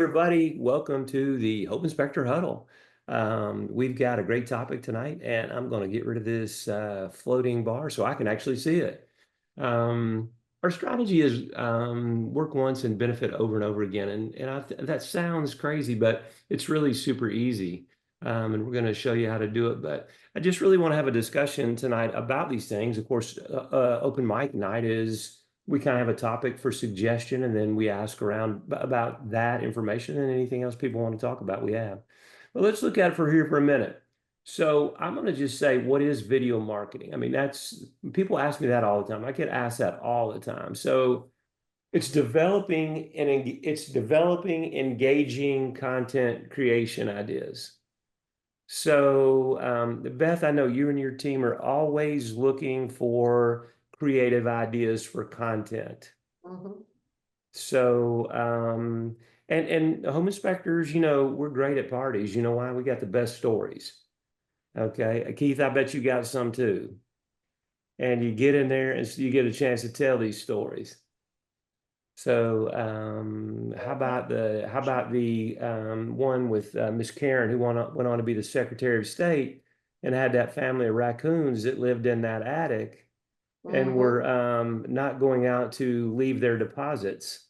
everybody. Welcome to the Home Inspector Huddle. We've got a great topic tonight, and I'm going to get rid of this floating bar so I can actually see it. Our strategy is work once and benefit over and over again. That sounds crazy, but it's really super easy. And we're going to show you how to do it. But I just really want to have a discussion tonight about these things. Of course, open mic night is we kind of have a topic for suggestion, and then we ask around about that information and anything else people want to talk about, we have. But let's look at it for here for a minute. So I'm going to just say, what is video marketing? I mean, that's people ask me that all the time. I get asked that all the time. So it's developing engaging content creation ideas. So, Beth, I know you and your team are always looking for creative ideas for content. Mhm. So, and home inspectors, we're great at parties. You know why? We got the best stories. Okay. Keith, I bet you got some too. And you get in there and so you get a chance to tell these stories. So how about the one with Miss Karen who went on to be the Secretary of State and had that family of raccoons that lived in that attic and were not going out to leave their deposits.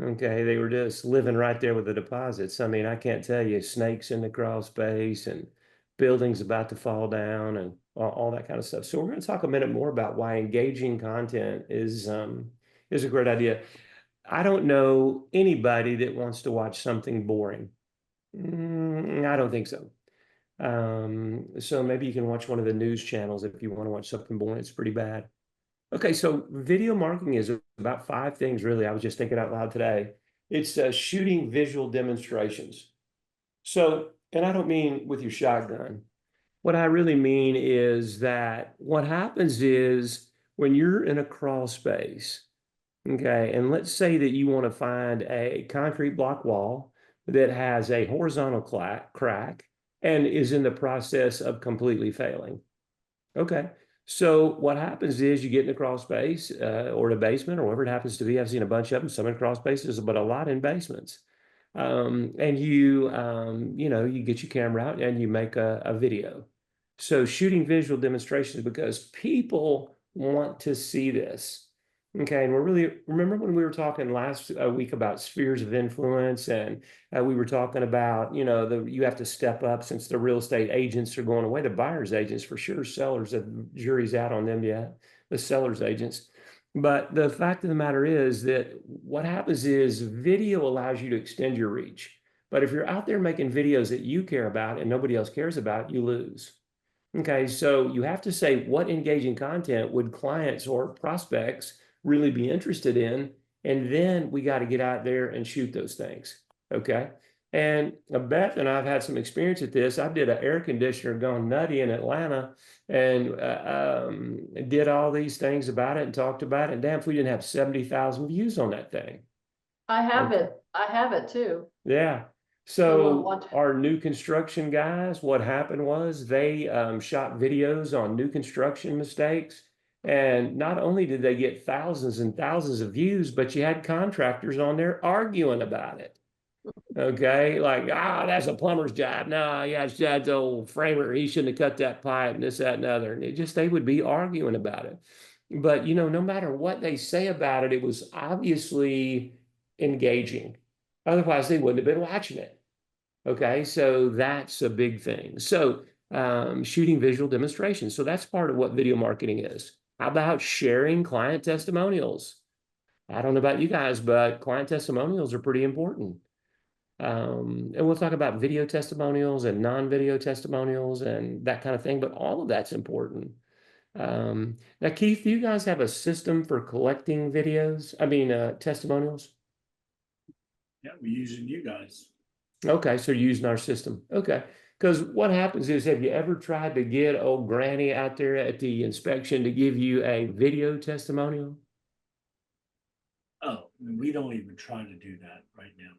Okay, they were just living right there with the deposits. I mean, I can't tell you, snakes in the crawl space and buildings about to fall down and all that kind of stuff. So we're going to talk a minute more about why engaging content is a great idea. I don't know anybody that wants to watch something boring. I don't think so. So maybe you can watch one of the news channels if you want to watch something boring. It's pretty bad. Okay, so video marketing is about five things, really. I was just thinking out loud today. It's shooting visual demonstrations. So, and I don't mean with your shotgun. What I really mean is that what happens is when you're in a crawl space, okay, and let's say that you want to find a concrete block wall that has a horizontal crack and is in the process of completely failing. Okay. So what happens is you get in the crawl space or the basement or whatever it happens to be. I've seen a bunch of them, some in crawl spaces, but a lot in basements. And you get your camera out and you make a video. So shooting visual demonstrations because people want to see this. Okay, and remember when we were talking last week about spheres of influence, and we were talking about, you have to step up since the real estate agents are going away, the buyer's agents for sure, sellers, the jury's out on them yet, the seller's agents. But the fact of the matter is that what happens is video allows you to extend your reach. But if you're out there making videos that you care about and nobody else cares about, you lose. Okay, so you have to say what engaging content would clients or prospects really be interested in, and then we got to get out there and shoot those things. Okay, and Beth and I've had some experience at this. I did an air conditioner gone nutty in Atlanta, and did all these things about it and talked about it. And damn, if we didn't have 70,000 views on that thing. I have Okay. it. I have it too. Yeah. So our new construction guys, what happened was they shot videos on new construction mistakes. And not only did they get thousands and thousands of views, but you had contractors on there arguing about it. Okay, like, that's a plumber's job. No, yeah, it's Jad's old framer. He shouldn't have cut that pipe and this, that, and other. And they would be arguing about it. But, no matter what they say about it, it was obviously engaging. Otherwise, they wouldn't have been watching it. Okay, so that's a big thing. So, shooting visual demonstrations. So that's part of what video marketing is. How about sharing client testimonials? I don't know about you guys, but client testimonials are pretty important. And we'll talk about video testimonials and non-video testimonials and that kind of thing, but all of that's important. Now, Keith, do you guys have a system for collecting videos? I mean, testimonials? Yeah, we're using you guys. Okay, so you're using our system. Okay. Because what happens is, have you ever tried to get old granny out there at the inspection to give you a video testimonial? Oh, we don't even try to do that right now.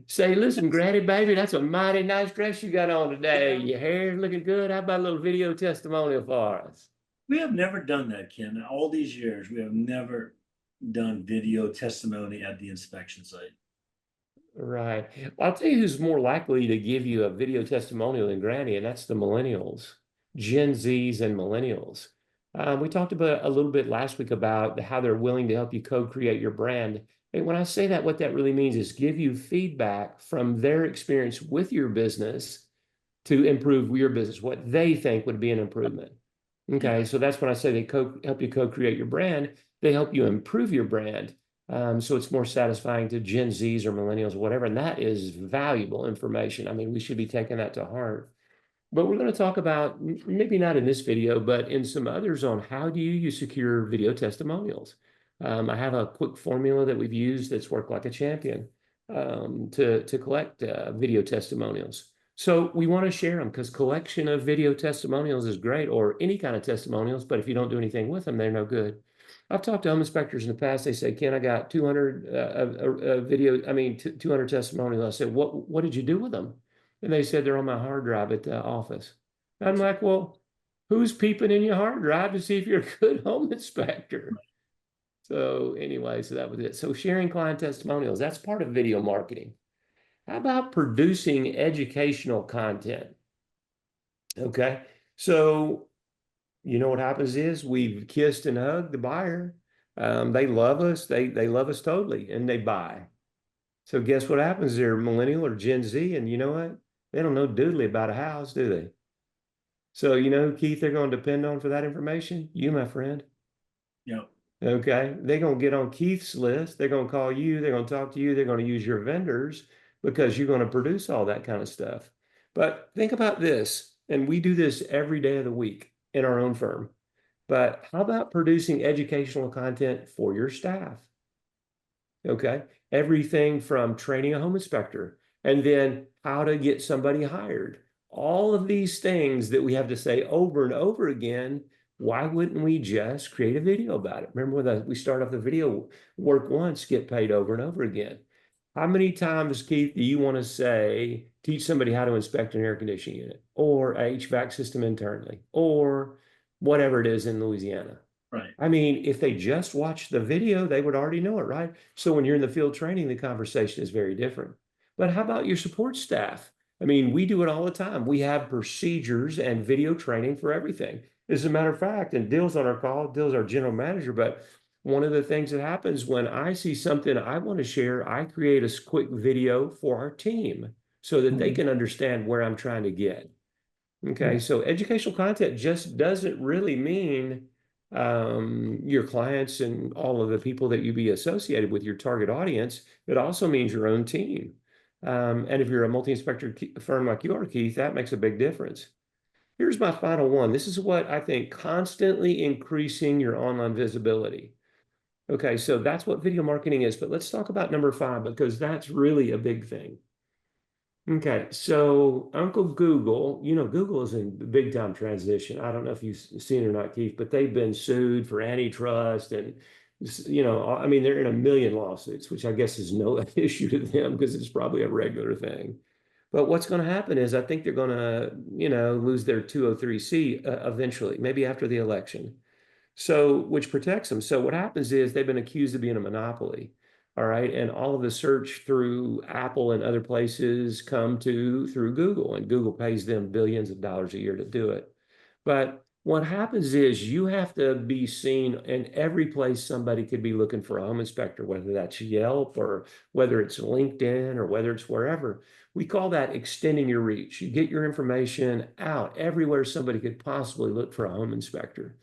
Say, listen, Granny, baby, that's a mighty nice dress you got on today. Your hair's looking good. How about a little video testimonial for us? We have never done that, Ken. All these years, we have never done video testimony at the inspection site. Right. I'll tell you who's more likely to give you a video testimonial than Granny, and that's the millennials, Gen Zs and millennials. We talked about a little bit last week about how they're willing to help you co-create your brand. And when I say that, what that really means is give you feedback from their experience with your business to improve your business, what they think would be an improvement. Okay, so that's when I say they help you co-create your brand. They help you improve your brand. So it's more satisfying to Gen Zs or millennials or whatever. And that is valuable information. I mean, we should be taking that to heart. But we're going to talk about, maybe not in this video, but in some others on how do you secure video testimonials. I have a quick formula that we've used that's worked like a champion to collect video testimonials. So we want to share them because collection of video testimonials is great, or any kind of testimonials, but if you don't do anything with them, they're no good. I've talked to home inspectors in the past. They say, Ken, I got 200 200 testimonials. I said, what did you do with them? And they said they're on my hard drive at the office. I'm like, well, who's peeping in your hard drive to see if you're a good home inspector? So anyway, so that was it. So sharing client testimonials, that's part of video marketing. How about producing educational content? Okay, so you know what happens is we've kissed and hugged the buyer. They love us. They love us totally, and they buy. So guess what happens? They're millennial or Gen Z, and you know what? They don't know doodly about a house, do they? So you know who, Keith, they're going to depend on for that information? You, my friend. Yep. Okay, they're going to get on Keith's list. They're going to call you. They're going to talk to you. They're going to use your vendors because you're going to produce all that kind of stuff. But think about this, and we do this every day of the week in our own firm. But how about producing educational content for your staff? Okay, everything from training a home inspector and then how to get somebody hired. All of these things that we have to say over and over again. Why wouldn't we just create a video about it? Remember when we start off the video, work once, get paid over and over again. How many times, Keith, do you want to say, teach somebody how to inspect an air conditioning unit or a HVAC system internally or whatever it is in Louisiana? Right. I mean, if they just watched the video, they would already know it, right? So when you're in the field training, the conversation is very different. But how about your support staff? I mean, we do it all the time. We have procedures and video training for everything. As a matter of fact, and Dill's on our call, Dill's our general manager, but one of the things that happens when I see something I want to share, I create a quick video for our team so that they can understand where I'm trying to get. Okay, so educational content just doesn't really mean your clients and all of the people that you be associated with, your target audience. It also means your own team. And if you're a multi-inspector firm like you are, Keith, that makes a big difference. Here's my final one. This is what I think: constantly increasing your online visibility. Okay, so that's what video marketing is, but let's talk about number 5 because that's really a big thing. Okay, so Uncle Google, you know, Google is in big time transition. I don't know if you've seen it or not, Keith, but they've been sued for antitrust and, you know, I mean, they're in a million lawsuits, which I guess is no issue to them because it's probably a regular thing. But what's going to happen is I think they're going to, you know, lose their 203C eventually, maybe after the election. So, which protects them. So what happens is they've been accused of being a monopoly. All right. And all of the search through Apple and other places come through Google, and Google pays them billions of dollars a year to do it. But what happens is you have to be seen in every place somebody could be looking for a home inspector, whether that's Yelp or whether it's LinkedIn or whether it's wherever. We call that extending your reach. You get your information out everywhere somebody could possibly look for a home inspector.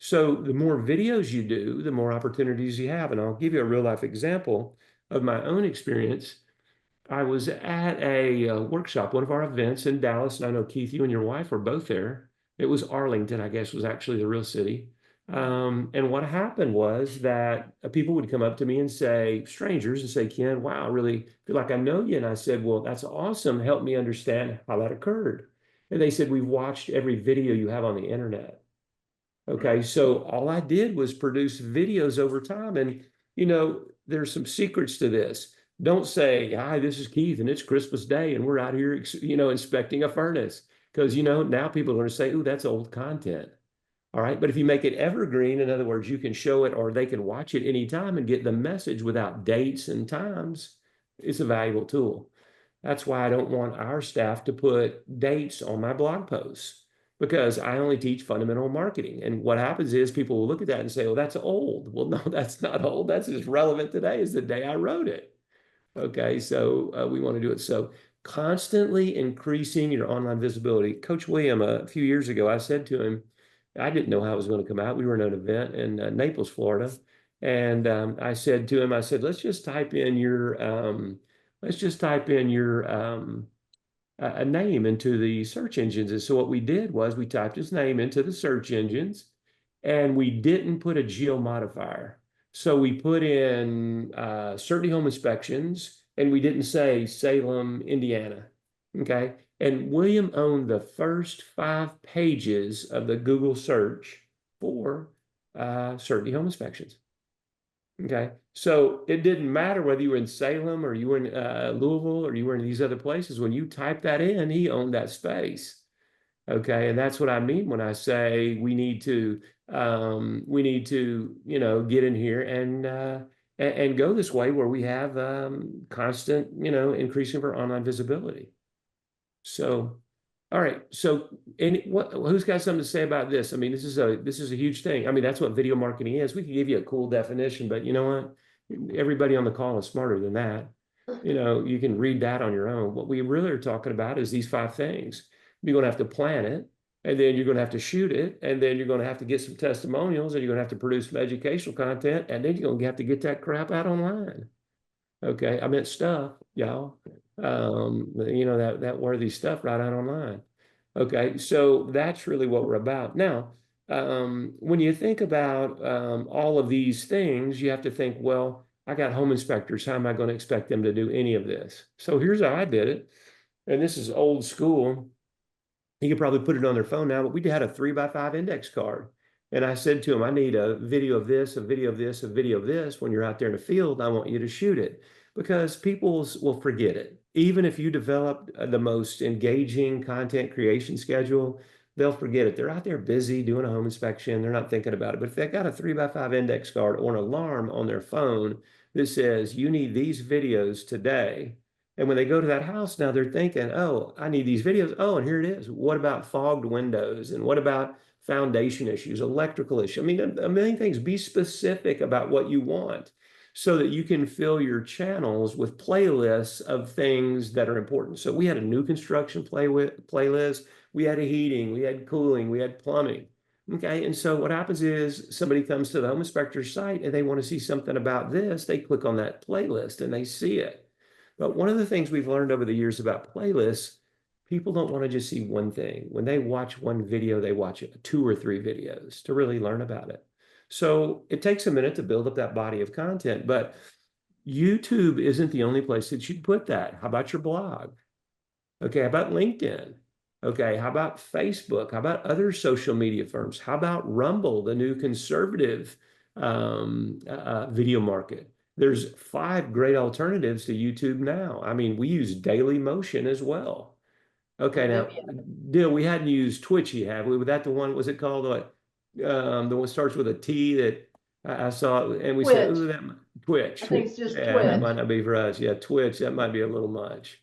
So the more videos you do, the more opportunities you have. And I'll give you a real life example of my own experience. I was at a workshop, one of our events in Dallas, and I know, Keith, you and your wife were both there. It was Arlington, I guess, was actually the real city. And what happened was that people would come up to me and say, strangers, and say, Ken, wow, I really feel like I know you. And I said, well, that's awesome. Help me understand how that occurred. And they said, we've watched every video you have on the internet. Okay, so all I did was produce videos over time. And, you know, there's some secrets to this. Don't say, hi, this is Keith, and it's Christmas Day, and we're out here, you know, inspecting a furnace. Because, you know, now people are going to say, oh, that's old content. All right. But if you make it evergreen, in other words, you can show it or they can watch it anytime and get the message without dates and times, it's a valuable tool. That's why I don't want our staff to put dates on my blog posts because I only teach fundamental marketing. And what happens is people will look at that and say, oh, that's old. Well, no, that's not old. That's as relevant today as the day I wrote it. Okay, so we want to do it. So constantly increasing your online visibility. Coach William, a few years ago, I said to him, I didn't know how it was going to come out. We were in an event in Naples, Florida. And I said to him, I said, let's just type in your a name into the search engines. And so what we did was we typed his name into the search engines and we didn't put a geo modifier. So we put in Certainty Home Inspections and we didn't say Salem, Indiana. Okay. And William owned the first 5 pages of the Google search for Certainty Home Inspections. Okay. So it didn't matter whether you were in Salem or you were in Louisville or you were in these other places. When you type that in, he owned that space. Okay. And that's what I mean when I say we need to, get in here and go this way where we have constant, increasing of our online visibility. So, all right. So, who's got something to say about this? I mean, this is a huge thing. I mean, that's what video marketing is. We can give you a cool definition, but you know what? Everybody on the call is smarter than that. You can read that on your own. What we really are talking about is these 5 things. You're going to have to plan it, and then you're going to have to shoot it, and then you're going to have to get some testimonials, and you're going to have to produce some educational content, and then you're going to have to get that crap out online. Okay, I meant stuff, y'all. That worthy stuff right out online. Okay, so that's really what we're about. Now, when you think about all of these things, you have to think, well, I got home inspectors. How am I going to expect them to do any of this? So here's how I did it. And this is old school. You could probably put it on their phone now, but we had a 3x5 index card. And I said to him, I need a video of this, a video of this, a video of this. When you're out there in the field, I want you to shoot it because people will forget it. Even if you develop the most engaging content creation schedule, they'll forget it. They're out there busy doing a home inspection. They're not thinking about it. But if they've got a 3x5 index card or an alarm on their phone that says, you need these videos today, and when they go to that house now, they're thinking, oh, I need these videos. Oh, and here it is. What about fogged windows? And what about foundation issues, electrical issues? I mean, a million things. Be specific about what you want so that you can fill your channels with playlists of things that are important. So we had a new construction playlist. We had a heating, we had cooling, we had plumbing. Okay, and so what happens is somebody comes to the home inspector's site and they want to see something about this. They click on that playlist and they see it. But one of the things we've learned over the years about playlists, people don't want to just see one thing. When they watch one video, they watch 2 or 3 videos to really learn about it. So it takes a minute to build up that body of content, but YouTube isn't the only place that you put that. How about your blog? Okay, how about LinkedIn? Okay, how about Facebook? How about other social media firms? How about Rumble, the new conservative video market? There's 5 great alternatives to YouTube now. I mean, we use Daily Motion as well. Okay, now, Dill, we hadn't used Twitchy, have we? Was that the one, was it called what? The one starts with a T that I saw, and we said, Twitch. ooh, that Twitch. I think it's just Yeah, that Twitch. might not be for us. Yeah, Twitch, that might be a little much.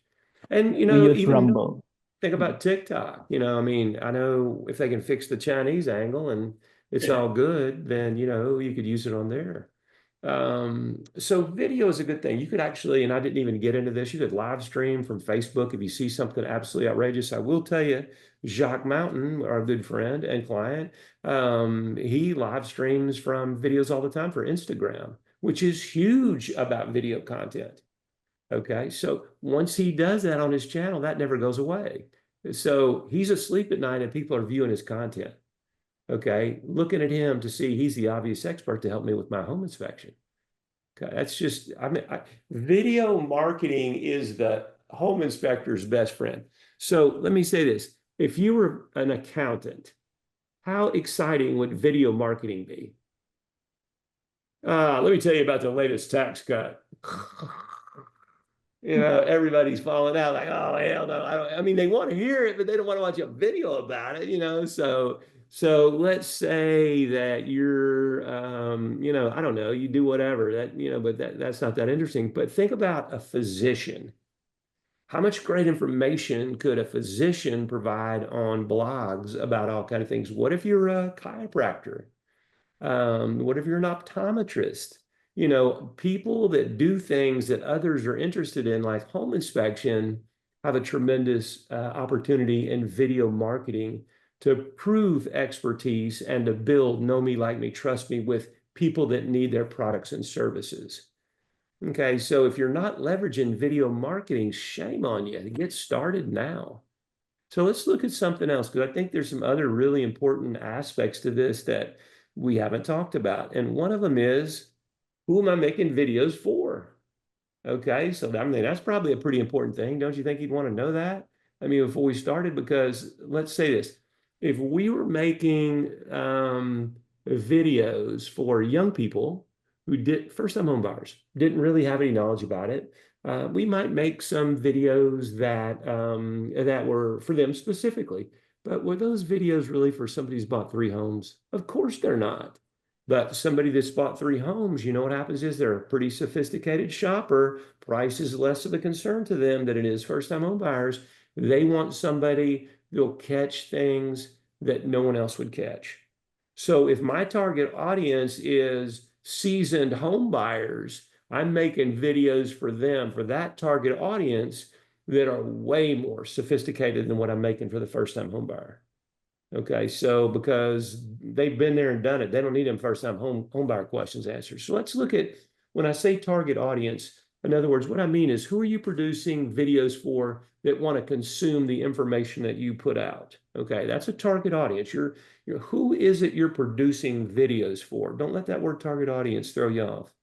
And, We use even Rumble. think about TikTok. I mean, I know if they can fix the Chinese angle and it's all good, then, you could use it on there. So video is a good thing. You could actually, and I didn't even get into this, you could live stream from Facebook if you see something absolutely outrageous. I will tell you, Jacques Mountain, our good friend and client, he live streams from videos all the time for Instagram, which is huge about video content. Okay, so once he does that on his channel, that never goes away. So he's asleep at night and people are viewing his content. Okay, looking at him to see he's the obvious expert to help me with my home inspection. Okay, that's just, video marketing is the home inspector's best friend. So let me say this. If you were an accountant, how exciting would video marketing be? Let me tell you about the latest tax cut. Everybody's falling out like, oh, hell no. I mean, they want to hear it, but they don't want to watch a video about it, So So let's say that you're, I don't know, you do whatever that, but that's not that interesting. But think about a physician. How much great information could a physician provide on blogs about all kind of things? What if you're a chiropractor? What if you're an optometrist? People that do things that others are interested in, like home inspection, have a tremendous opportunity in video marketing to prove expertise and to build know me, like me, trust me with people that need their products and services. Okay, so if you're not leveraging video marketing, shame on you. Get started now. So let's look at something else because I think there's some other really important aspects to this that we haven't talked about. And one of them is, who am I making videos for? Okay, so I mean, that's probably a pretty important thing. Don't you think you'd want to know that? I mean, before we started, because let's say this, if we were making videos for young people who did first-time home buyers, didn't really have any knowledge about it, we might make some videos that were for them specifically. But were those videos really for somebody who's bought 3 homes? Of course they're not. But somebody that's bought 3 homes, what happens is they're a pretty sophisticated shopper. Price is less of a concern to them than it is first-time home buyers. They want somebody that'll catch things that no one else would catch. So if my target audience is seasoned home buyers, I'm making videos for them, for that target audience that are way more sophisticated than what I'm making for the first-time home buyer. Okay, so because they've been there and done it, they don't need them first-time home buyer questions answered. So let's look at when I say target audience. In other words, what I mean is, who are you producing videos for that want to consume the information that you put out? Okay, that's a target audience. Who is it you're producing videos for? Don't let that word target audience throw you off.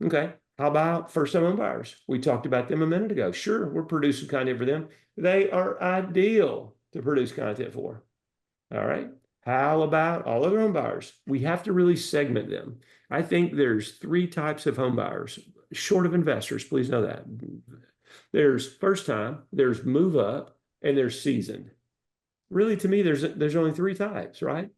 Okay, how about first-time home buyers? We talked about them a minute ago. Sure, we're producing content for them. They are ideal to produce content for. All right. How about all other home buyers? We have to really segment them. I think there's 3 types of home buyers, short of investors. Please know that. There's first time, there's move up, and there's seasoned. Really, to me, there's only 3 types, right?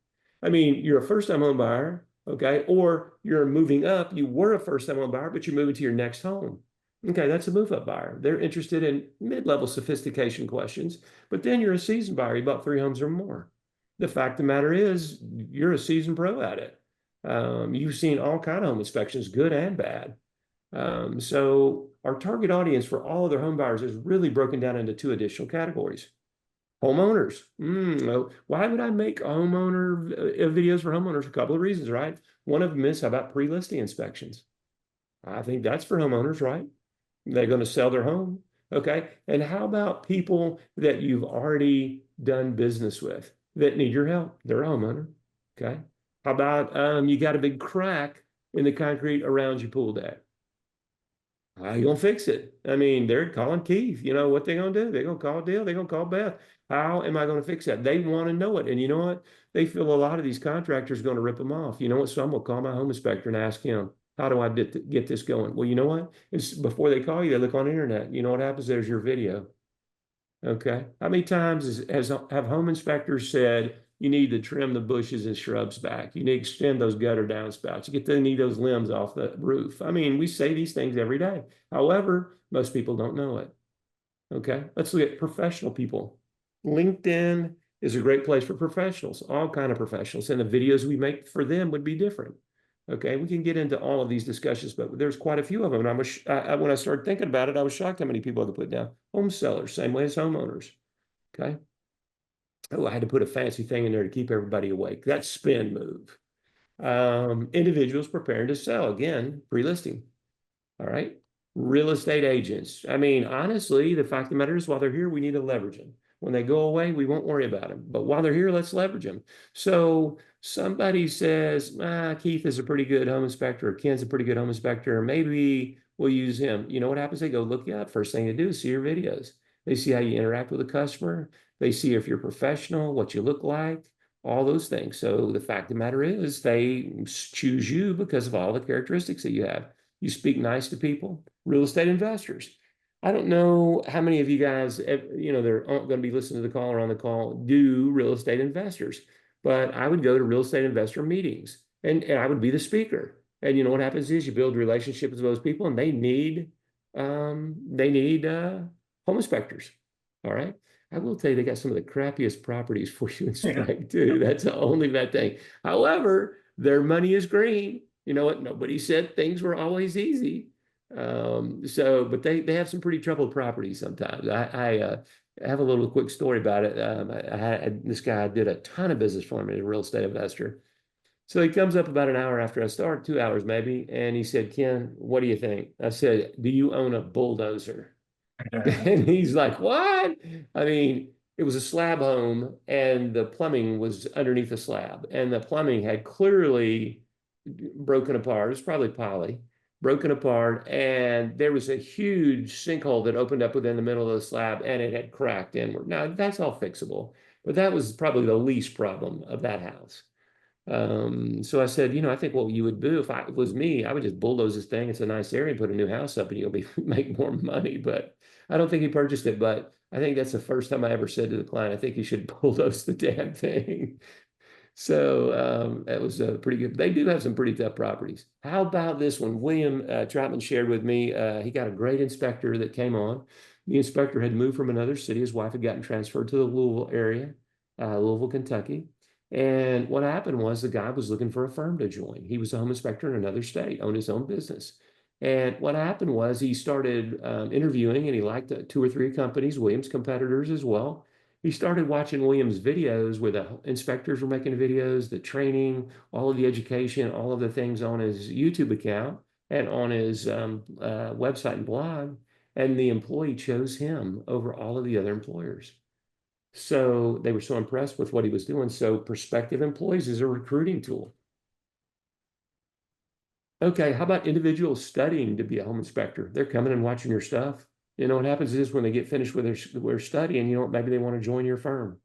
I mean, you're a first time home buyer, okay, or you're moving up. You were a first time home buyer, but you're moving to your next home. Okay, that's a move up buyer. They're interested in mid-level sophistication questions, but then you're a seasoned buyer. You bought 3 homes or more. The fact of the matter is, you're a seasoned pro at it. You've seen all kind of home inspections, good and bad. So our target audience for all other home buyers is really broken down into 2 additional categories. Homeowners. Why would I make homeowner videos for homeowners? A couple of reasons, right? One of them is, how about pre-listing inspections? I think that's for homeowners, right? They're going to sell their home. Okay. And how about people that you've already done business with that need your help? They're a homeowner. Okay. How about you got a big crack in the concrete around your pool deck? How you gonna fix it? I mean, they're calling Keith. You know what they're gonna do? They're gonna call Dale. They're gonna call Beth. How am I gonna fix that? They want to know it. And you know what? They feel a lot of these contractors are going to rip them off. You know what? So I'm gonna call my home inspector and ask him, how do I get this going? Well, you know what? It's before they call you, they look on the internet. You know what happens? There's your video. Okay. How many times have home inspectors said you need to trim the bushes and shrubs back? You need to extend those gutter downspouts. You need those limbs off the roof. I mean, we say these things every day. However, most people don't know it. Okay. Let's look at professional people. LinkedIn is a great place for professionals, all kind of professionals, and the videos we make for them would be different. Okay, we can get into all of these discussions, but there's quite a few of them. And when I started thinking about it, I was shocked how many people I could put down. Home sellers, same way as homeowners. Okay. Oh, I had to put a fancy thing in there to keep everybody awake. That's spin move. Individuals preparing to sell, again, pre-listing. All right. Real estate agents. I mean, honestly, the fact of the matter is, while they're here, we need to leverage them. When they go away, we won't worry about them. But while they're here, let's leverage them. So somebody says, Keith is a pretty good home inspector, or Ken's a pretty good home inspector, or maybe we'll use him. You know what happens? They go look you up. First thing they do is see your videos. They see how you interact with a customer. They see if you're professional, what you look like, all those things. So the fact of the matter is, they choose you because of all the characteristics that you have. You speak nice to people. Real estate investors. I don't know how many of you guys, they're going to be listening to the call or on the call, do real estate investors. but I would go to real estate investor meetings and I would be the speaker. And you know what happens is you build relationships with those people and they need home inspectors. All right. I will tell you, they got some of the crappiest properties for you to inspect too. That's the only bad thing. However, their money is green. You know what? Nobody said things were always easy. But they have some pretty troubled properties sometimes. I have a little quick story about it. I had this guy did a ton of business for me, a real estate investor. So he comes up about an hour after I start, 2 hours maybe, and he said, "Ken, what do you think?" I said, "Do you own a bulldozer?" And he's like, "What?" I mean, it was a slab home and the plumbing was underneath the slab, and the plumbing had clearly broken apart. It was probably poly, broken apart, and there was a huge sinkhole that opened up within the middle of the slab and it had cracked inward. Now, that's all fixable, but that was probably the least problem of that house. So I said, I think what you would do if it was me, I would just bulldoze this thing. It's a nice area, put a new house up, and you'll be make more money. But I don't think he purchased it. But I think that's the first time I ever said to the client, I think you should bulldoze the damn thing. So that was pretty good. They do have some pretty tough properties. How about this one? William Troutman shared with me. He got a great inspector that came on. The inspector had moved from another city. His wife had gotten transferred to the Louisville area, Louisville, Kentucky. And what happened was the guy was looking for a firm to join. He was a home inspector in another state, owned his own business. And what happened was he started interviewing, and he liked two or three companies, Williams competitors as well. He started watching Williams videos where the inspectors were making videos, the training, all of the education, all of the things on his YouTube account and on his website and blog. And the employee chose him over all of the other employers. So they were so impressed with what he was doing. So prospective employees is a recruiting tool. Okay, how about individuals studying to be a home inspector? They're coming and watching your stuff. You know what happens is when they get finished with their studying, maybe they want to join your firm.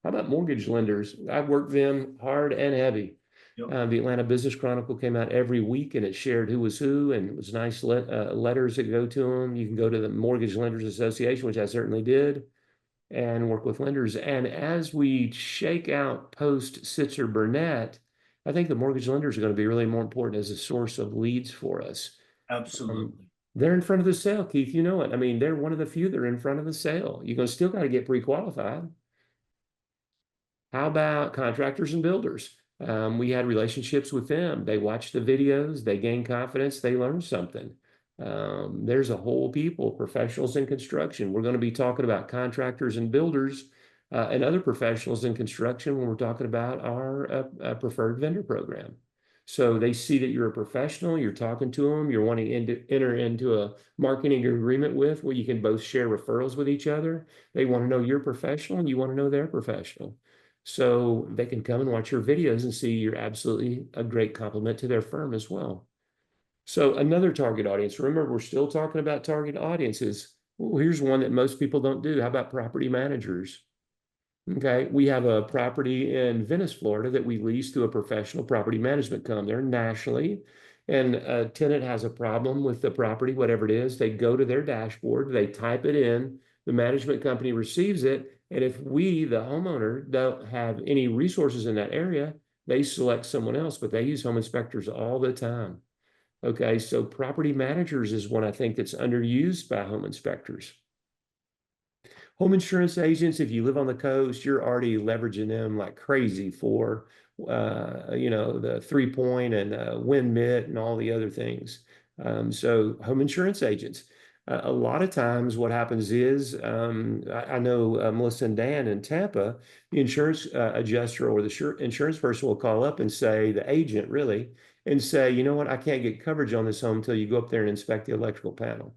How about mortgage lenders? I've worked them hard and heavy. Yep. The Atlanta Business Chronicle came out every week and it shared who was who, and it was nice letters that go to them. You can go to the Mortgage Lenders Association, which I certainly did, and work with lenders. And as we shake out post Sitzer Burnett, I think the mortgage lenders are going to be really more important as a source of leads for us. Absolutely. They're in front of the sale, Keith. You know it. I mean, they're one of the few that are in front of the sale. You're going to still got to get pre-qualified. How about contractors and builders? We had relationships with them. They watched the videos, they gained confidence, they learned something. There's a whole people, professionals in construction. We're going to be talking about contractors and builders and other professionals in construction when we're talking about our preferred vendor program. So they see that you're a professional, you're talking to them, you're wanting to enter into a marketing agreement with where you can both share referrals with each other. They want to know you're professional and you want to know they're professional. So they can come and watch your videos and see you're absolutely a great compliment to their firm as well. So another target audience. Remember, we're still talking about target audiences. Well, here's one that most people don't do. How about property managers? Okay, we have a property in Venice, Florida that we lease to a professional property management company. They're nationally, and a tenant has a problem with the property, whatever it is. They go to their dashboard, they type it in, the management company receives it, and if we, the homeowner, don't have any resources in that area, they select someone else, but they use home inspectors all the time. Okay, so property managers is one I think that's underused by home inspectors. Home insurance agents, if you live on the coast, you're already leveraging them like crazy for, the 3-point and wind mitt and all the other things. So home insurance agents, a lot of times what happens is, I know Melissa and Dan in Tampa, the insurance adjuster or the insurance person will call up and say, the agent really, and say, you know what, I can't get coverage on this home until you go up there and inspect the electrical panel.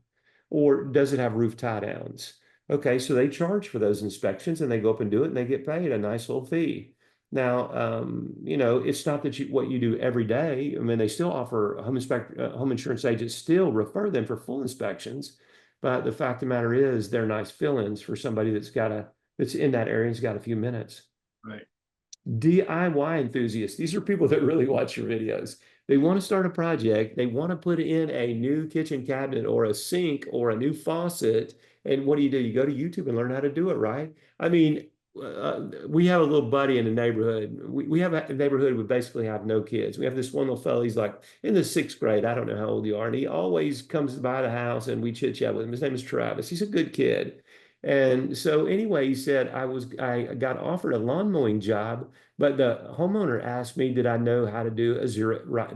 Or does it have roof tie downs? Okay, so they charge for those inspections and they go up and do it and they get paid a nice little fee. Now, it's not that what you do every day. I mean, they still offer home insurance agents still refer them for full inspections. But the fact of the matter is they're nice fill-ins for somebody that's in that area and's got a few minutes. Right. DIY enthusiasts. These are people that really watch your videos. They want to start a project. They want to put in a new kitchen cabinet or a sink or a new faucet. And what do? You go to YouTube and learn how to do it, right? I mean, we have a little buddy in the neighborhood. We have a neighborhood we basically have no kids. We have this one little fellow, he's like in the sixth grade. I don't know how old you are. And he always comes by the house and we chit chat with him. His name is Travis. He's a good kid. And so anyway, he said I got offered a lawn mowing job, but the homeowner asked me, did I know how to do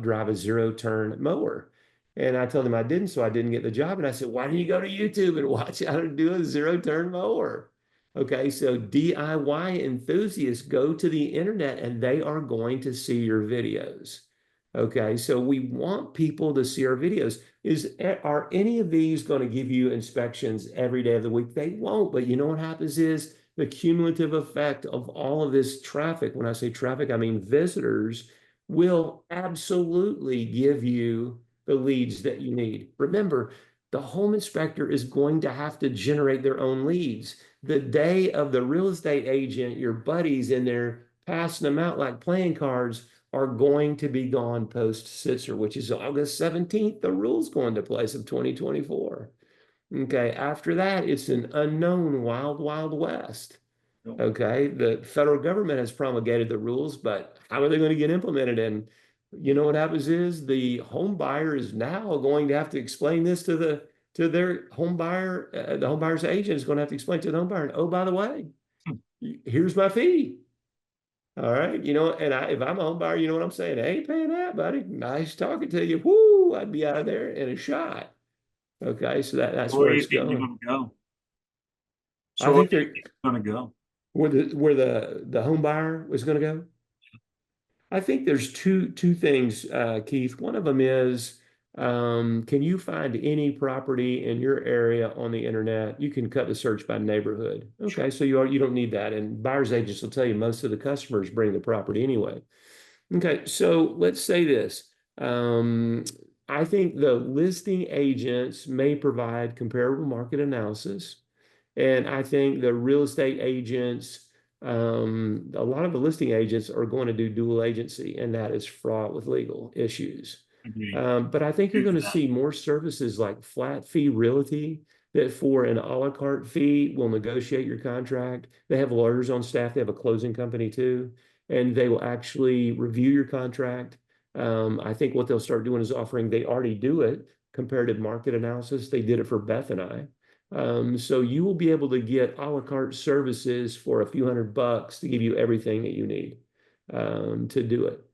drive a zero turn mower? And I told him I didn't, so I didn't get the job. And I said, why don't you go to YouTube and watch how to do a zero turn mower? Okay, so DIY enthusiasts go to the internet and they are going to see your videos. Okay, so we want people to see our videos. Are any of these going to give you inspections every day of the week? They won't, but you know what happens is the cumulative effect of all of this traffic. When I say traffic, I mean visitors will absolutely give you the leads that you need. Remember, the home inspector is going to have to generate their own leads. The day of the real estate agent, your buddies in there passing them out like playing cards are going to be gone post Sitzer, which is August 17th. The rules go into place of 2024. Okay, after that, it's an unknown wild, wild west. Okay, the federal government has promulgated the rules, but how are they going to get implemented? And you know what happens is the home buyer is now going to have to explain this to their home buyer. The home buyer's agent is going to have to explain to the home buyer, and oh, by the way, here's my fee. All right, and if I'm a home buyer, you know what I'm saying? I ain't paying that, buddy. Nice talking to you. Whoo, I'd be out of there in a shot. Okay, so that's Where where do you it's think they're going. gonna go? I So where think do you they're think they're gonna go? where the home buyer was going to go. I think there's two things, Keith. One of them is, can you find any property in your area on the internet? You can cut the search by neighborhood. Okay, so you don't need that, and buyers agents will tell you most of the customers bring the property anyway. Okay, so let's say this. Um, I think the listing agents may provide comparable market analysis. And I think the real estate agents, a lot of the listing agents are going to do dual agency, and that is fraught with legal issues. Agreed. But I think you're Agree going with to that. see more services like flat fee realty that for an a la carte fee will negotiate your contract. They have lawyers on staff. They have a closing company too, and they will actually review your contract. I think what they'll start doing is offering, they already do it, comparative market analysis. They did it for Beth and I. So you will be able to get a la carte services for a few $100 to give you everything that you need to do it.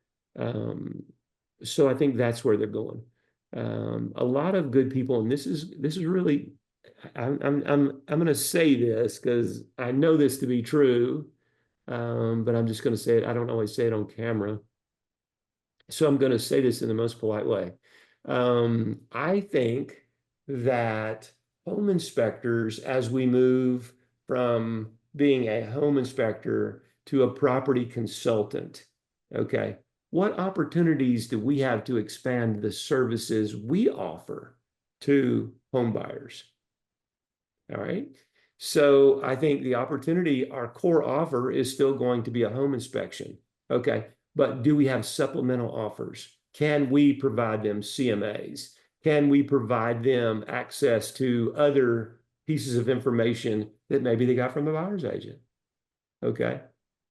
So I think that's where they're going. A lot of good people, and this is really, I'm going to say this because I know this to be true, but I'm just going to say it. I don't always say it on camera, so I'm going to say this in the most polite way. I think that home inspectors, as we move from being a home inspector to a property consultant, okay, what opportunities do we have to expand the services we offer to home buyers? All right. So I think the opportunity, our core offer is still going to be a home inspection. Okay. But do we have supplemental offers? Can we provide them CMAs? Can we provide them access to other pieces of information that maybe they got from the buyer's agent? Okay.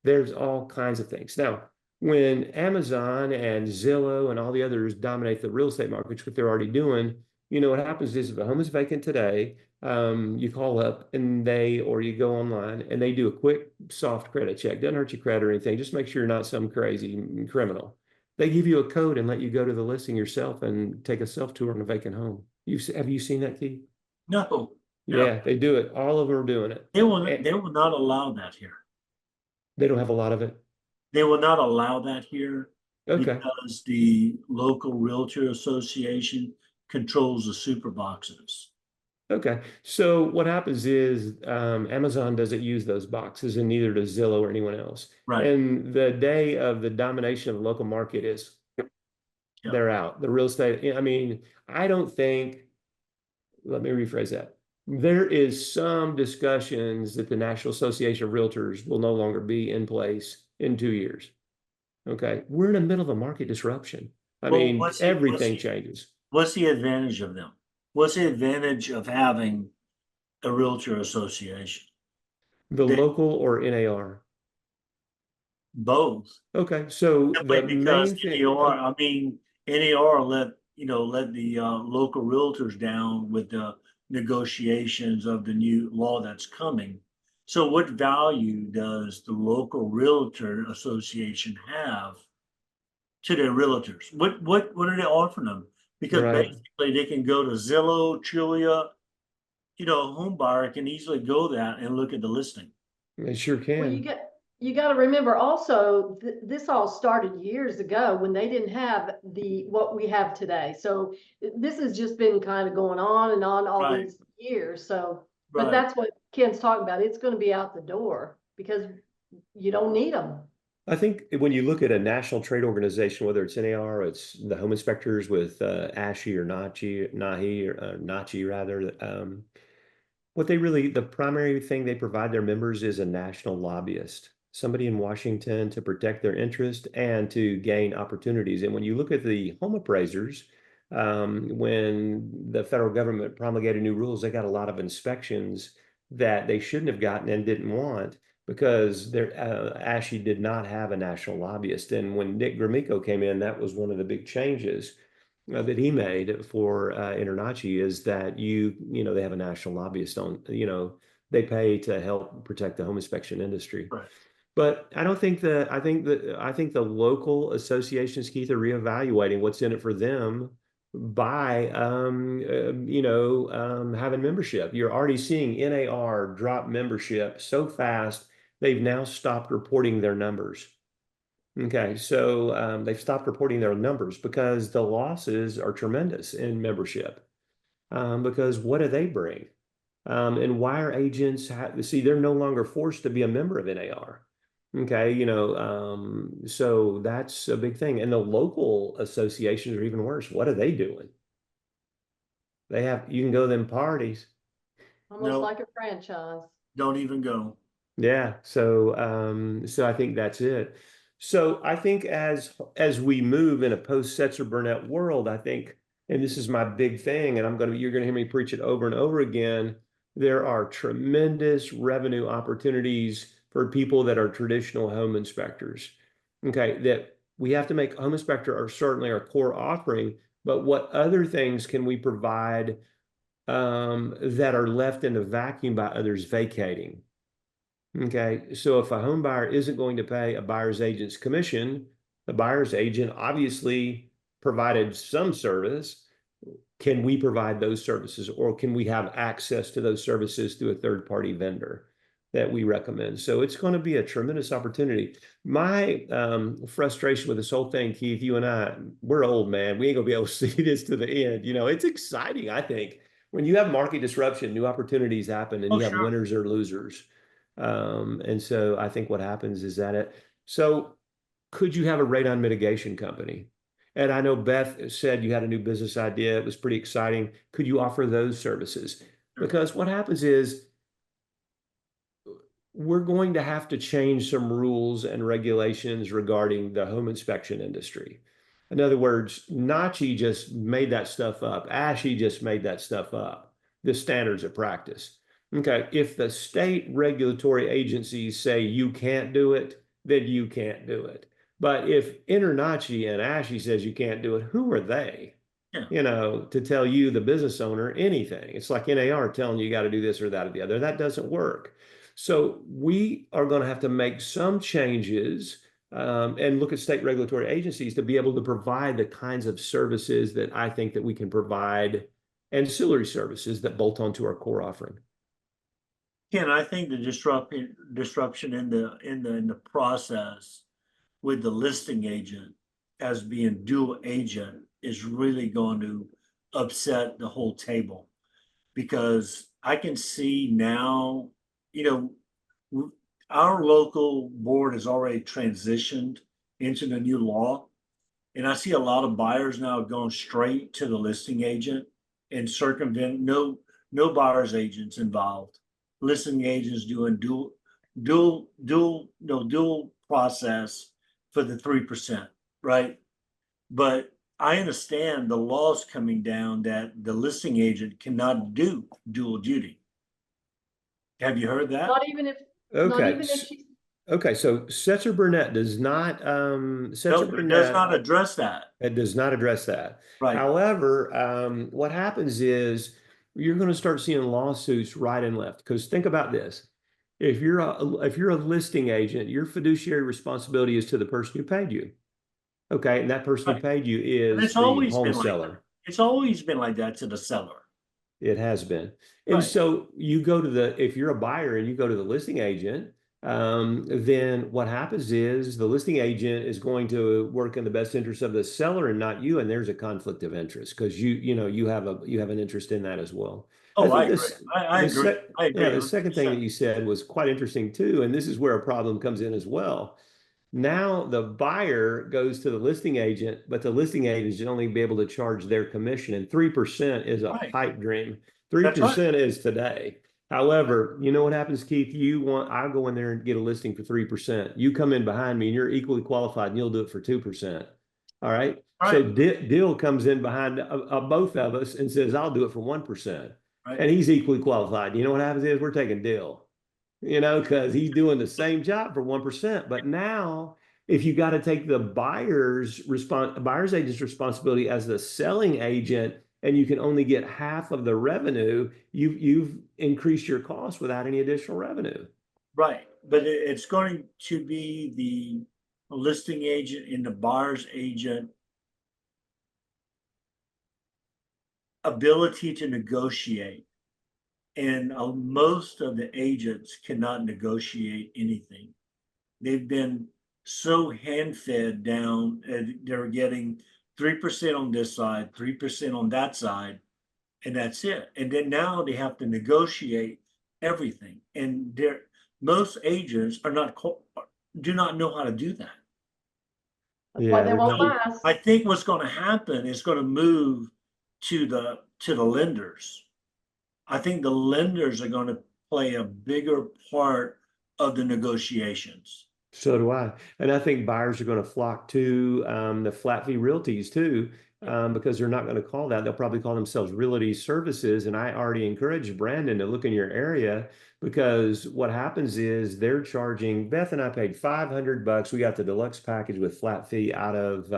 There's all kinds of things. Now, when Amazon and Zillow and all the others dominate the real estate markets, what they're already doing, what happens is if a home is vacant today, you call up and or you go online and they do a quick soft credit check. Doesn't hurt your credit or anything. Just make sure you're not some crazy criminal. They give you a code and let you go to the listing yourself and take a self tour on a vacant home. Have you seen that, Keith? No, Yeah, they do it. All of them are doing it. they will not allow that here. They don't have a lot of it. They will not allow that here Okay. because the local realtor association controls the super boxes. Okay. So what happens is Amazon doesn't use those boxes, and neither does Zillow or anyone else. Right. And the day of the domination of the local market is they're out. The real estate, I mean, I don't think, let me rephrase that. There is some discussions that the National Association of Realtors will no longer be in place in 2 years. Okay. We're in the middle of a market disruption. I mean, everything changes. What's the advantage of them? What's the advantage of having a realtor association? The They local or NAR? both. Okay, so Simply the because main thing, NAR, I mean, NAR let the local realtors down with the negotiations of the new law that's coming. So what value does the local realtor association have to their realtors? What are they offering them? Because right, basically they can go to Zillow, Trulia, a home buyer can easily go that and look at the listing. it sure Well, can. you got to remember also, this all started years ago when they didn't have what we have today. So this has just been kind of going on and on all Right, these years. So, but right. that's what Ken's talking about. It's going to be out the door because you don't need them. I think when you look at a national trade organization, whether it's NAR or it's the home inspectors with ASHI or NAHI or NACHI rather, what they really, the primary thing they provide their members is a national lobbyist, somebody in Washington to protect their interest and to gain opportunities. And when you look at the home appraisers, when the federal government promulgated new rules, they got a lot of inspections that they shouldn't have gotten and didn't want because their ASHI did not have a national lobbyist. And when Nick Gromyko came in, that was one of the big changes that he made for Internachi is that they have a national lobbyist on, they pay to help protect the home inspection industry. Right. But I think the local associations, Keith, are reevaluating what's in it for them by having membership. You're already seeing NAR drop membership so fast they've now stopped reporting their numbers. Okay, so they've stopped reporting their numbers because the losses are tremendous in membership. Because what do they bring? And why are agents see they're no longer forced to be a member of NAR. Okay, so that's a big thing. And the local associations are even worse. What are they doing? You can go to them parties. Almost No, like a franchise. don't even go. Yeah, so I think that's it. So I think as we move in a post Setzer Burnett world, I think, and this is my big thing, and you're gonna hear me preach it over and over again, there are tremendous revenue opportunities for people that are traditional home inspectors. Okay, that we have to make home inspector are certainly our core offering, but what other things can we provide that are left in a vacuum by others vacating? Okay, so if a home buyer isn't going to pay a buyer's agent's commission, the buyer's agent obviously provided some service. Can we provide those services, or can we have access to those services through a third-party vendor that we recommend? So it's going to be a tremendous opportunity. My frustration with this whole thing, Keith, you and I, we're old, man. We ain't gonna be able to see this to the end. It's exciting, I think. When you have market disruption, new opportunities happen, and Oh, you have sure. winners or losers. And so I think what happens is that so could you have a radon mitigation company? And I know Beth said you had a new business idea. It was pretty exciting. Could you offer those services? Because what happens is we're going to have to change some rules and regulations regarding the home inspection industry. In other words, Nachi just made that stuff up. Ashy just made that stuff up. The standards of practice. Okay, if the state regulatory agencies say you can't do it, then you can't do it. But if InterNACHI and ASHI says you can't do it, who are they? Yeah. To tell you, the business owner, anything. It's like NAR telling you got to do this or that or the other. That doesn't work. So we are going to have to make some changes and look at state regulatory agencies to be able to provide the kinds of services that I think that we can provide, ancillary services that bolt onto our core offering. Ken, I think the disruption in the process with the listing agent as being dual agent is really going to upset the whole table. Because I can see now, our local board has already transitioned into the new law. And I see a lot of buyers now going straight to the listing agent and circumvent no buyer's agents involved. Listing agents doing dual process for the 3%, right? But I understand the laws coming down that the listing agent cannot do dual duty. Have you heard that? Not Okay. even if she, Okay. So Setzer Burnett does not, Setzer No, it does not Burnett, address that. it does not address that. Right, However, what happens is you're going to start seeing lawsuits right and left. Because think about this. If you're a listing agent, your fiduciary responsibility is to the person who paid you. Okay. And that person who right. paid you And is it's the always home been like that. seller. It's always been like that to the seller. It has been. And Right, so if you're a buyer and you go to the listing agent, then what happens is the listing agent is going to work in the best interest of the seller and not you. And there's a conflict of interest because you have an interest in that as well. I oh, I think agree. this, I the agree. sec, I yeah, agree the hundred second thing that percent. you said was quite interesting too. And this is where a problem comes in as well. Now the buyer goes to the listing agent, but the listing agent should only be able to charge their commission, and 3% is a Right, pipe dream. that's right, 3% is today. However, you know what happens, Keith? I'll go in there and get a listing for 3%. You come in behind me and you're equally qualified and you'll do it for 2%. All right. So right, Dill comes in behind both of us and says, I'll do it for 1%. right, And he's equally qualified. You know what happens is we're taking Dill, because he's doing the same job for 1%. But now, if you got to take the buyer's agent's responsibility as the selling agent, and you can only get half of the revenue, you've increased your cost without any additional revenue. right. But it's going to be the listing agent and the buyer's agent ability to negotiate. And most of the agents cannot negotiate anything. They've been so hand-fed down, they're getting 3% on this side, 3% on that side, and that's it. And then now they have to negotiate everything. And most agents do not know how to do that. that's why Yeah, they they're won't not. So last. I think what's going to happen is going to move to the lenders. I think the lenders are going to play a bigger part of the negotiations. So do I. And I think buyers are going to flock to the flat fee realties too, because they're not going to call that. They'll probably call themselves realty services. And I already encourage Brandon to look in your area, because what happens is they're charging. Beth and I paid $500. We got the deluxe package with flat fee out of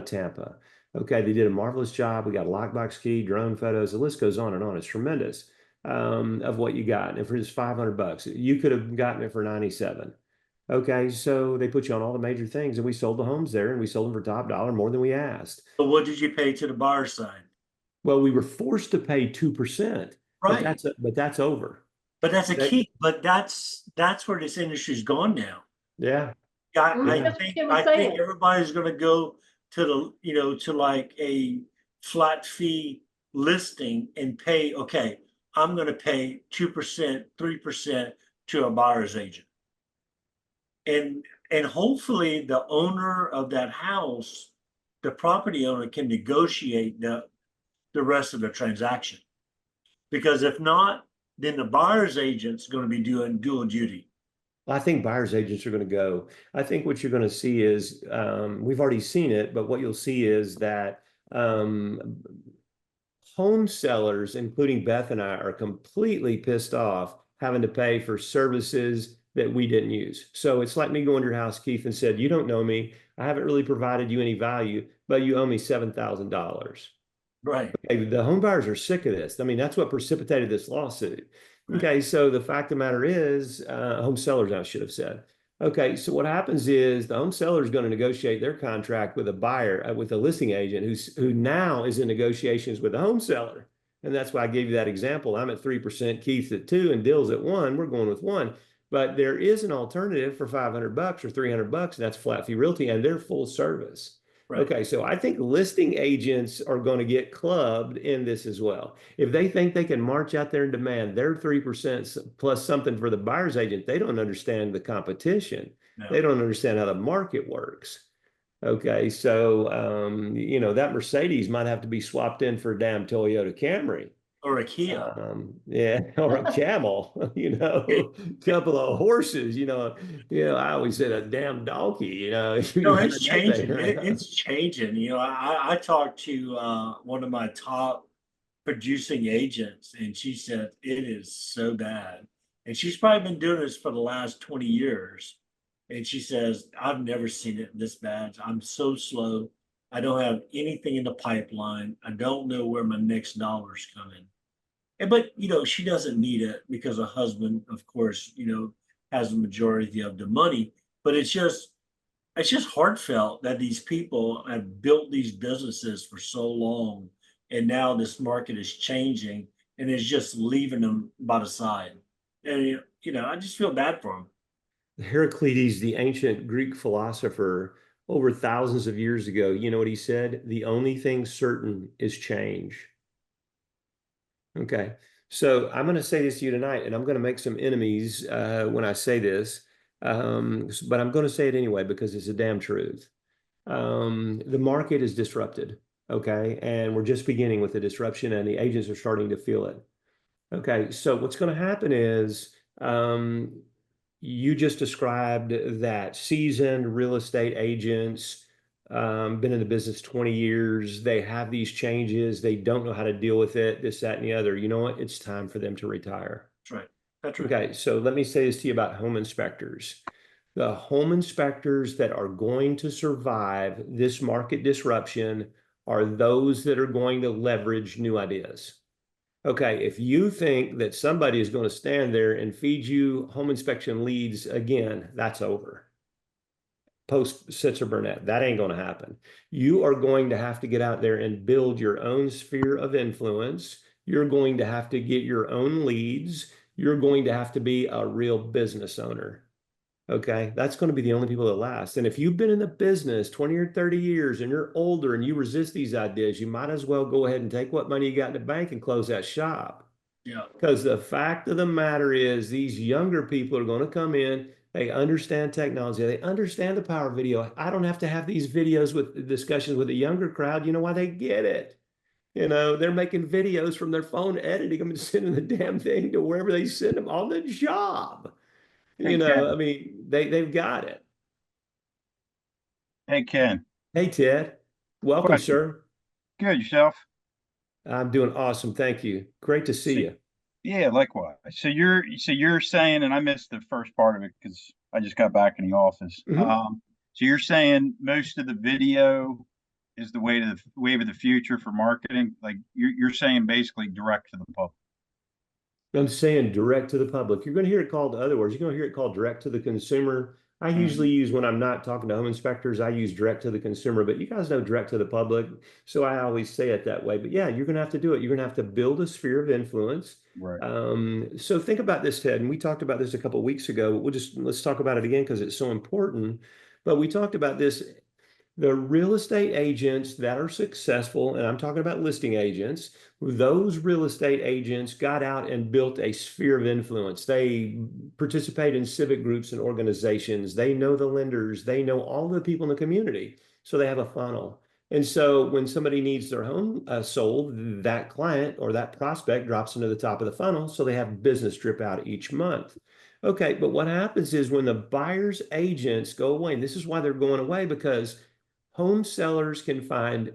Tampa. Okay, they did a marvelous job. We got a lockbox key, drone photos. The list goes on and on. It's tremendous, of what you got. And for just $500, you could have gotten it for 97. Okay, so they put you on all the major things, and we sold the homes there, and we sold them for top dollar, more than we asked. But what did you pay to the buyer side? Well, we were forced to pay 2%, but Right. that's over. But that's a They, key. But that's where this industry's gone now. yeah, I, Mhm, I yeah, that's what think Kim was I think saying. everybody's gonna go to to like a flat fee listing and pay, okay, I'm gonna pay 2%, 3% to a buyer's agent. And hopefully the owner of that house, the property owner can negotiate the rest of the transaction. Because if not, then the buyer's agent's gonna be doing dual duty. I think buyers agents are going to go. I think what you're going to see is, we've already seen it, but what you'll see is that um, home sellers, including Beth and I, are completely pissed off having to pay for services that we didn't use. So it's like me going to your house, Keith, and said, "You don't know me. I haven't really provided you any value, but you owe me $7,000." Right, Okay, the home buyers are sick of this. I mean, that's what precipitated this lawsuit. right, Okay, so the fact of the matter is, home sellers, I should have said. Okay, so what happens is the home seller is going to negotiate their contract with a buyer, with a listing agent who now is in negotiations with the home seller. And that's why I gave you that example. I'm at 3%, Keith's at 2, and Dill's at 1. We're going with 1. But there is an alternative for $500 or $300, and that's flat fee realty, and they're full service. right. Okay, so I think listing agents are going to get clubbed in this as well. If they think they can march out there and demand their 3% plus something for the buyer's agent, they don't understand the competition. They No. don't understand how the market works. Okay, so that Mercedes might have to be swapped in for a damn Toyota Camry. Or a Kia. Yeah, or a camel, couple of horses, I always said a damn donkey, No, you ride it's that thing changing. around. It's changing. I talked to one of my top producing agents, and she said it is so bad. And she's probably been doing this for the last 20 years. And she says, I've never seen it this bad. I'm so slow. I don't have anything in the pipeline. I don't know where my next dollar's coming. And but she doesn't need it because her husband, of course, has the majority of the money. But it's just heartfelt that these people have built these businesses for so long, and now this market is changing and is just leaving them by the side. And I just feel bad for them. Heraclitus, the ancient Greek philosopher, over thousands of years ago, you know what he said? The only thing certain is change. Okay. So I'm going to say this to you tonight, and I'm going to make some enemies when I say this, but I'm going to say it anyway because it's the damn truth. The market is disrupted, okay? And we're just beginning with the disruption, and the agents are starting to feel it. Okay, so what's going to happen is you just described that seasoned real estate agents, been in the business 20 years, they have these changes, they don't know how to deal with it, this, that, and the other. You know what? It's time for them to retire. That's right. That's right. Okay, so let me say this to you about home inspectors. The home inspectors that are going to survive this market disruption are those that are going to leverage new ideas. Okay, if you think that somebody is going to stand there and feed you home inspection leads again, that's over. Post Sitzer Burnett, that ain't going to happen. You are going to have to get out there and build your own sphere of influence. You're going to have to get your own leads. You're going to have to be a real business owner. Okay, that's going to be the only people that last. And if you've been in the business 20 or 30 years and you're older and you resist these ideas, you might as well go ahead and take what money you got in the bank and close that shop. Yeah. Because the fact of the matter is, these younger people are going to come in. They understand technology. They understand the power of video. I don't have to have these videos with discussions with the younger crowd. You know why? They get it. They're making videos from their phone, editing them and sending the damn thing to wherever they send them on the job. Hey, Ken. I mean, they've got it. Hey, Ken. Hey, Ted. Welcome, Question. sir. Good, yourself? I'm doing awesome. Thank you. Great to see you. Yeah, likewise. So you're saying, and I missed the first part of it because I just got back in the office. Mhm. So you're saying most of the video is the wave of the future for marketing? Like you're saying basically direct to the public. I'm saying direct to the public. You're going to hear it called other words. You're going to hear it called direct to the consumer. I usually use, when I'm not talking to home inspectors, I use direct to the consumer, but you guys know direct to the public. So I always say it that way. But yeah, you're going to have to do it. You're going to have to build a sphere of influence. Right. So think about this, Ted, and we talked about this a couple of weeks ago. Let's talk about it again because it's so important. But we talked about this. The real estate agents that are successful, and I'm talking about listing agents, those real estate agents got out and built a sphere of influence. They participate in civic groups and organizations. They know the lenders. They know all the people in the community. So they have a funnel. And so when somebody needs their home sold, that client or that prospect drops into the top of the funnel. So they have business drip out each month. Okay, but what happens is when the buyer's agents go away, and this is why they're going away, because home buyers can find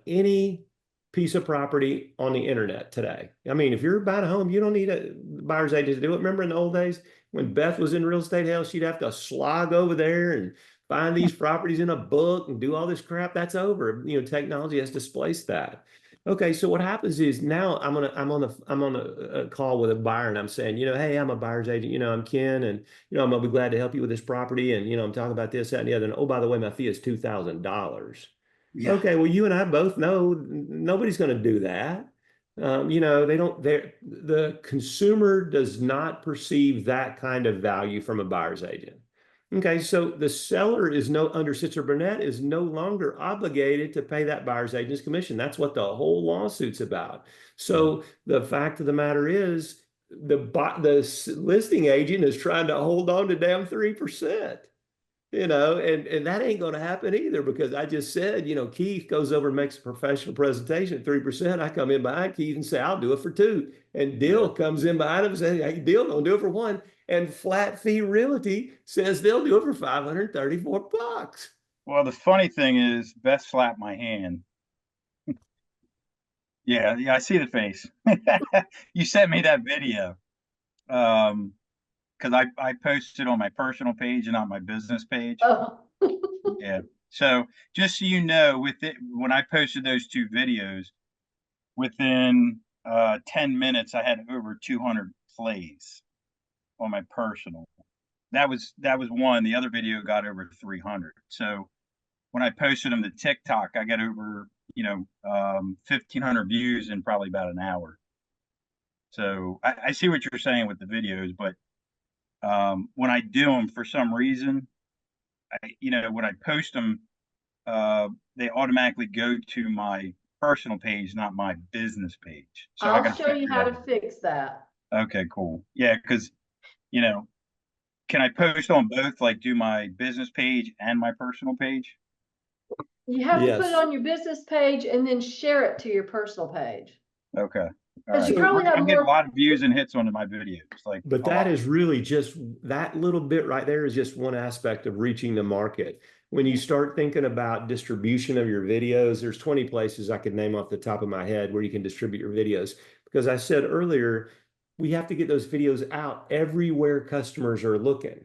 any piece of property on the internet today. I mean, if you're buying a home, you don't need a buyer's agent to do it. Remember in the old days when Beth was in real estate hell, she'd have to slog over there and find these properties in a book and do all this crap. That's over. Technology has displaced that. Okay, so what happens is now I'm on a call with a buyer and I'm saying, hey, I'm a buyer's agent. I'm Ken, and I'm gonna be glad to help you with this property. And I'm talking about this, that, and the other. And oh, by the way, my fee is $2,000. Yeah. Okay, well, you and I both know nobody's going to do that. The consumer does not perceive that kind of value from a buyer's agent. Okay, so the seller under Sitzer Burnett is no longer obligated to pay that buyer's agent's commission. That's what the whole lawsuit's about. So the fact of the matter is, the listing agent is trying to hold on to damn 3%. And that ain't going to happen either, because I just said, Keith goes over and makes a professional presentation at 3%. I come in behind Keith and say, I'll do it for 2. And Dill comes in behind him and says, hey, Dill, don't do it for 1. And Flat Fee Realty says they'll do it for $534. Well, the funny thing is, Beth slapped my hand. Yeah, I see the face. You sent me that video. Because I posted on my personal page and not my business page. Oh. Yeah. So just so you know, with it, when I posted those 2 videos, within 10 minutes, I had over 200 plays on my personal. That was one. The other video got over 300. So when I posted them to TikTok, I got over 1,500 views in probably about an hour. So I see what you're saying with the videos, but when I do them, for some reason, when I post them, they automatically go to my personal page, not my business page. So I I'll got show you figure how that to out. fix that. Okay, cool. Yeah, because you know, can I post on both, like do my business page and my personal page? You have to put it Yes. on your business page and then share it to your personal page. Okay. All Because you right. So, probably have I'm getting a more. lot of views and hits on my videos, like but a lot. that is really just that little bit right there is just one aspect of reaching the market. When you start thinking about distribution of your videos, there's 20 places I could name off the top of my head where you can distribute your videos. Because I said earlier, we have to get those videos out everywhere customers are looking.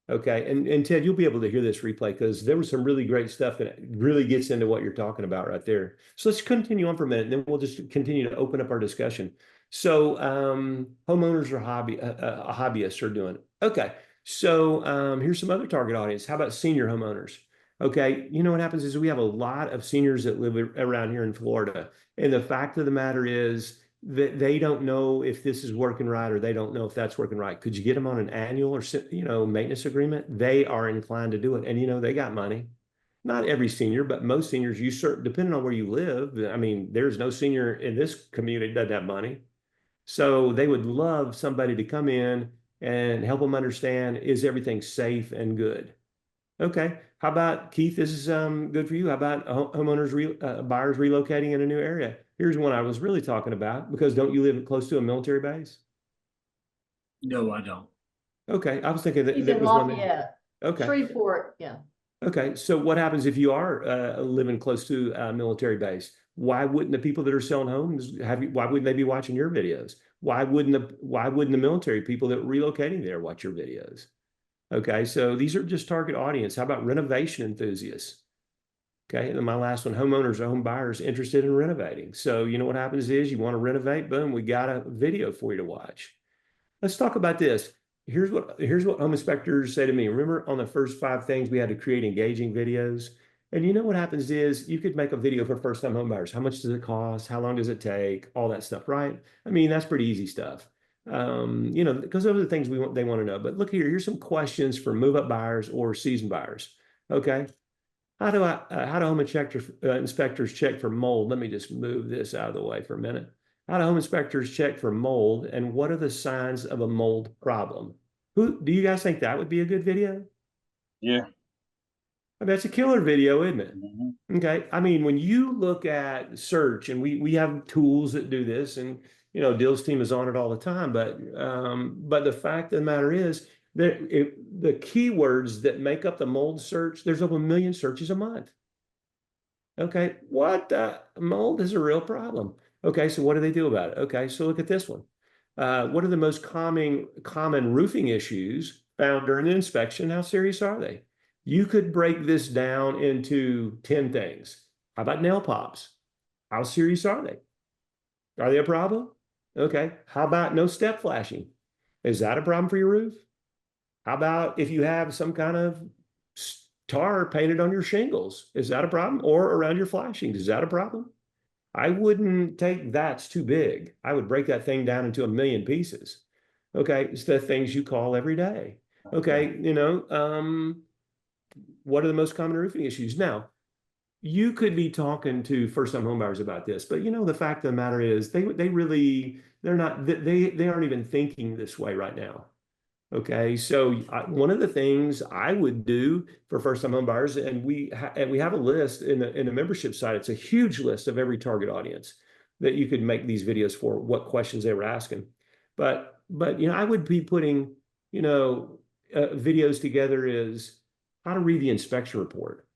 Okay. And Ted, you'll be able to hear this replay because there was some really great stuff that really gets into what you're talking about right there. So let's continue on for a minute, and then we'll just continue to open up our discussion. So homeowners or hobbyists are doing it. Okay. So here's some other target audience. How about senior homeowners? Okay. You know what happens is we have a lot of seniors that live around here in Florida. And the fact of the matter is that they don't know if this is working right or they don't know if that's working right. Could you get them on an annual or maintenance agreement? They are inclined to do it. And they got money. Not every senior, but most seniors, depending on where you live. I mean, there's no senior in this community that doesn't have money. So they would love somebody to come in and help them understand, is everything safe and good? Okay. How about Keith? This is good for you. How about buyers relocating in a new area? Here's one I was really talking about because don't you live close to a military base? No, I don't. Okay. I was thinking that He's that in was one that. Lafayette, Okay. Shreveport, yeah. Okay. So what happens if you are living close to a military base? Why wouldn't the people that are selling homes why wouldn't they be watching your videos? Why wouldn't the military people that are relocating there watch your videos? Okay. So these are just target audience. How about renovation enthusiasts? Okay, and then my last one, homeowners or home buyers interested in renovating. So you know what happens is you want to renovate, boom, we got a video for you to watch. Let's talk about this. Here's what home inspectors say to me. Remember on the first 5 things we had to create engaging videos? And you know what happens is you could make a video for first time home buyers. How much does it cost? How long does it take? All that stuff, right? I mean, that's pretty easy stuff. Because those are the things they want to know. But look here, here's some questions for move up buyers or seasoned buyers. Okay. How do home inspectors check for mold? Let me just move this out of the way for a minute. How do home inspectors check for mold, and what are the signs of a mold problem? Who do you guys think that would be a good video? Yeah. I mean, that's a killer video, isn't it? Mhm. Okay. I mean, when you look at search, and we have tools that do this, and Dill's team is on it all the time. But the fact of the matter is that the keywords that make up the mold search, there's over 1 million searches a month. Okay, what mold is a real problem. Okay, so what do they do about it? Okay, so look at this one. What are the most common roofing issues found during an inspection? How serious are they? You could break this down into 10 things. How about nail pops? How serious are they? Are they a problem? Okay. How about no step flashing? Is that a problem for your roof? How about if you have some kind of tar painted on your shingles? Is that a problem? Or around your flashings? Is that a problem? I wouldn't take that's too big. I would break that thing down into 1 million pieces. Okay. It's the things you call every day. Okay. What are the most common roofing issues? Now, you could be talking to first-time homebuyers about this, but the fact of the matter is they're not they aren't even thinking this way right now. Okay, so one of the things I would do for first-time homebuyers, and we have a list in the membership site. It's a huge list of every target audience that you could make these videos for, what questions they were asking. But I would be putting videos together is how to read the inspection report.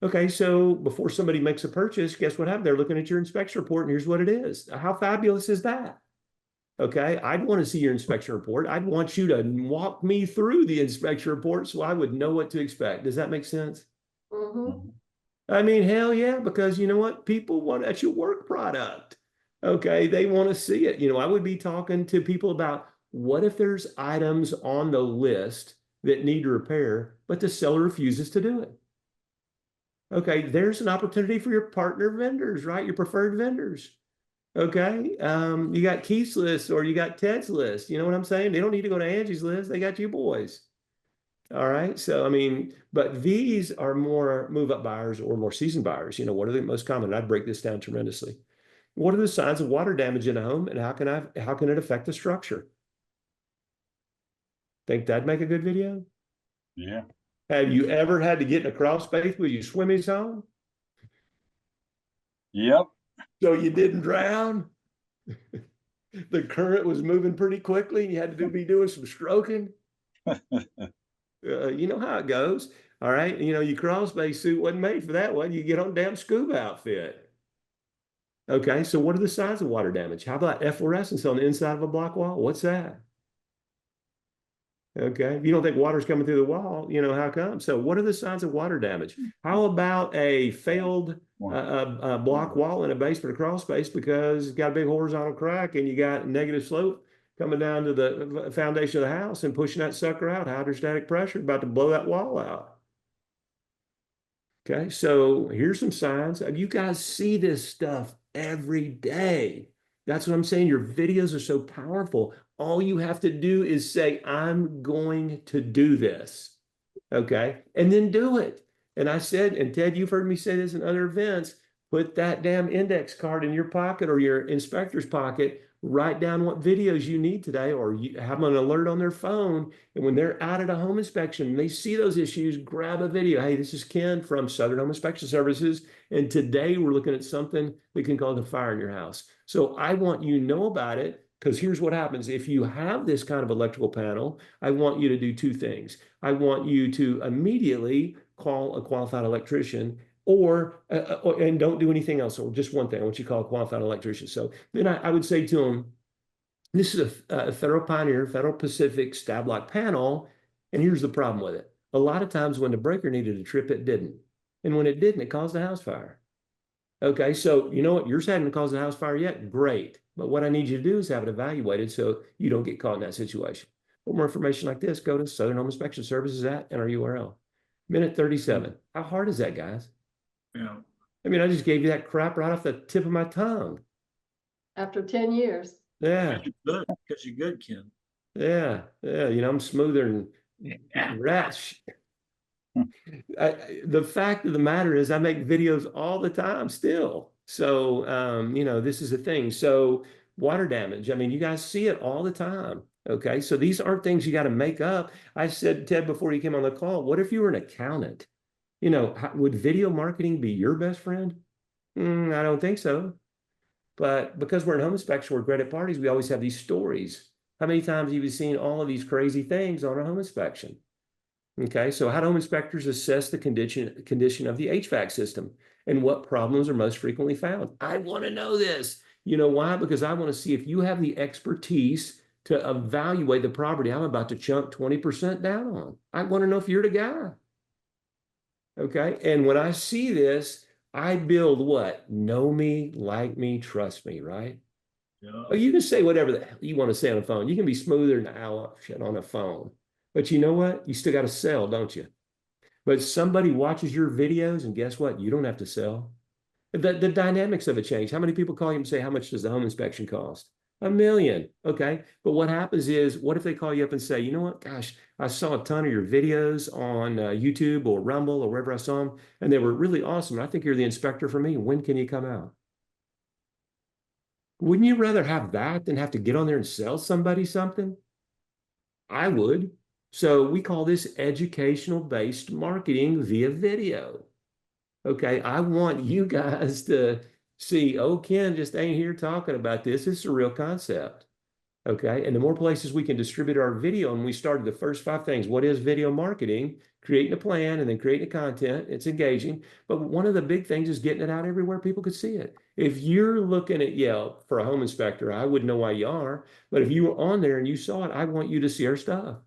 Okay, so before somebody makes a purchase, guess what happened? They're looking at your inspection report, and here's what it is. How fabulous is that? Okay, I'd want to see your inspection report. I'd want you to walk me through the inspection report so I would know what to expect. Does that make sense? Mhm. I mean, hell yeah, because you know what? People want that's your work product. Okay, they want to see it. I would be talking to people about what if there's items on the list that need repair, but the seller refuses to do it. Okay, there's an opportunity for your partner vendors, right? Your preferred vendors. Okay, you got Keith's list or you got Ted's list. You know what I'm saying? They don't need to go to Angie's list. They got you boys. All right. So, I mean, but these are more move up buyers or more seasoned buyers. What are the most common? I'd break this down tremendously. What are the signs of water damage in a home and how can it affect the structure? Think that'd make a good video? Yeah. Have you ever had to get in a crawl space with your swimmies home? Yep. So you didn't drown? The current was moving pretty quickly and you had to be doing some stroking. You know how it goes. All right. Your crawl space suit wasn't made for that one. You get on damn scuba outfit. Okay. So what are the signs of water damage? How about efflorescence on the inside of a block wall? What's that? Okay. If you don't think water's coming through the wall, how come? So what are the signs of water damage? How about a failed block wall in a basement or crawl space because it's got a big horizontal crack and you got negative slope coming down to the foundation of the house and pushing that sucker out, hydrostatic pressure, about to blow that wall out. Okay, so here's some signs. You guys see this stuff every day. That's what I'm saying. Your videos are so powerful. All you have to do is say, I'm going to do this. Okay, and then do it. And I said, and Ted, you've heard me say this in other events, put that damn index card in your pocket or your inspector's pocket, write down what videos you need today, or you have an alert on their phone. And when they're out at a home inspection, they see those issues, grab a video. Hey, this is Ken from Southern Home Inspection Services. And today we're looking at something that can cause a fire in your house. So I want you to know about it. Because here's what happens. If you have this kind of electrical panel, I want you to do two things. I want you to immediately call a qualified electrician and don't do anything else. Or just one thing. I want you to call a qualified electrician. So then I would say to him, this is a Federal Pioneer, Federal Pacific stab lock panel. And here's the problem with it. A lot of times when the breaker needed a trip, it didn't. And when it didn't, it caused a house fire. Okay, so you know what? Yours hadn't caused a house fire yet. Great. But what I need you to do is have it evaluated so you don't get caught in that situation. For more information like this, go to Southern Home Inspection Services at and our URL. Minute 37. How hard is that, guys? Yeah. I mean, I just gave you that crap right off the tip of my tongue. After 10 years. Yeah. Good, because you're good, Ken. Yeah. Yeah. I'm smoother than rats. The fact of the matter is I make videos all the time still. So, this is a thing. So water damage, I mean, you guys see it all the time. Okay. So these aren't things you got to make up. I said, Ted, before you came on the call, what if you were an accountant? Would video marketing be your best friend? I don't think so. But because we're in home inspection, we're great at parties, we always have these stories. How many times have you seen all of these crazy things on a home inspection? Okay, so how do home inspectors assess the condition of the HVAC system and what problems are most frequently found? I want to know this. You know why? Because I want to see if you have the expertise to evaluate the property I'm about to chunk 20% down on. I want to know if you're the guy. Okay, and when I see this, I build what? Know me, like me, trust me, right? Yeah. Oh, you can say whatever the hell you want to say on the phone. You can be smoother than owl shit on a phone. But you know what? You still got to sell, don't you? But somebody watches your videos and guess what? You don't have to sell. The dynamics of it change. How many people call you and say, how much does the home inspection cost? $1 million. Okay. But what happens is, what if they call you up and say, you know what? Gosh, I saw a ton of your videos on YouTube or Rumble or wherever I saw them, and they were really awesome. I think you're the inspector for me. When can you come out? Wouldn't you rather have that than have to get on there and sell somebody something? I would. So we call this educational-based marketing via video. Okay, I want you guys to see, oh, Ken just ain't here talking about this. It's a real concept. Okay, and the more places we can distribute our video, and we started the first 5 things. What is video marketing? Creating a plan and then creating the content. It's engaging. But one of the big things is getting it out everywhere people could see it. If you're looking at Yelp for a home inspector, I wouldn't know why you are, but if you were on there and you saw it, I want you to see our stuff.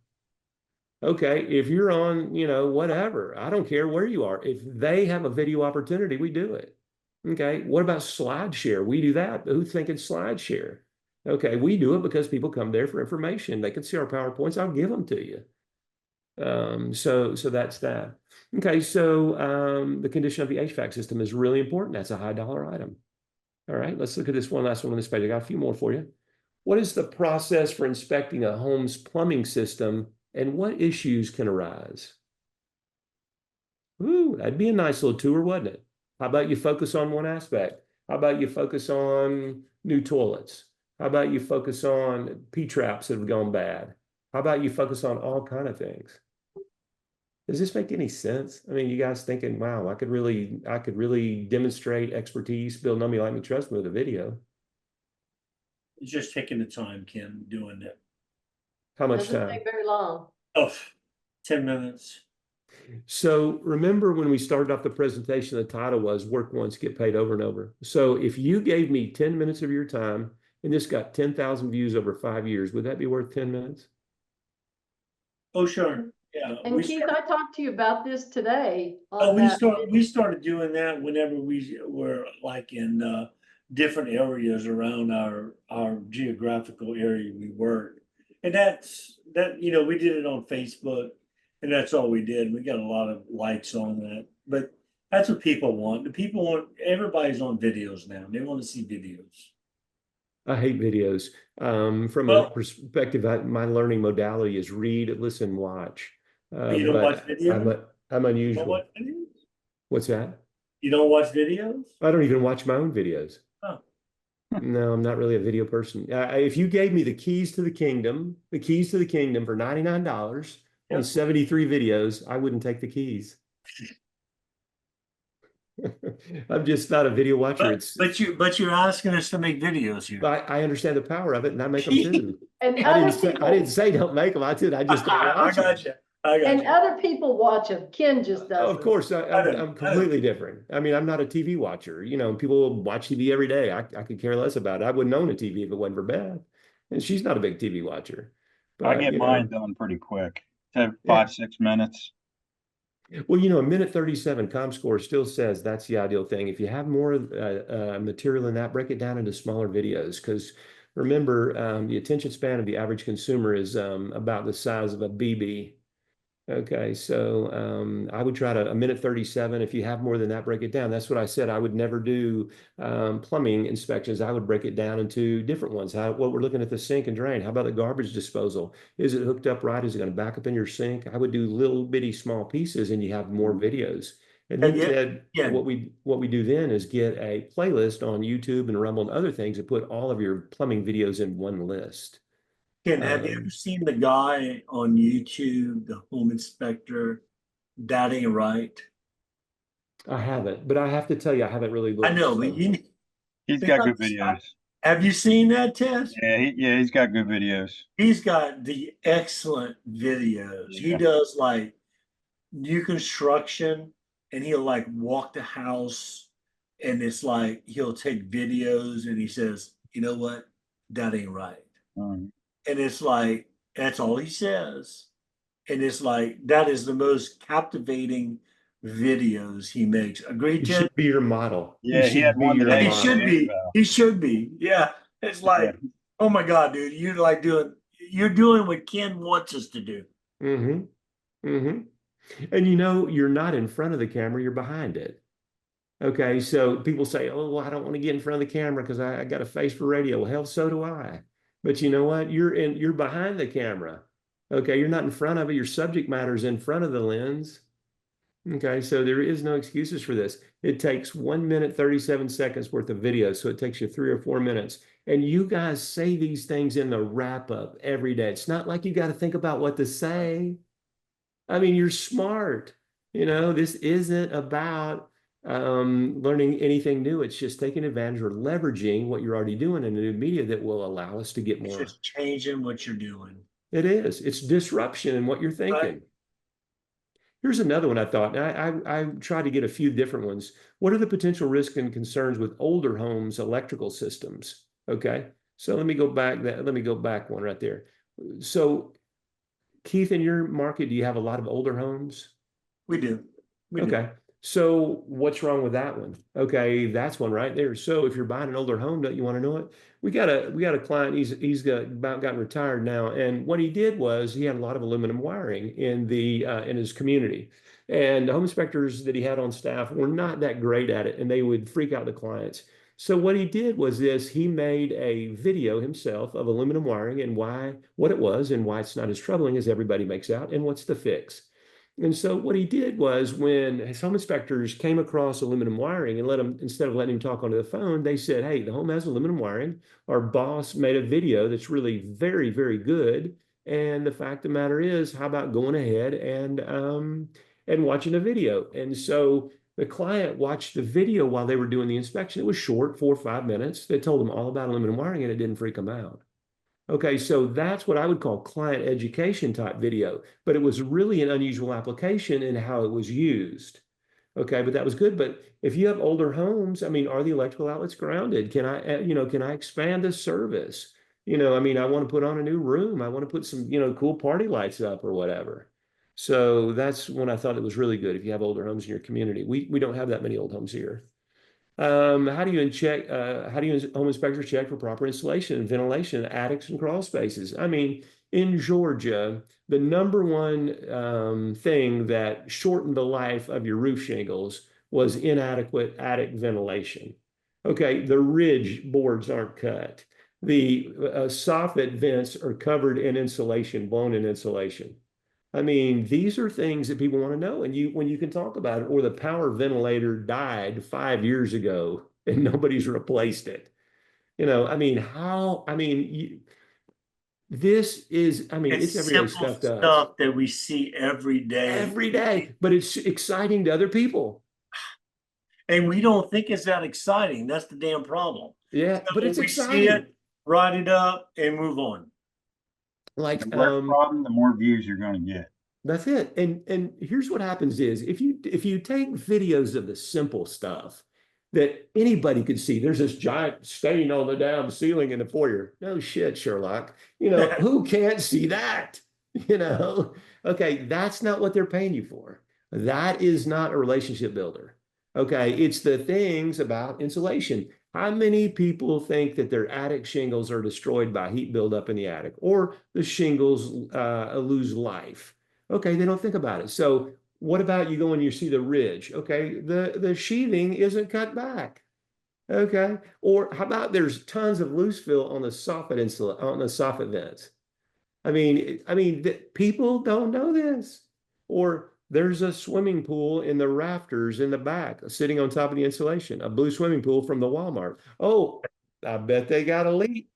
Okay, if you're on, whatever, I don't care where you are. If they have a video opportunity, we do it. Okay, what about SlideShare? We do that. Who's thinking SlideShare? Okay, we do it because people come there for information. They can see our PowerPoints. I'll give them to you. So that's that. Okay, so the condition of the HVAC system is really important. That's a high dollar item. All right, let's look at this one last one on this page. I got a few more for you. What is the process for inspecting a home's plumbing system and what issues can arise? Ooh, that'd be a nice little tour, wouldn't it? How about you focus on one aspect? How about you focus on new toilets? How about you focus on P-traps that have gone bad? How about you focus on all kind of things? Does this make any sense? I mean, you guys thinking, wow, I could really demonstrate expertise, build know me, like me, trust me with a video. It's just taking the time, Ken, doing it. How much Doesn't time? take very long. Oh, 10 minutes. So remember when we started off the presentation, the title was work once, get paid over and over. So if you gave me 10 minutes of your time and this got 10,000 views over 5 years, would that be worth 10 minutes? Oh, sure. Yeah. And Keith, I talked to you about this today. Oh, on we that. started doing that whenever we were like in different areas around our geographical area we work. And we did it on Facebook and that's all we did. We got a lot of likes on that. But that's what people want. Everybody's on videos now. They want to see videos. I hate videos. From a Well, perspective, my learning modality is read, listen, watch. you don't watch But videos? I'm You don't unusual. watch videos? What's that? You don't watch videos? I don't even watch my own videos. Oh. No, I'm not really a video person. If you gave me the keys to the kingdom for $99 on Yep. 73 videos, I wouldn't take the keys. I'm just not a video watcher. But you're asking us to make videos here. I understand the power of it, and I make them too. And I other didn't say don't make them. I just don't I watch them. got you. I got and you. other people watch them. Ken just doesn't. Of course, I don't- I'm completely different. I mean, I'm not a TV watcher. People watch TV every day. I could care less about it. I wouldn't own a TV if it wasn't for Beth. And she's not a big TV watcher. I But, get mine done pretty quick. So Yeah. 5-6 minutes. Well, a minute 37 ComScore still says that's the ideal thing. If you have more material than that, break it down into smaller videos. Because remember, the attention span of the average consumer is about the size of a BB. Okay, so I would try a minute 37. If you have more than that, break it down. That's what I said. I would never do plumbing inspections. I would break it down into different ones. What we're looking at the sink and drain. How about the garbage disposal? Is it hooked up right? Is it going to back up in your sink? I would do little bitty small pieces, and you have more videos. And then, Ted, what we do then is get a playlist on YouTube and Rumble and other things and put all of your plumbing videos in one list. Ken, have you ever seen the guy on YouTube, the home inspector, That Ain't Right? I haven't, but I have to tell you, I haven't really looked. I know, but He's got good videos. have you seen that, Tess? Yeah, he's got good videos. He's got the excellent videos. He Yeah. does like new construction and he'll like walk the house and it's like he'll take videos and he says, you know what? That ain't right. Mhm. And it's like, that's all he says. And it's like, that is the most captivating videos he makes. Agreed, He Ted? should be your model. Yeah, he had should be one your today. He model. should be. About. He should be. Yeah. It's like, oh my God, dude, you're doing what Ken wants us to do. Mm-hmm. Mm-hmm. And you're not in front of the camera, you're behind it. Okay, so people say, oh, well, I don't want to get in front of the camera because I got a face for radio. Well, hell, so do I. But you know what? You're behind the camera. Okay, you're not in front of it. Your subject matter is in front of the lens. Okay, so there is no excuses for this. It takes 1 minute, 37 seconds worth of video. So it takes you 3 or 4 minutes. And you guys say these things in the wrap up every day. It's not like you got to think about what to say. I mean, you're smart. This isn't about learning anything new. It's just taking advantage or leveraging what you're already doing in the new media that will allow us to get It's more. just changing what you're doing. It is. It's disruption in what you're thinking. Right. Here's another one I thought. And I tried to get a few different ones. What are the potential risks and concerns with older homes' electrical systems? Okay. So let me go back let me go back one right there. So Keith, in your market, do you have a lot of older homes? We do. We do. Okay. So what's wrong with that one? Okay, that's one right there. So if you're buying an older home, don't you want to know it? We got a client, he's got about gotten retired now. And what he did was he had a lot of aluminum wiring in the in his community. And the home inspectors that he had on staff were not that great at it, and they would freak out the clients. So what he did was this, he made a video himself of aluminum wiring and why, what it was and why it's not as troubling as everybody makes out, and what's the fix. And so what he did was when his home inspectors came across aluminum wiring and let him, instead of letting him talk onto the phone, they said, hey, the home has aluminum wiring. Our boss made a video that's really very, very good. And the fact of the matter is, how about going ahead and watching a video? And so the client watched the video while they were doing the inspection. It was short, 4 or 5 minutes. They told them all about aluminum wiring and it didn't freak them out. Okay, so that's what I would call client education type video, but it was really an unusual application in how it was used. Okay, but that was good. But if you have older homes, I mean, are the electrical outlets grounded? Can I, can I expand the service? I mean, I want to put on a new room. I want to put some, cool party lights up or whatever. So that's when I thought it was really good if you have older homes in your community. We don't have that many old homes here. How do you home inspectors check for proper insulation and ventilation in attics and crawl spaces? I mean, in Georgia, the number one thing that shortened the life of your roof shingles was inadequate attic ventilation. Okay, the ridge boards aren't cut. The soffit vents are covered in insulation, blown in insulation. I mean, these are things that people want to know, and when you can talk about it, or the power ventilator died 5 years ago and nobody's replaced it. I mean, this is, I mean, it's It's everyday simple stuff to us. stuff that we see every day. Every day, but it's exciting to other people. And we don't think it's that exciting. That's the damn problem. Yeah, So but it's we see exciting. it, write it up, and move on. Like, The less problem, the more views you're going to get. that's it. And here's what happens is if you take videos of the simple stuff that anybody could see, there's this giant stain on the damn ceiling in the foyer. No shit, Sherlock. Who can't see that? Okay, that's not what they're paying you for. That is not a relationship builder. Okay, it's the things about insulation. How many people think that their attic shingles are destroyed by heat buildup in the attic, or the shingles lose life? Okay, they don't think about it. So what about you go and you see the ridge? Okay, the sheathing isn't cut back. Okay, or how about there's tons of loose fill on the soffit vents? People don't know this. Or there's a swimming pool in the rafters in the back, sitting on top of the insulation, a blue swimming pool from the Walmart. Oh, I bet they got a leak.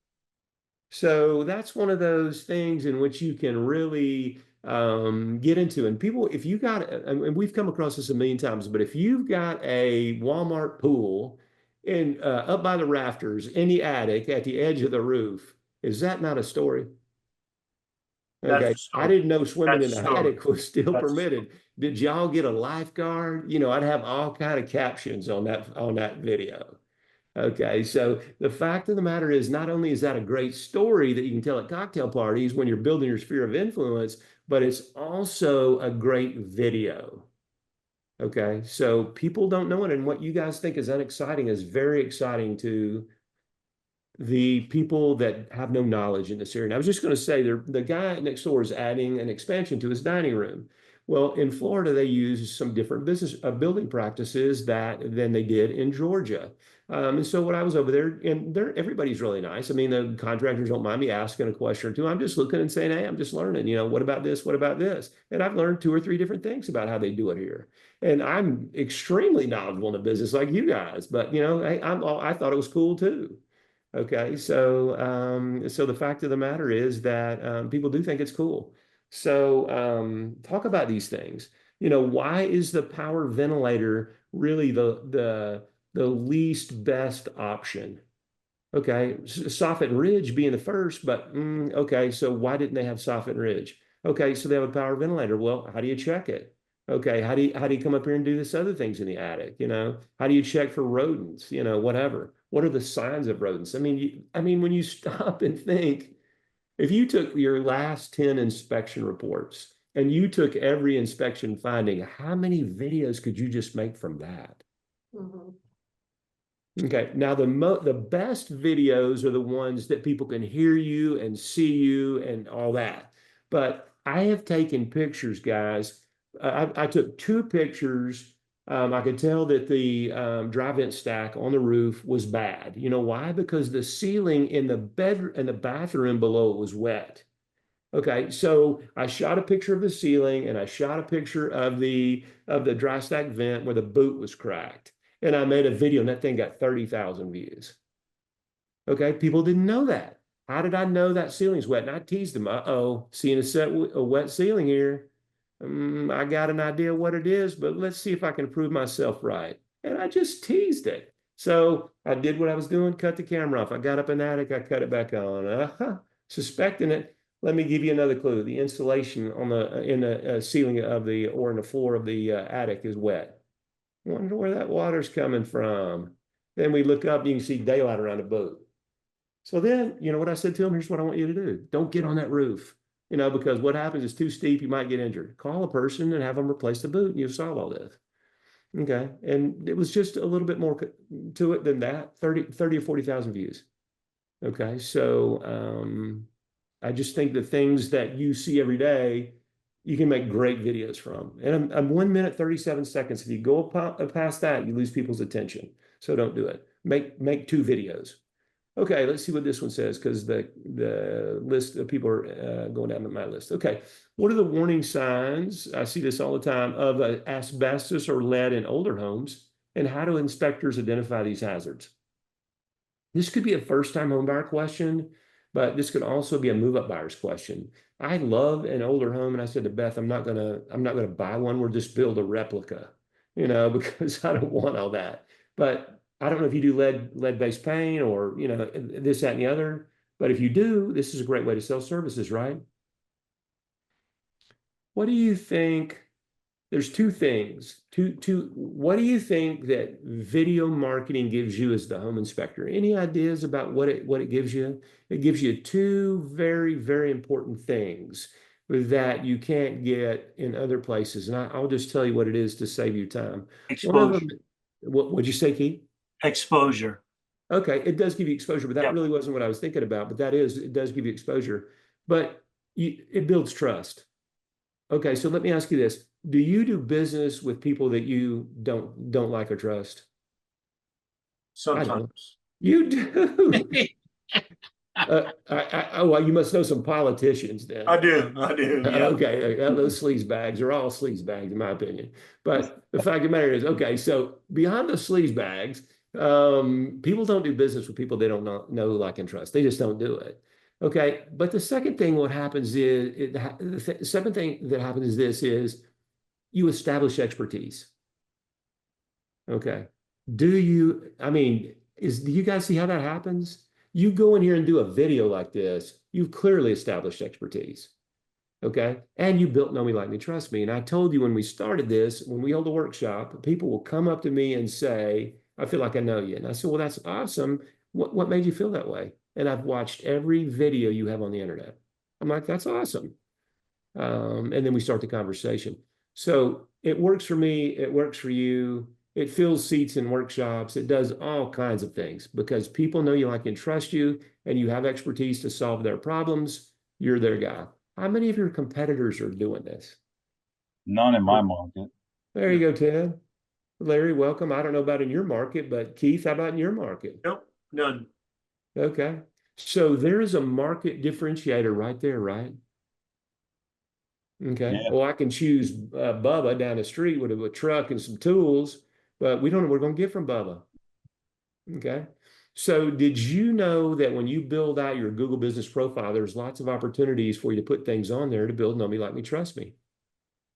So that's one of those things in which you can really get into. And people, if you got, and we've come across this a million times, but if you've got a Walmart pool in up by the rafters in the attic at the edge of the roof, is that not a story? Okay, That's I didn't know swimming in That's the story. attic was still That's permitted. Did y'all get a lifeguard? I'd have all kind of captions on that video. Okay, so the fact of the matter is, not only is that a great story that you can tell at cocktail parties when you're building your sphere of influence, but it's also a great video. Okay, so people don't know it, and what you guys think is unexciting is very exciting to the people that have no knowledge in this area. And I was just going to say, the guy next door is adding an expansion to his dining room. Well, in Florida, they use some different building practices than they did in Georgia. And so when I was over there, and everybody's really nice. I mean, the contractors don't mind me asking a question or two. I'm just looking and saying, hey, I'm just learning, what about this? What about this? And I've learned 2 or 3 different things about how they do it here. And I'm extremely knowledgeable in the business like you guys, but hey, I thought it was cool too. Okay, so the fact of the matter is that people do think it's cool. So talk about these things. Why is the power ventilator really the least best option? Okay, soffit and ridge being the first, but okay, so why didn't they have soffit and ridge? Okay, so they have a power ventilator. Well, how do you check it? Okay, how do you come up here and do this other things in the attic? You know, how do you check for rodents? You know, whatever. What are the signs of rodents? I mean, when you stop and think, if you took your last 10 inspection reports and you took every inspection finding, how many videos could you just make from that? Mhm. Okay, now the best videos are the ones that people can hear you and see you and all that. But I have taken pictures, guys. I took two pictures. I could tell that the dry vent stack on the roof was bad. You know why? Because the ceiling in the bed in the bathroom below it was wet. Okay, so I shot a picture of the ceiling and I shot a picture of the dry stack vent where the boot was cracked. And I made a video and that thing got 30,000 views. Okay, people didn't know that. How did I know that ceiling's wet? And I teased them, uh-oh, seeing a wet ceiling here. I got an idea what it is, but let's see if I can prove myself right. And I just teased it. So I did what I was doing, cut the camera off. I got up in the attic, I cut it back on. Suspecting it. Let me give you another clue. The insulation on the in the ceiling of the or in the floor of the attic is wet. Wonder where that water's coming from. Then we look up, and you can see daylight around the boat. So then, you know what I said to him? Here's what I want you to do. Don't get on that roof, you know, because what happens is too steep, you might get injured. Call a person and have them replace the boot and you'll solve all this. Okay. And it was just a little bit more to it than that, 30 or 40,000 views. Okay. So I just think the things that you see every day, you can make great videos from. And I'm 1 minute, 37 seconds. If you go past that, you lose people's attention. So don't do it. Make two videos. Okay, let's see what this one says because the list of people are going down to my list. Okay, what are the warning signs? I see this all the time of asbestos or lead in older homes, and how do inspectors identify these hazards? This could be a first-time homebuyer question, but this could also be a move-up buyer's question. I love an older home, and I said to Beth, I'm not gonna buy one. We'll just build a replica, you know, because I don't want all that. But I don't know if you do lead-based paint or you know this, that, and the other. But if you do, this is a great way to sell services, right? What do you think? There's two things. What do you think that video marketing gives you as the home inspector? Any ideas about what it gives you? It gives you two very, very important things that you can't get in other places. And I'll just tell you what it is to save you time. One of them, Exposure. what'd you say, Keith? Exposure. Okay, it does give you exposure, but that Yep. really wasn't what I was thinking about. But it does give you exposure. But it builds trust. Okay, so let me ask you this. Do you do business with people that you don't like or trust? I don't. Sometimes. You do. Well, you must know some politicians then. I do. I do. Yeah. Okay, those sleaze bags are all sleaze bags, in my opinion. But the fact of the matter is, okay, so beyond the sleaze bags, people don't do business with people they don't know, like, and trust. They just don't do it. Okay, but the second thing, what happens is, the second thing that happens is this is you establish expertise. Okay. Do you guys see how that happens? You go in here and do a video like this, you've clearly established expertise. Okay. And you built Know Me, Like Me, Trust Me. And I told you when we started this, when we hold a workshop, people will come up to me and say, I feel like I know you. And I said, well, that's awesome. What made you feel that way? And I've watched every video you have on the internet. I'm like, that's awesome. And then we start the conversation. So it works for me. It works for you. It fills seats in workshops. It does all kinds of things because people know you, like, and trust you, and you have expertise to solve their problems. You're their guy. How many of your competitors are doing this? None in my market. There you go, Ted. Larry, welcome. I don't know about in your market, but Keith, how about in your market? Nope. None. Okay. So there is a market differentiator right there, right? Okay. Yeah. Well, I can choose Bubba down the street with a truck and some tools, but we don't know what we're going to get from Bubba. Okay. So did you know that when you build out your Google business profile, there's lots of opportunities for you to put things on there to build Know Me, Like Me, Trust Me.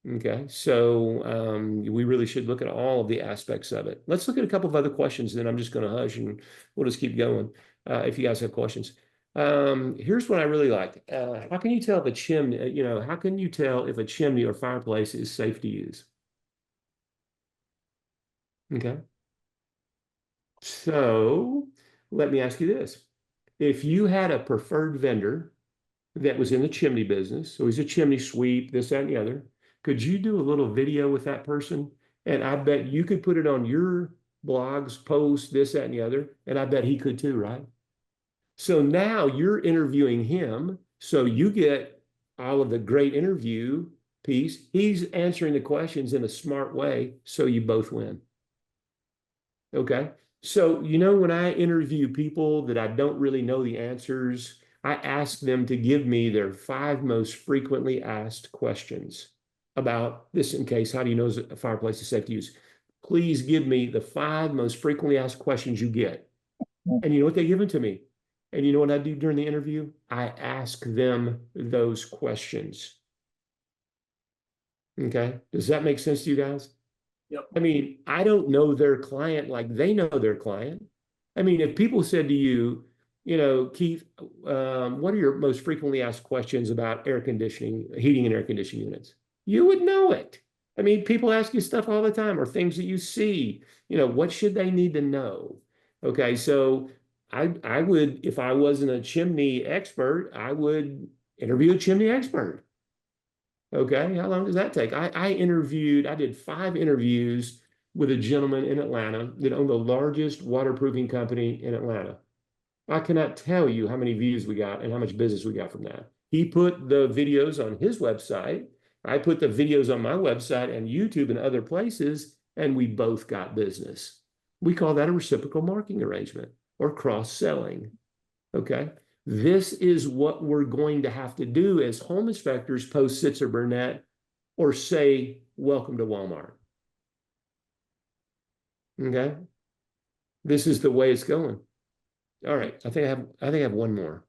Okay. So we really should look at all of the aspects of it. Let's look at a couple of other questions, then I'm just going to hush and we'll just keep going if you guys have questions. Here's what I really like. How can you tell if a chimney, how can you tell if a chimney or fireplace is safe to use? Okay. So let me ask you this. If you had a preferred vendor that was in the chimney business, so he's a chimney sweep, this, that, and the other, could you do a little video with that person? And I bet you could put it on your blogs, posts, this, that, and the other. And I bet he could too, right? So now you're interviewing him. So you get all of the great interview piece. He's answering the questions in a smart way. So you both win. Okay. So, when I interview people that I don't really know the answers, I ask them to give me their 5 most frequently asked questions about this in case, how do you know a fireplace is safe to use? Please give me the 5 most frequently asked questions you get. And you know what they give them to me? And you know what I do during the interview? I ask them those questions. Okay. Does that make sense to you guys? Yep. I mean, I don't know their client like they know their client. I mean, if people said to you, Keith, what are your most frequently asked questions about air conditioning, heating and air conditioning units? You would know it. I mean, people ask you stuff all the time or things that you see. What should they need to know? Okay, so I would, if I wasn't a chimney expert, I would interview a chimney expert. Okay, how long does that take? I did 5 interviews with a gentleman in Atlanta that owned the largest waterproofing company in Atlanta. I cannot tell you how many views we got and how much business we got from that. He put the videos on his website. I put the videos on my website and YouTube and other places, and we both got business. We call that a reciprocal marketing arrangement or cross-selling. Okay. This is what we're going to have to do as home inspectors post Sitzer Burnett or say, welcome to Walmart. Okay. This is the way it's going. All right. I think I have one more.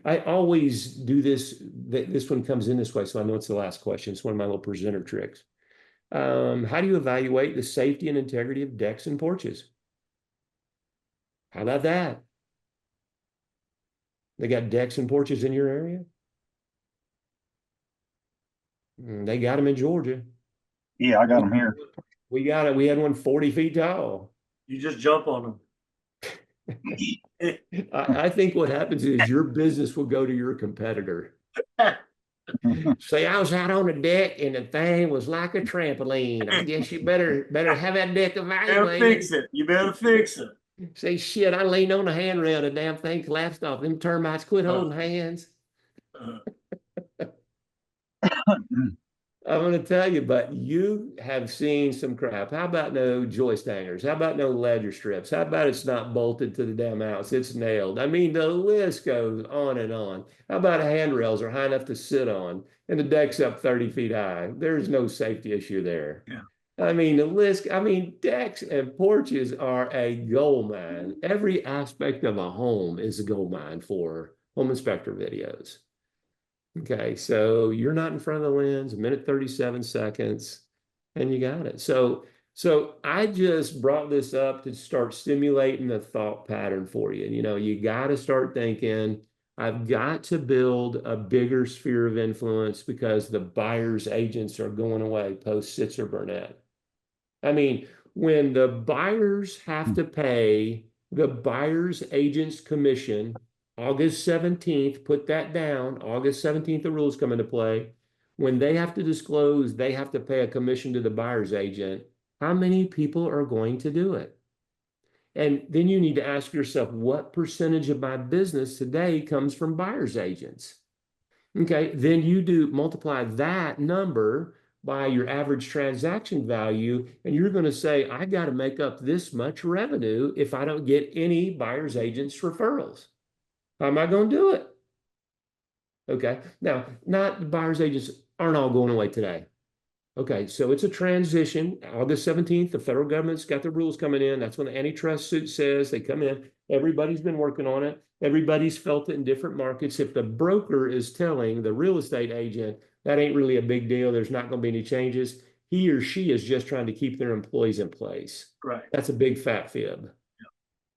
I always do this. This one comes in this way, so I know it's the last question. It's one of my little presenter tricks. How do you evaluate the safety and integrity of decks and porches? How about that? They got decks and porches in your area? They got them in Georgia. Yeah, I got them here. We got it. We had one 40 feet tall. You just jump on them. I think what happens is your business will go to your competitor. Say, I was out on the deck and the thing was like a trampoline. I guess you better have that deck Better evaluated. fix it. You better fix it. Say, shit, I leaned on the handrail, the damn thing collapsed off. Them termites quit holding hands. I'm going to tell you, but you have seen some crap. How about no joist hangers? How about no ledger strips? How about it's not bolted to the damn house? It's nailed. I mean, the list goes on and on. How about handrails are high enough to sit on and the deck's up 30 feet high? There's no safety issue there. Yeah. I mean, decks and porches are a gold mine. Every aspect of a home is a gold mine for home inspector videos. Okay, so you're not in front of the lens, 1:37 seconds, and you got it. So I just brought this up to start stimulating the thought pattern for you. You got to start thinking, I've got to build a bigger sphere of influence because the buyer's agents are going away post Sitzer Burnett. I mean, when the buyers have to pay the buyer's agent's commission, August 17th, put that down. August 17th, the rules come into play. When they have to disclose, they have to pay a commission to the buyer's agent. How many people are going to do it? And then you need to ask yourself, what percentage of my business today comes from buyer's agents? Okay, then you multiply that number by your average transaction value, and you're going to say, I got to make up this much revenue if I don't get any buyer's agents referrals. How am I going to do it? Okay, now, not the buyer's agents aren't all going away today. Okay, so it's a transition. August 17th, the federal government's got the rules coming in. That's when the antitrust suit says they come in. Everybody's been working on it. Everybody's felt it in different markets. If the broker is telling the real estate agent that ain't really a big deal, there's not going to be any changes, he or she is just trying to keep their employees in place. Right. That's a big fat fib.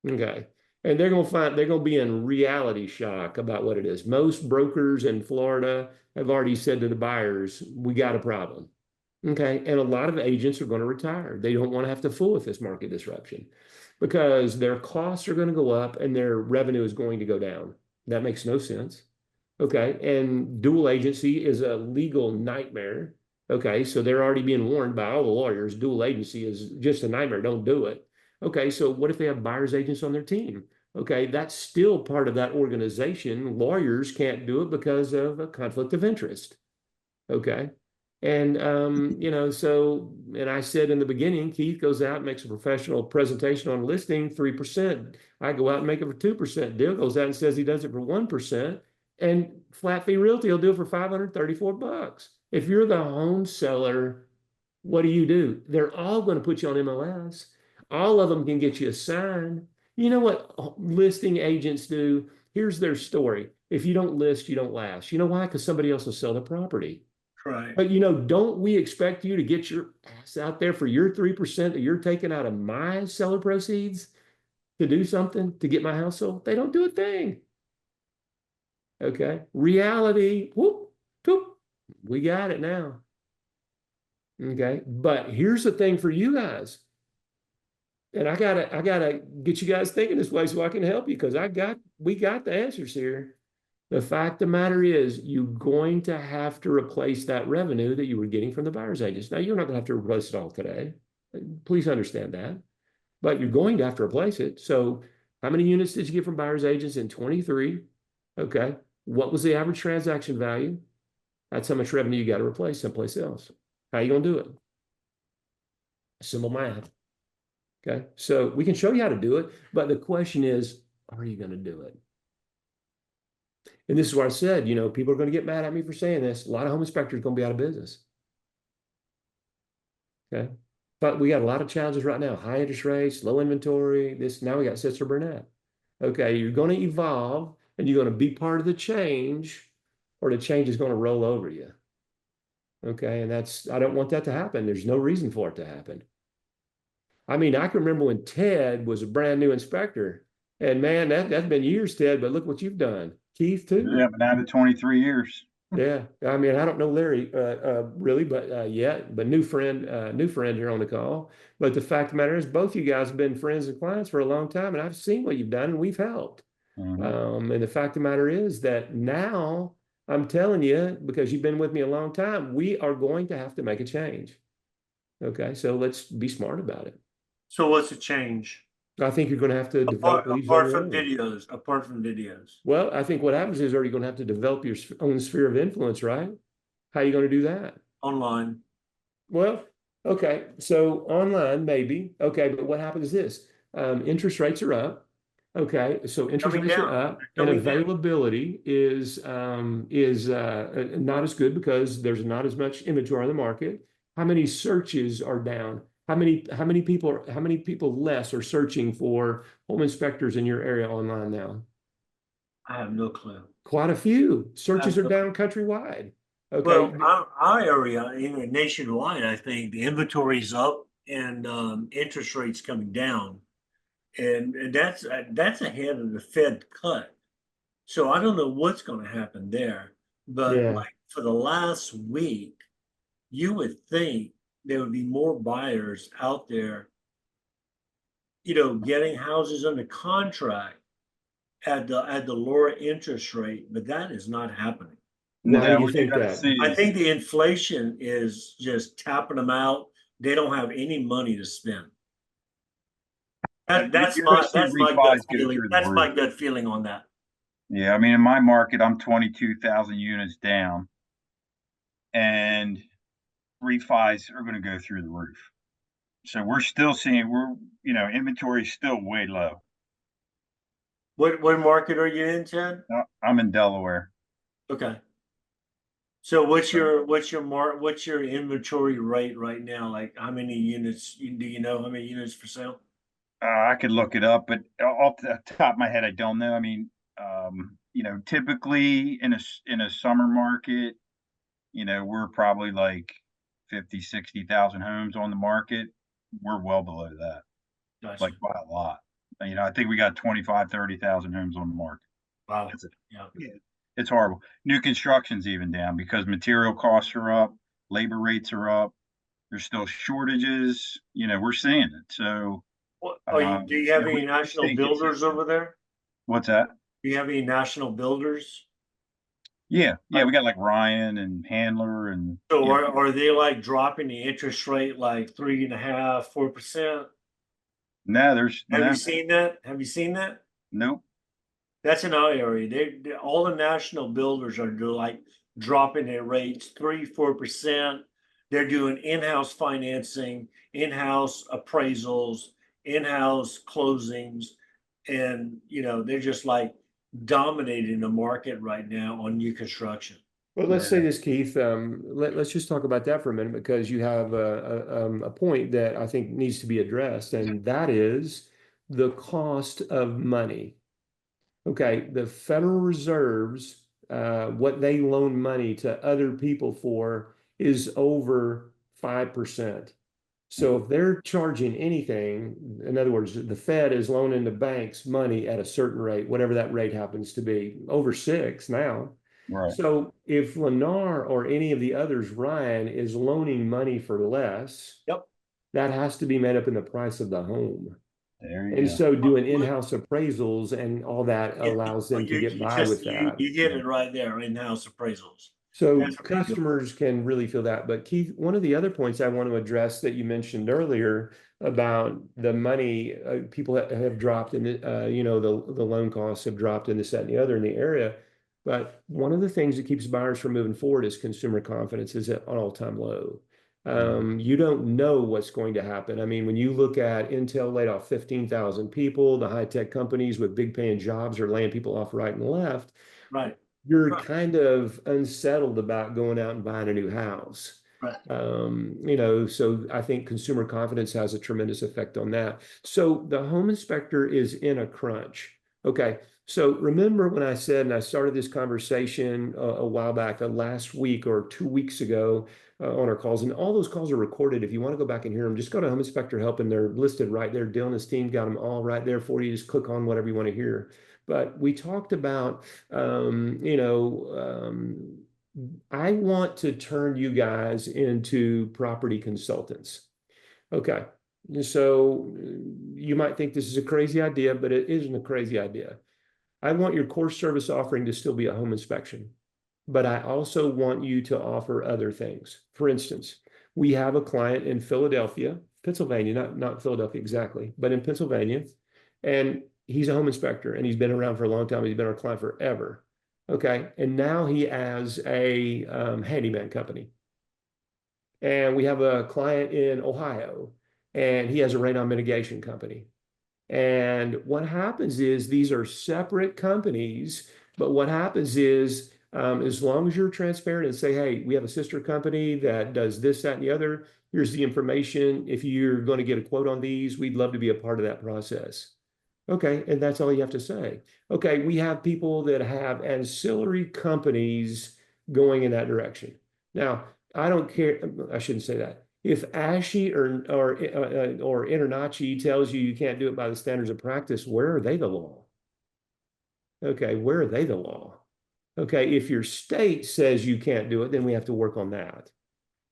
Yeah. Okay. And they're going to be in reality shock about what it is. Most brokers in Florida have already said to the buyers, we got a problem. Okay. And a lot of agents are going to retire. They don't want to have to fool with this market disruption because their costs are going to go up and their revenue is going to go down. That makes no sense. Okay. And dual agency is a legal nightmare. Okay. So they're already being warned by all the lawyers. Dual agency is just a nightmare. Don't do it. Okay. So what if they have buyer's agents on their team? Okay. That's still part of that organization. Lawyers can't do it because of a conflict of interest. Okay. And so and I said in the beginning, Keith goes out and makes a professional presentation on listing 3%. I go out and make it for 2%. Dale goes out and says he does it for 1%. And flat fee realty will do it for $534. If you're the home seller, what do? They're all going to put you on MLS. All of them can get you a sign. You know what listing agents do? Here's their story. If you don't list, you don't last. You know why? Because somebody else will sell the property. Right. But don't we expect you to get your ass out there for your 3% that you're taking out of my seller proceeds to do something to get my house sold? They don't do a thing. Okay. Reality, whoop, whoop, we got it now. Okay. But here's the thing for you guys. And I gotta get you guys thinking this way so I can help you because we got the answers here. The fact of the matter is, you're going to have to replace that revenue that you were getting from the buyer's agents. Now, you're not going to have to replace it all today. Please understand that. But you're going to have to replace it. So how many units did you get from buyer's agents in 23? Okay. What was the average transaction value? That's how much revenue you got to replace someplace else. How are you going to do it? Simple math. Okay. So we can show you how to do it. But the question is, are you going to do it? And this is what I said, people are going to get mad at me for saying this. A lot of home inspectors are going to be out of business. Okay. But we got a lot of challenges right now. High interest rates, low inventory. Now we got Sitzer Burnett. Okay. You're going to evolve and you're going to be part of the change or the change is going to roll over you. Okay. And I don't want that to happen. There's no reason for it to happen. I mean, I can remember when Ted was a brand new inspector and man, that's been years, Ted, but look what you've done. Keith too. Yeah, been out of 23 years. Yeah, I mean, I don't know Larry really, but but new friend here on the call. But the fact of the matter is, both you guys have been friends and clients for a long time, and I've seen what you've done, and we've helped. And the fact of the matter is that now I'm telling you, because you've been with me a long time, we are going to have to make a change. Okay, so let's be smart about it. So what's the change? I think you're going to have to develop apart from videos. Well, I think what happens is, are you going to have to develop your own sphere of influence, right? How are you going to do that? Online. Well, okay. So online, maybe. Okay. But what happens is this, interest rates are up. Okay. So interest rates are up and availability is not as good because there's not as much inventory on the market. How many searches are down? How many people less are searching for home inspectors in your area online now? I have no clue. Quite a few. Searches are down countrywide. Okay. Well, our area, even nationwide, I think the inventory's up and interest rates coming down, and that's ahead of the Fed cut. So I don't know what's going to happen there, but like for the last week, you would think there would be more buyers out there, getting houses under contract at the lower interest rate, but that is not happening. Why do you think that? I think the inflation is just tapping them out. They don't have any money to spend. That's my gut feeling. That's my gut feeling on that. Yeah, I mean, in my market, I'm 22,000 units down, and refis are going to go through the roof. So we're still seeing inventory is still way low. What market are you in, Ted? I'm in Delaware. Okay. So what's your inventory rate right now? Like how many units do you know how many units for sale? I could look it up, but off the top of my head, I don't know. I mean, typically in a summer market, we're probably like 50, 60,000 homes on the market. We're well below that. Gotcha. Like by a lot. I think we got 25, 30,000 homes on the market. Wow. Yeah. It's horrible. New construction's even down because material costs are up, labor rates are up. There's still shortages. We're seeing it. So, Do you have any we national think it's builders over there? what's that? Do you have any national builders? Yeah, we got like Ryan and Handler and So are they like dropping the interest rate like 3.5%, 4%? no, there's Have no, you seen that? Have you seen that? nope. That's in our area. All the national builders are like dropping their rates 3, 4%. They're doing in-house financing, in-house appraisals, in-house closings. And they're just like dominating the market right now on new construction. Well, let's say Yeah. this, Keith. Let's just talk about that for a minute because you have a point that I think needs to be addressed, and that is the cost of money. Okay, the Federal Reserve's what they loan money to other people for is over 5%. So if they're charging anything, in other words, the Fed is loaning the banks money at a certain rate, whatever that rate happens to be, over 6 now. Right. So if Lennar or any of the others, Ryan, is loaning money for less, Yep. that has to be made up in the price of the home. There you And go. so doing in-house appraisals and all that Yeah, allows them to you get by just with that. you hit it right there, in-house appraisals. So That's a big deal. customers can really feel that. But Keith, one of the other points I want to address that you mentioned earlier about the money people have dropped in the the loan costs have dropped in this, that, and the other in the area. But one of the things that keeps buyers from moving forward is consumer confidence is at an all-time low. You don't know what's going to happen. I mean, when you look at Intel laid off 15,000 people, the high-tech companies with big paying jobs are laying people off right and left. Right. You're Right. kind of unsettled about going out and buying a new house. Right. So I think consumer confidence has a tremendous effect on that. So the home inspector is in a crunch. Okay. So remember when I said, and I started this conversation a while back, last week or 2 weeks ago on our calls, and all those calls are recorded. If you want to go back and hear them, just go to Home Inspector Help, and they're listed right there. Dylan and his team got them all right there for you. Just click on whatever you want to hear. But we talked about, I want to turn you guys into property consultants. Okay. So you might think this is a crazy idea, but it isn't a crazy idea. I want your core service offering to still be a home inspection, but I also want you to offer other things. For instance, we have a client in Philadelphia, Pennsylvania, not Philadelphia exactly, but in Pennsylvania, and he's a home inspector and he's been around for a long time. He's been our client forever. Okay. And now he has a handyman company. And we have a client in Ohio and he has a radon mitigation company. And what happens is these are separate companies, but what happens is as long as you're transparent and say, hey, we have a sister company that does this, that, and the other, here's the information. If you're going to get a quote on these, we'd love to be a part of that process. Okay, and that's all you have to say. Okay, we have people that have ancillary companies going in that direction. Now, I don't care. I shouldn't say that. If ASHI or InterNACHI tells you you can't do it by the standards of practice, where are they the law? Okay, where are they the law? Okay, if your state says you can't do it, then we have to work on that.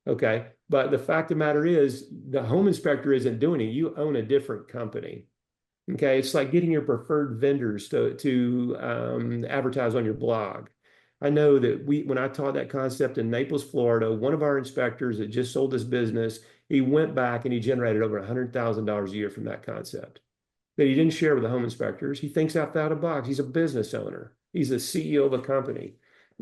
Okay, but the fact of the matter is, the home inspector isn't doing it. You own a different company. Okay, it's like getting your preferred vendors to advertise on your blog. I know that when I taught that concept in Naples, Florida, one of our inspectors that just sold this business, he went back and he generated over $100,000 a year from that concept that he didn't share with the home inspectors. He thinks outside the box. He's a business owner. He's the CEO of a company.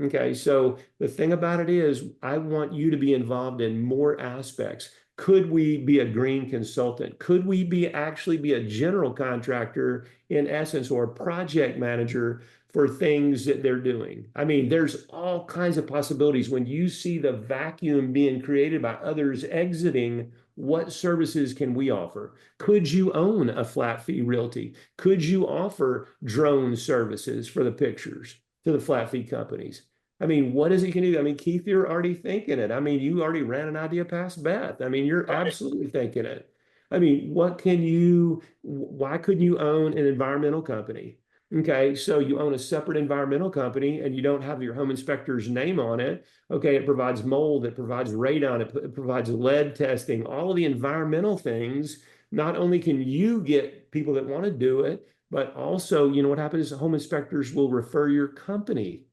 Okay, so the thing about it is, I want you to be involved in more aspects. Could we be a green consultant? Could we actually be a general contractor in essence, or a project manager for things that they're doing? I mean, there's all kinds of possibilities. When you see the vacuum being created by others exiting, what services can we offer? Could you own a flat fee realty? Could you offer drone services for the pictures to the flat fee companies? I mean, what is it you can do? I mean, Keith, you're already thinking it. I mean, you already ran an idea past Beth. I mean, you're absolutely thinking it. I mean, why couldn't you own an environmental company? Okay, so you own a separate environmental company and you don't have your home inspector's name on it. Okay, it provides mold, it provides radon, it provides lead testing, all of the environmental things. Not only can you get people that want to do it, but also, you know what happens? Home inspectors will refer your company.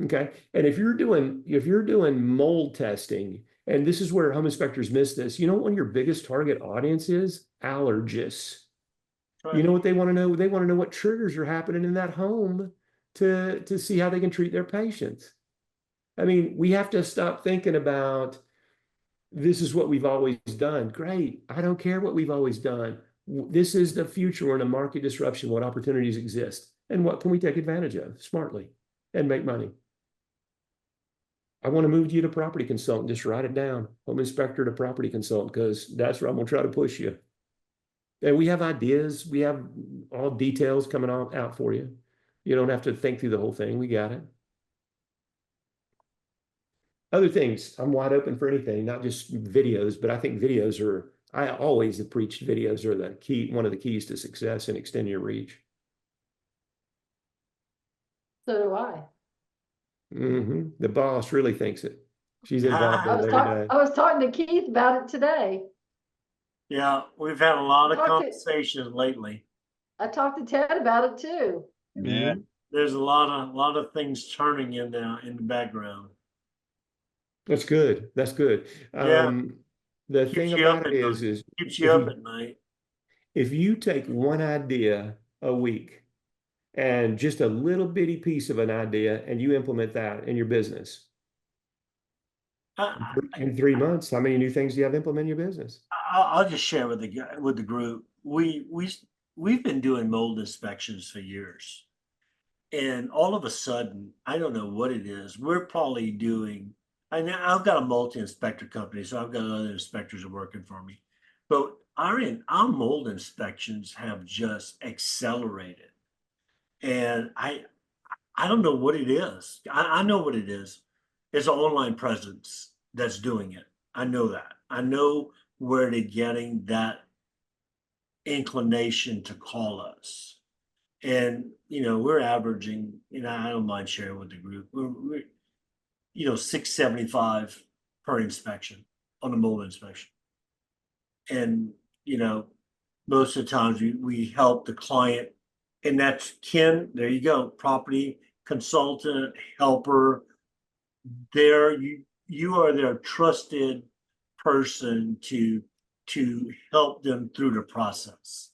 Okay, and if you're doing mold testing, and this is where home inspectors miss this, you know what one of your biggest target audience is? Allergists. You Right. know what they want to know? They want to know what triggers are happening in that home to see how they can treat their patients. I mean, we have to stop thinking about this is what we've always done. Great. I don't care what we've always done. This is the future. We're in a market disruption. What opportunities exist? And what can we take advantage of smartly and make money? I want to move you to property consultant. Just write it down. Home inspector to property consultant, because that's where I'm going to try to push you. And we have ideas. We have all details coming out for you. You don't have to think through the whole thing. We got it. Other things, I'm wide open for anything, not just videos, but I think videos are, I always have preached videos are the key, one of the keys to success and extending your reach. So do I. The boss really thinks it. She's involved Ah, in it every day. I was talking to Keith about it today. yeah, we've had a lot of Talk to- conversations lately. I talked to Ted about it too. Yeah. There's a lot of things turning in the background. That's good. That's good. Yeah. The Keeps thing you up about at it night. is Keeps you up at night. if you take one idea a week and just a little bitty piece of an idea and you implement that in your business, I, in 3 months, how many new things do you have implement in your business? I'll just share with the group. We've been doing mold inspections for years, and all of a sudden, I don't know what it is. We're probably doing. I've got a multi-inspector company, so I've got other inspectors that are working for me, but our mold inspections have just accelerated, and I don't know what it is. I know what it is. It's an online presence that's doing it. I know that. I know where they're getting that inclination to call us. And, we're averaging, I don't mind sharing with the group. We're 675 per inspection on a mold inspection. And, most of the times we help the client, and that's Ken, there you go, property consultant, helper. You are their trusted person to help them through the process.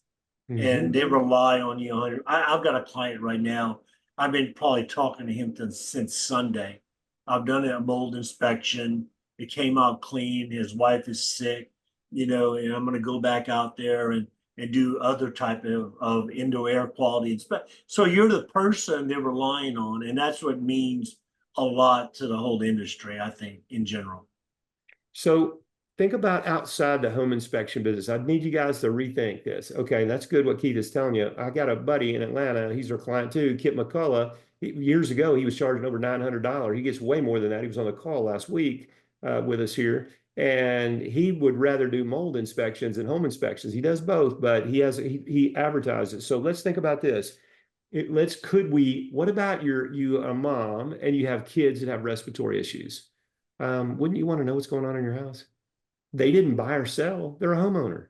And they rely on you. I've got a client right now. I've been probably talking to him since Sunday. I've done a mold inspection. It came out clean. His wife is sick, and I'm going to go back out there and do other type of indoor air quality inspect. So you're the person they're relying on, and that's what means a lot to the whole industry, I think, in general. So think about outside the home inspection business. I need you guys to rethink this. Okay, that's good what Keith is telling you. I got a buddy in Atlanta. He's our client too, Kip McCullough. Years ago, he was charging over $900. He gets way more than that. He was on the call last week with us here. And he would rather do mold inspections than home inspections. He does both, but he advertises. So let's think about this. What about you a mom and you have kids that have respiratory issues? Wouldn't you want to know what's going on in your house? They didn't buy or sell, they're a homeowner.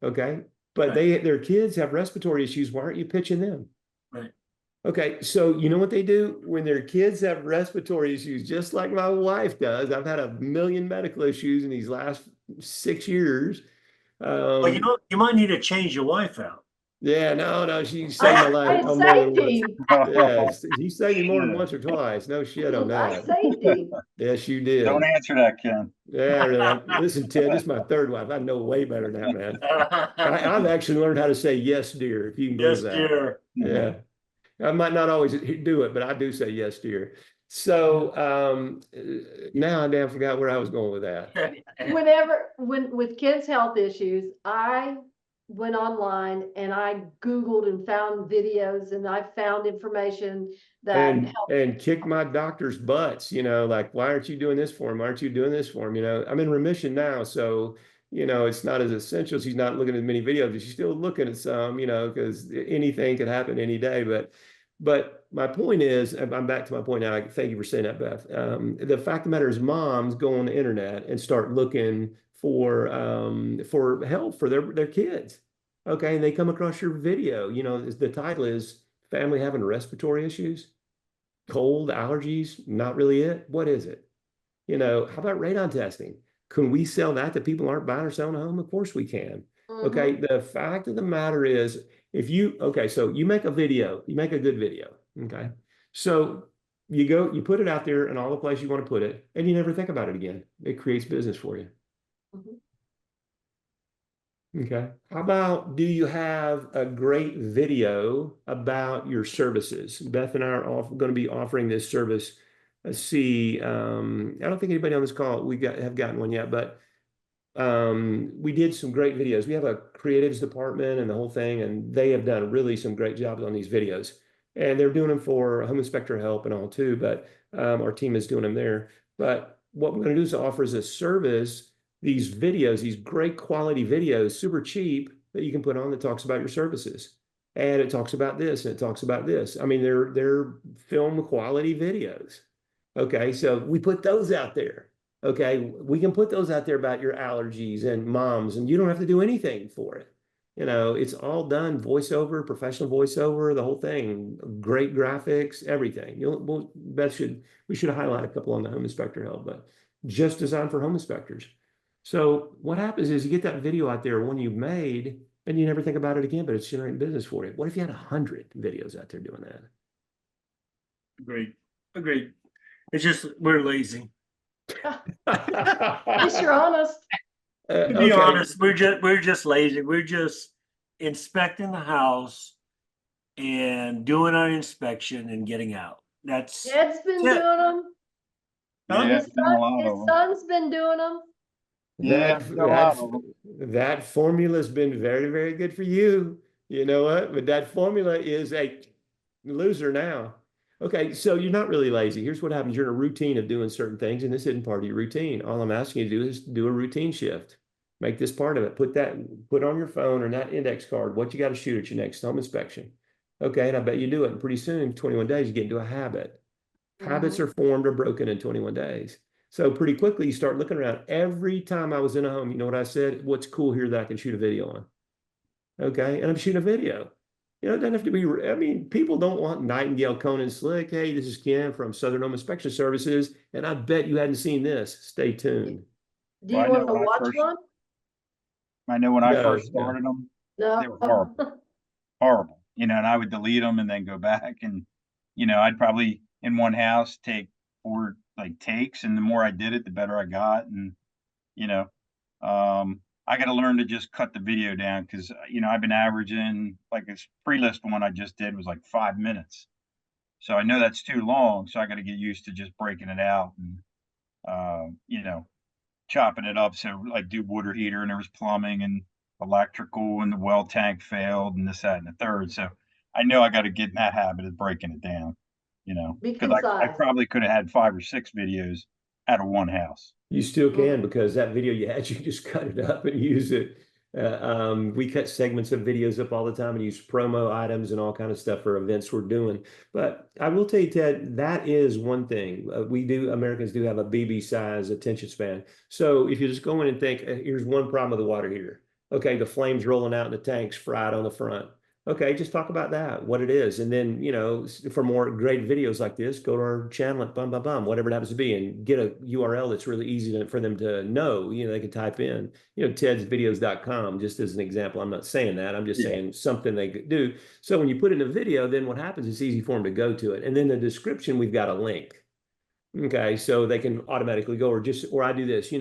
Okay. But Right. their kids have respiratory issues. Why aren't you pitching them? Right. Okay, so you know what they do when their kids have respiratory issues, just like my wife does. I've had a million medical issues in these last 6 years. Well, you might need to change your wife out. Yeah, no, she saved my life I on more than saved once. him. Yeah, he saved me more than once or twice. No shit on I that. saved him. Yes, you did. Don't answer that, Ken. Yeah, listen, Ted, this is my third wife. I know way better than that, man. I've actually learned how to say yes, dear, if you can believe Yes, that. dear. Yeah. I might not always do it, but I do say yes, dear. So now I damn forgot where I was going with that. With Ken's health issues, I went online and I Googled and found videos and I found information that helped. And kicked my doctor's butts, like, why aren't you doing this for him? Why aren't you doing this for him? I'm in remission now. So, it's not as essential. She's not looking at as many videos, but she's still looking at some, because anything could happen any day. But my point is, I'm back to my point now. Thank you for saying that, Beth. The fact of the matter is, moms go on the internet and start looking for help for their kids. Okay, and they come across your video. The title is "Family Having Respiratory Issues, Cold, Allergies." Not really it. What is it? How about radon testing? Can we sell that to people who aren't buying or selling a home? Of course we can. Okay. The fact of the matter is, so you make a video, you make a good video. Okay. So you put it out there in all the places you want to put it, and you never think about it again. It creates business for you. Okay. How about, do you have a great video about your services? Beth and I are going to be offering this service. Let's see. I don't think anybody on this call have gotten one yet, but we did some great videos. We have a creatives department and the whole thing, and they have done really some great jobs on these videos. And they're doing them for Home Inspector Help and all too, but our team is doing them there. But what we're going to do is offer as a service these videos, these great quality videos, super cheap, that you can put on that talks about your services. And it talks about this and it talks about this. I mean, they're film quality videos. Okay, so we put those out there. Okay, we can put those out there about your allergies and moms, and you don't have to do anything for it. It's all done voiceover, professional voiceover, the whole thing, great graphics, everything. We should highlight a couple on the Home Inspector Help, but just designed for home inspectors. So what happens is you get that video out there, one you've made, and you never think about it again, but it's generating business for you. What if you had 100 videos out there doing that? Agreed. It's just, we're lazy. At least you're honest. To be honest, we're just lazy. We're just inspecting the house and doing our inspection and getting out. That's Ed's been it. doing them. Yeah, His I've done a lot of them. son's been doing them. Yeah, I've done a lot of them. That formula's been very, very good for you. You know what? But that formula is a loser now. Okay, so you're not really lazy. Here's what happens. You're in a routine of doing certain things, and this isn't part of your routine. All I'm asking you to do is do a routine shift. Make this part of it. Put on your phone or that index card what you got to shoot at your next home inspection. Okay, and I bet you do it. And pretty soon, 21 days, you get into a habit. Habits are formed or broken in 21 days. So pretty quickly, you start looking around. Every time I was in a home, you know what I said? What's cool here that I can shoot a video on? Okay, and I'm shooting a video. It doesn't have to be, I mean, people don't want Nightingale, Conan Slick. Hey, this is Ken from Southern Home Inspection Services, and I bet you hadn't seen this. Stay tuned. Do you want to watch one? I know when I first started them, No. they were horrible. Horrible. And I would delete them and then go back, and I'd probably in one house take 4 takes, and the more I did it, the better I got. And I got to learn to just cut the video down, because I've been averaging, this pre-list one I just did was 5 minutes, so I know that's too long. So I got to get used to just breaking it out and chopping it up. So do water heater, and there was plumbing and electrical, and the well tank failed, and this, that, and the third. So I know I got to get in that habit of breaking it down, because I probably could have had 5 or 6 videos out of one house. You still can, because that video you had, you just cut it up and use it. We cut segments of videos up all the time and use promo items and all kind of stuff for events we're doing. But I will tell you, Ted, that is one thing. Americans do have a BB size attention span. So if you just go in and think, here's one problem with the water heater. Okay, the flames rolling out in the tanks, fried on the front. Okay, just talk about that, what it is. And then, for more great videos like this, go to our channel at whatever it happens to be, and get a URL that's really easy for them to know. They can type in, tedsvideos.com, just as an example. I'm not saying that. I'm just saying something they could do. So when you put in a video, then what happens, it's easy for them to go to it. And then the description, we've got a link. Okay, so they can automatically go, or I do this,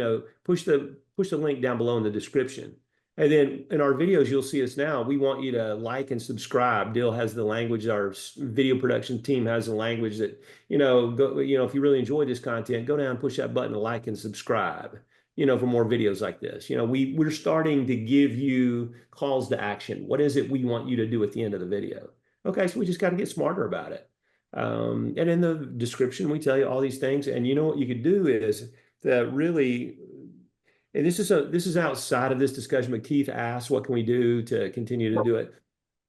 push the link down below in the description. And then in our videos, you'll see us now. We want you to like and subscribe. Dill has the language. Our video production team has the language that, if you really enjoy this content, go down and push that button to like and subscribe, for more videos like this. We're starting to give you calls to action. What is it we want you to do at the end of the video? Okay, so we just got to get smarter about it. And in the description, we tell you all these things. And what you could do is that really, and this is outside of this discussion, but Keith asked, what can we do to continue to do it?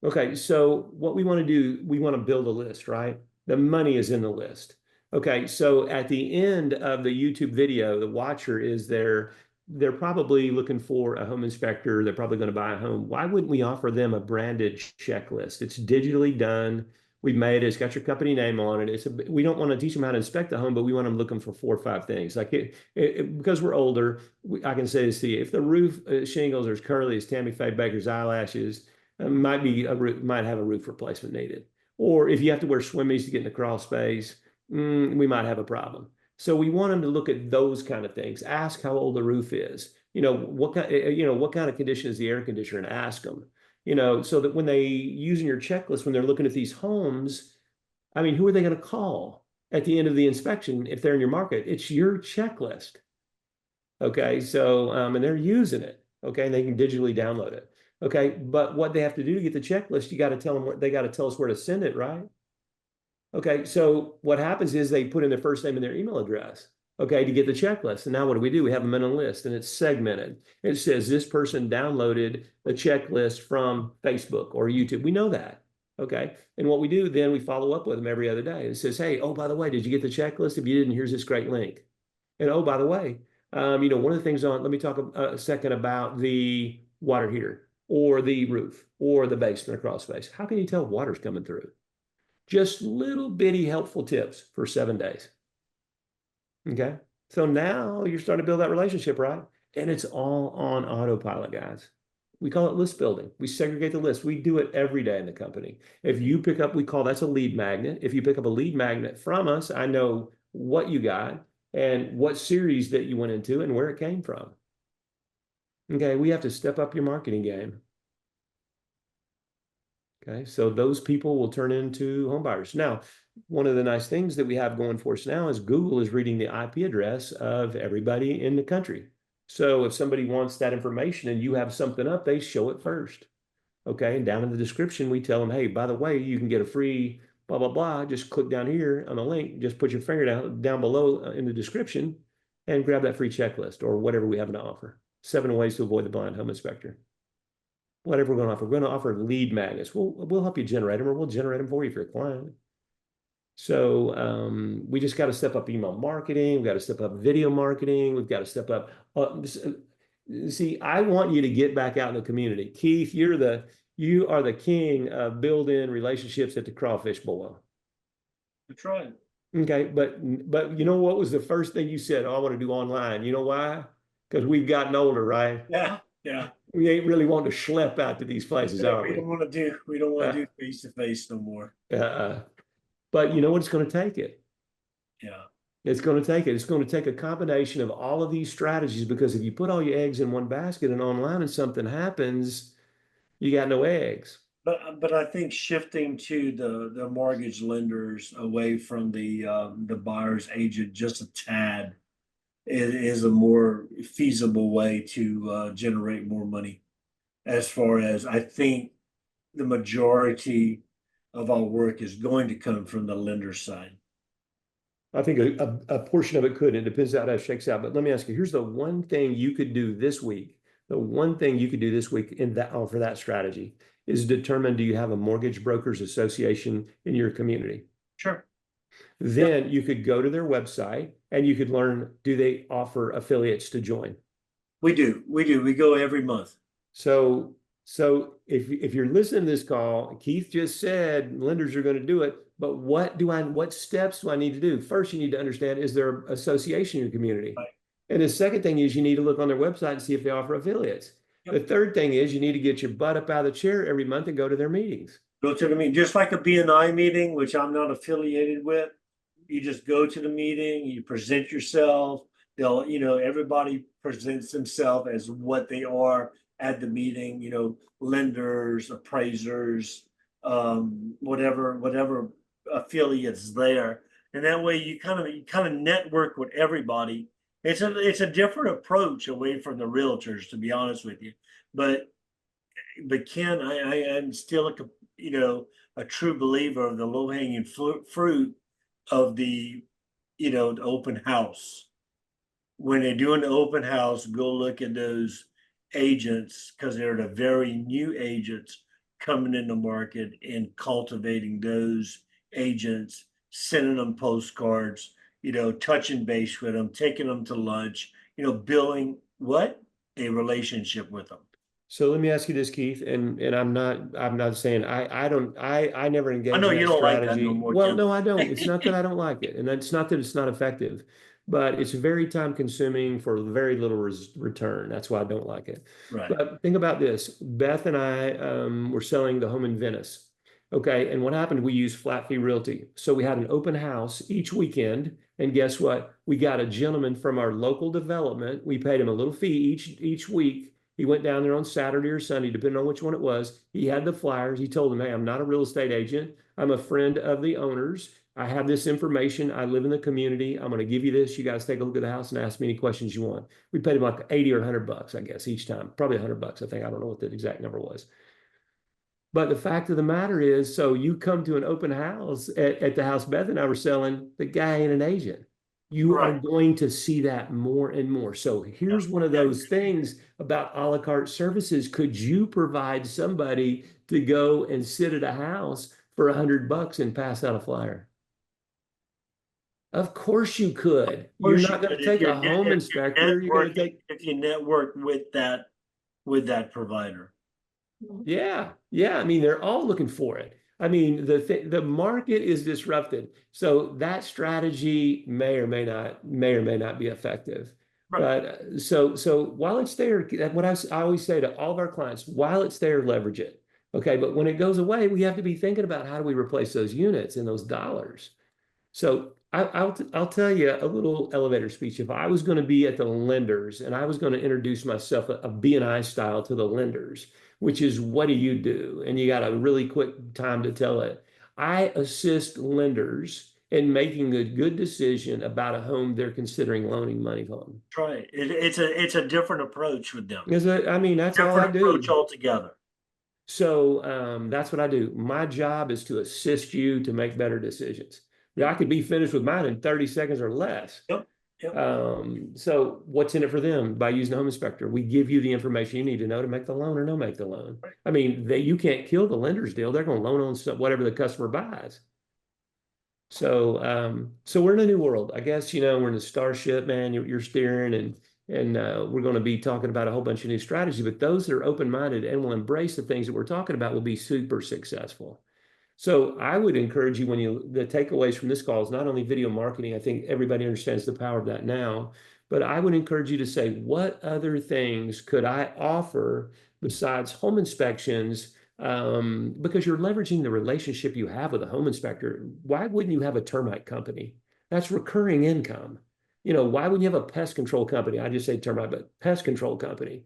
Okay, so what we want to do, we want to build a list, right? The money is in the list. Okay, so at the end of the YouTube video, the watcher is there. They're probably looking for a home inspector. They're probably going to buy a home. Why wouldn't we offer them a branded checklist? It's digitally done. We've made it. It's got your company name on it. We don't want to teach them how to inspect the home, but we want them looking for 4 or 5 things. Like because we're older, I can say this to you: if the roof shingles are as curly as Tammy Faye Baker's eyelashes, might have a roof replacement needed. Or if you have to wear swimmies to get in the crawl space, we might have a problem. So we want them to look at those kind of things. Ask how old the roof is. What kind of condition is the air conditioner, and ask them. So that when they using your checklist, when they're looking at these homes, I mean, who are they going to call at the end of the inspection if they're in your market? It's your checklist. Okay, so and they're using it. Okay, and they can digitally download it. Okay, but what they have to do to get the checklist, you got to tell them they got to tell us where to send it, right? Okay, so what happens is they put in their first name and their email address, okay, to get the checklist. And now what do? We have them in a list, and it's segmented. It says this person downloaded the checklist from Facebook or YouTube. We know that, okay? And what we do then, we follow up with them every other day. It says, hey, oh, by the way, did you get the checklist? If you didn't, here's this great link. And oh, by the way, one of the things let me talk a second about the water heater or the roof or the basement or crawl space. How can you tell water's coming through? Just little bitty helpful tips for 7 days. Okay. So now you're starting to build that relationship, right? And it's all on autopilot, guys. We call it list building. We segregate the list. We do it every day in the company. If you pick up, that's a lead magnet. If you pick up a lead magnet from us, I know what you got and what series that you went into and where it came from. Okay. We have to step up your marketing game. Okay, so those people will turn into home buyers. Now, one of the nice things that we have going for us now is Google is reading the IP address of everybody in the country. So if somebody wants that information and you have something up, they show it first. Okay, and down in the description, we tell them, hey, by the way, you can get a free blah, blah, blah. Just click down here on the link, just put your finger down below in the description and grab that free checklist or whatever we have to offer. 7 ways to avoid the blind home inspector. Whatever we're going to offer. We're going to offer lead magnets. We'll help you generate them, or we'll generate them for you if you're a client. So we just got to step up email marketing. We've got to step up video marketing. We've got to step up. See, I want you to get back out in the community. Keith, you are the king of building relationships at the crawfish boil. That's right. Okay, but you know what was the first thing you said? Oh, I want to do online. You know why? Because we've gotten older, right? Yeah, yeah. We ain't really wanting to schlep out to these places, are We we? don't want to do face to face no more. But you know what? It's going to take it. Yeah. It's going to take it. It's going to take a combination of all of these strategies, because if you put all your eggs in one basket and online and something happens, you got no eggs. But I think shifting to the mortgage lenders away from the buyer's agent just a tad is a more feasible way to generate more money. As far as I think the majority of our work is going to come from the lender side. I think a portion of it could. It depends how that shakes out. But let me ask you, here's the one thing you could do this week. The one thing you could do this week for that strategy is determine, do you have a mortgage brokers association in your community? Sure. Then you could go to their website and you could learn, do they offer affiliates to join? We do. We go every month. So if you're listening to this call, Keith just said lenders are going to do it, but what steps do I need to do? First, you need to understand, is there an association in your community? Right. And the second thing is you need to look on their website and see if they offer affiliates. Yep. The third thing is you need to get your butt up out of the chair every month and go to their meetings. Go to the meeting, just like a BNI meeting, which I'm not affiliated with. You just go to the meeting, you present yourself. Everybody presents themselves as what they are at the meeting, lenders, appraisers, whatever affiliates there. And that way you kind of network with everybody. It's a different approach away from the realtors, to be honest with you. But Ken, I am still a true believer of the low-hanging fruit of the open house. when they're doing the open house, go look at those agents, because they're the very new agents coming in the market and cultivating those agents, sending them postcards, touching base with them, taking them to lunch, building what? A relationship with them. So let me ask you this, Keith, and I'm not saying I never I engage know in you that don't like that no strategy. more, Well, Tim. no, I don't. It's not that I don't like it, and it's not that it's not effective, but it's very time consuming for very little return. That's why I don't like it. Right. But think about this. Beth and I were selling the home in Venice. Okay, and what happened? We used flat fee realty. So we had an open house each weekend, and guess what? We got a gentleman from our local development. We paid him a little fee each week. He went down there on Saturday or Sunday, depending on which one it was. He had the flyers. He told them, "Hey, I'm not a real estate agent. I'm a friend of the owners. I have this information. I live in the community. I'm going to give you this. You guys take a look at the house and ask me any questions you want." We paid him like 80 or $100, I guess, each time. Probably $100, I think. I don't know what the exact number was. But the fact of the matter is, so you come to an open house at the house Beth and I were selling, the guy ain't an agent. You are Right. going to see that more and more. So here's one of Yeah. those things about a la carte services. Could you provide somebody to go and sit at a house for $100 and pass out a flyer? Of course you could. You're Course you not going could, to take a home inspector. You're going to take if you network with that provider. Yeah, yeah. I mean, they're all looking for it. I mean, the market is disrupted, so that strategy may or may not be effective. Right. But so while it's there, what I always say to all of our clients, while it's there, leverage it. Okay, but when it goes away, we have to be thinking about how do we replace those units and those dollars. So I'll tell you a little elevator speech. If I was going to be at the lenders and I was going to introduce myself a BNI style to the lenders, which is what do you do? And you got a really quick time to tell it. I assist lenders in making a good decision about a home they're considering loaning money on. Try it's a different approach with them. I mean, that's all I Different approach do. altogether. So that's what I do. My job is to assist you to make better decisions. Yeah, I could be finished with mine in 30 seconds or less. Yep. Yep. So what's in it for them by using the home inspector? We give you the information you need to know to make the loan or no make the loan. Right. I mean, you can't kill the lender's deal. They're going to loan on whatever the customer buys. So we're in a new world. I guess, we're in the starship, man. You're steering and we're going to be talking about a whole bunch of new strategies, but those that are open-minded and will embrace the things that we're talking about will be super successful. So I would encourage you the takeaways from this call is not only video marketing. I think everybody understands the power of that now, but I would encourage you to say, what other things could I offer besides home inspections? Because you're leveraging the relationship you have with a home inspector. Why wouldn't you have a termite company? That's recurring income. Why wouldn't you have a pest control company? I just say termite, but pest control company.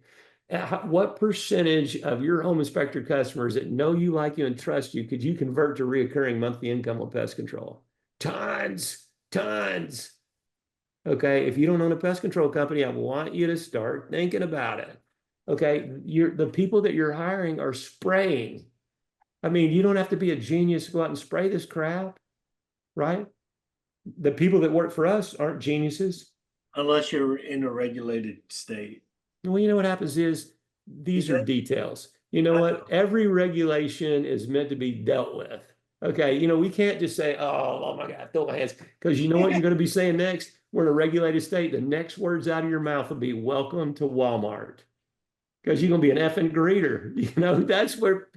What percentage of your home inspector customers that know you, like you, and trust you could you convert to reoccurring monthly income on pest control? Tons, tons. Okay, if you don't own a pest control company, I want you to start thinking about it. Okay, the people that you're hiring are spraying. I mean, you don't have to be a genius to go out and spray this crap, right? The people that work for us aren't geniuses. Unless you're in a regulated state. Well, you know what happens is these are details. You know what? Every regulation is meant to be dealt with. Okay, we can't just say, oh my God, throw my hands. Because you know what you're going to be saying next? We're in a regulated state. The next words out of your mouth will be welcome to Walmart. Because you're going to be an effing greeter. That's where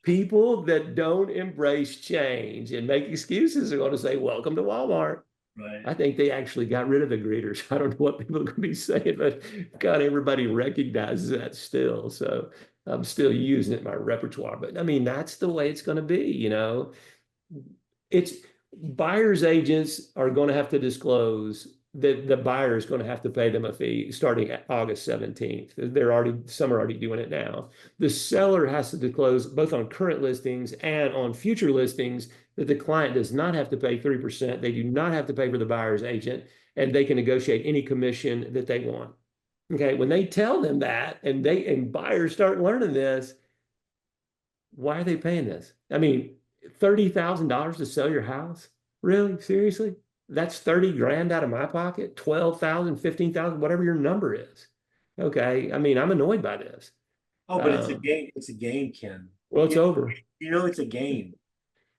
people that don't embrace change and make excuses are going to say, welcome to Walmart. Right. I think they actually got rid of the greeters. I don't know what people are going to be saying, but God, everybody recognizes that still. So I'm still using it in my repertoire. But I mean, that's the way it's going to be. It's buyers agents are going to have to disclose that the buyer is going to have to pay them a fee starting at August 17th. Some are already doing it now. The seller has to disclose both on current listings and on future listings that the client does not have to pay 3%. They do not have to pay for the buyer's agent, and they can negotiate any commission that they want. Okay, when they tell them that and buyers start learning this, why are they paying this? I mean, $30,000 to sell your house? Really? Seriously? That's 30 grand out of my pocket, 12,000, 15,000, whatever your number is. Okay. I mean, I'm annoyed by this. Oh, but it's a Um, game. It's a game, Ken. well, it's over. It's a game.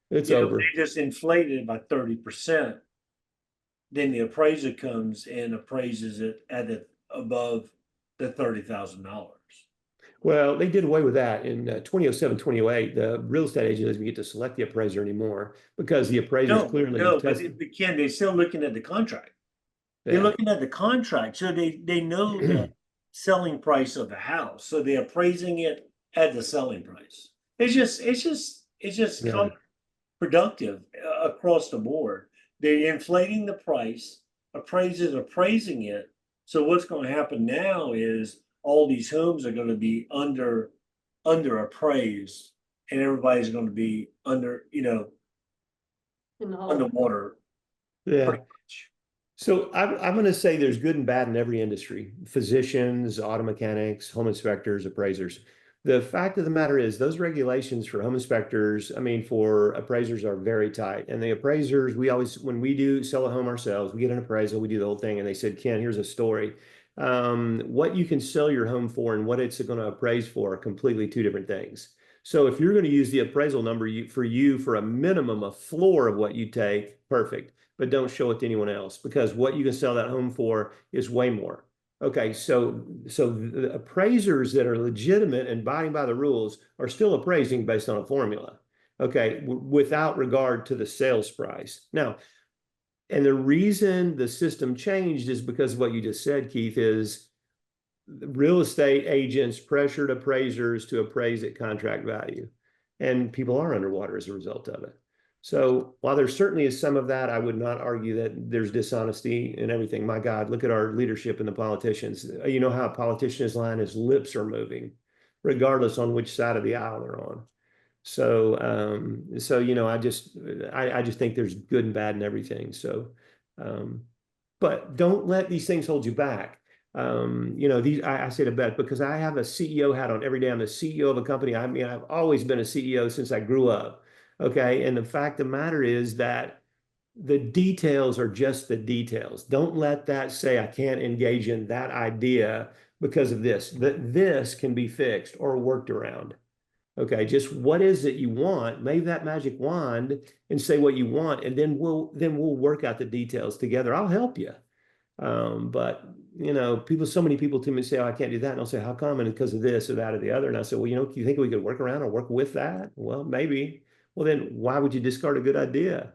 It's You know, if over. they just inflated it by 30%, then the appraiser comes and appraises it at it above the $30,000. Well, they did away with that in 2007, 2008. The real estate agent doesn't get to select the appraiser anymore because the appraisers clearly No, but tested. Ken, they're still looking at the contract. They're Yeah. looking at the contract, so they know the selling price of the house, so they're appraising it at the selling price. It's just Yeah. counterproductive across the board. They're inflating the price, appraisers appraising it. So what's going to happen now is all these homes are going to be under appraised, and everybody's going to be under, In the hole. underwater Yeah. pretty much. So I'm going to say there's good and bad in every industry, physicians, auto mechanics, home inspectors, appraisers. The fact of the matter is those regulations for home inspectors, I mean, for appraisers are very tight. And the appraisers, we always, when we do sell a home ourselves, we get an appraisal, we do the whole thing. And they said, Ken, here's a story. What you can sell your home for and what it's going to appraise for are completely two different things. So if you're going to use the appraisal number for a minimum, a floor of what you take, perfect. But don't show it to anyone else because what you can sell that home for is way more. Okay, so the appraisers that are legitimate and abiding by the rules are still appraising based on a formula. Okay, without regard to the sales price. Now, and the reason the system changed is because of what you just said, Keith, is real estate agents pressured appraisers to appraise at contract value. And people are underwater as a result of it. So while there certainly is some of that, I would not argue that there's dishonesty and everything. My God, look at our leadership and the politicians. You know how a politician's line, his lips are moving, regardless on which side of the aisle they're on. So I just think there's good and bad in everything. So, but don't let these things hold you back. I say to Beth because I have a CEO hat on every day. I'm the CEO of a company. I mean, I've always been a CEO since I grew up. Okay. And the fact of the matter is that the details are just the details. Don't let that say I can't engage in that idea because of this, that this can be fixed or worked around. Okay, just what is it you want? Wave that magic wand and say what you want, and then we'll work out the details together. I'll help you. But so many people to me say, "Oh, I can't do that," and I'll say, "How come?" And because of this or that or the other. And I say, "Well, do you think we could work around or work with that?" Well, maybe. Well, then why would you discard a good idea?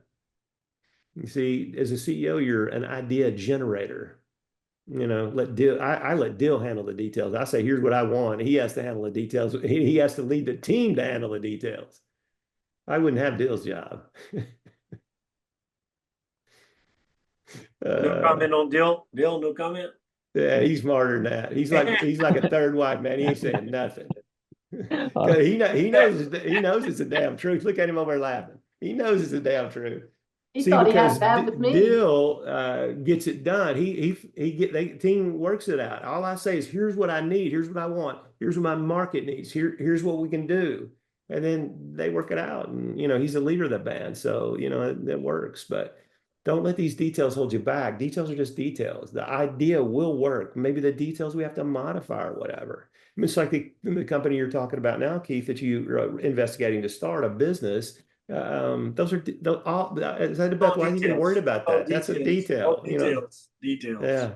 You see, as a CEO, you're an idea generator. I let Dill handle the details. I say, here's what I want. He has to handle the details. He has to lead the team to handle the details. I wouldn't have Dill's job. No comment on Dill? Dill, no comment? Yeah, he's smarter than that. He's like a third wife, man. He ain't saying nothing. Cause he knows it's a damn truth. Look at him over there laughing. He knows it's a damn truth. He See, thought he because had bad with me. Dill gets it done. The team works it out. All I say is, here's what I need. Here's what I want. Here's what my market needs. Here's what we can do. And then they work it out. And, he's the leader of the band. So, it works. But don't let these details hold you back. Details are just details. The idea will work. Maybe the details we have to modify or whatever. I mean, it's like the company you're talking about now, Keith, that you're investigating to start a business. Those are all. Is that Beth? Why are you even worried about that? That's a detail. Details. Yeah,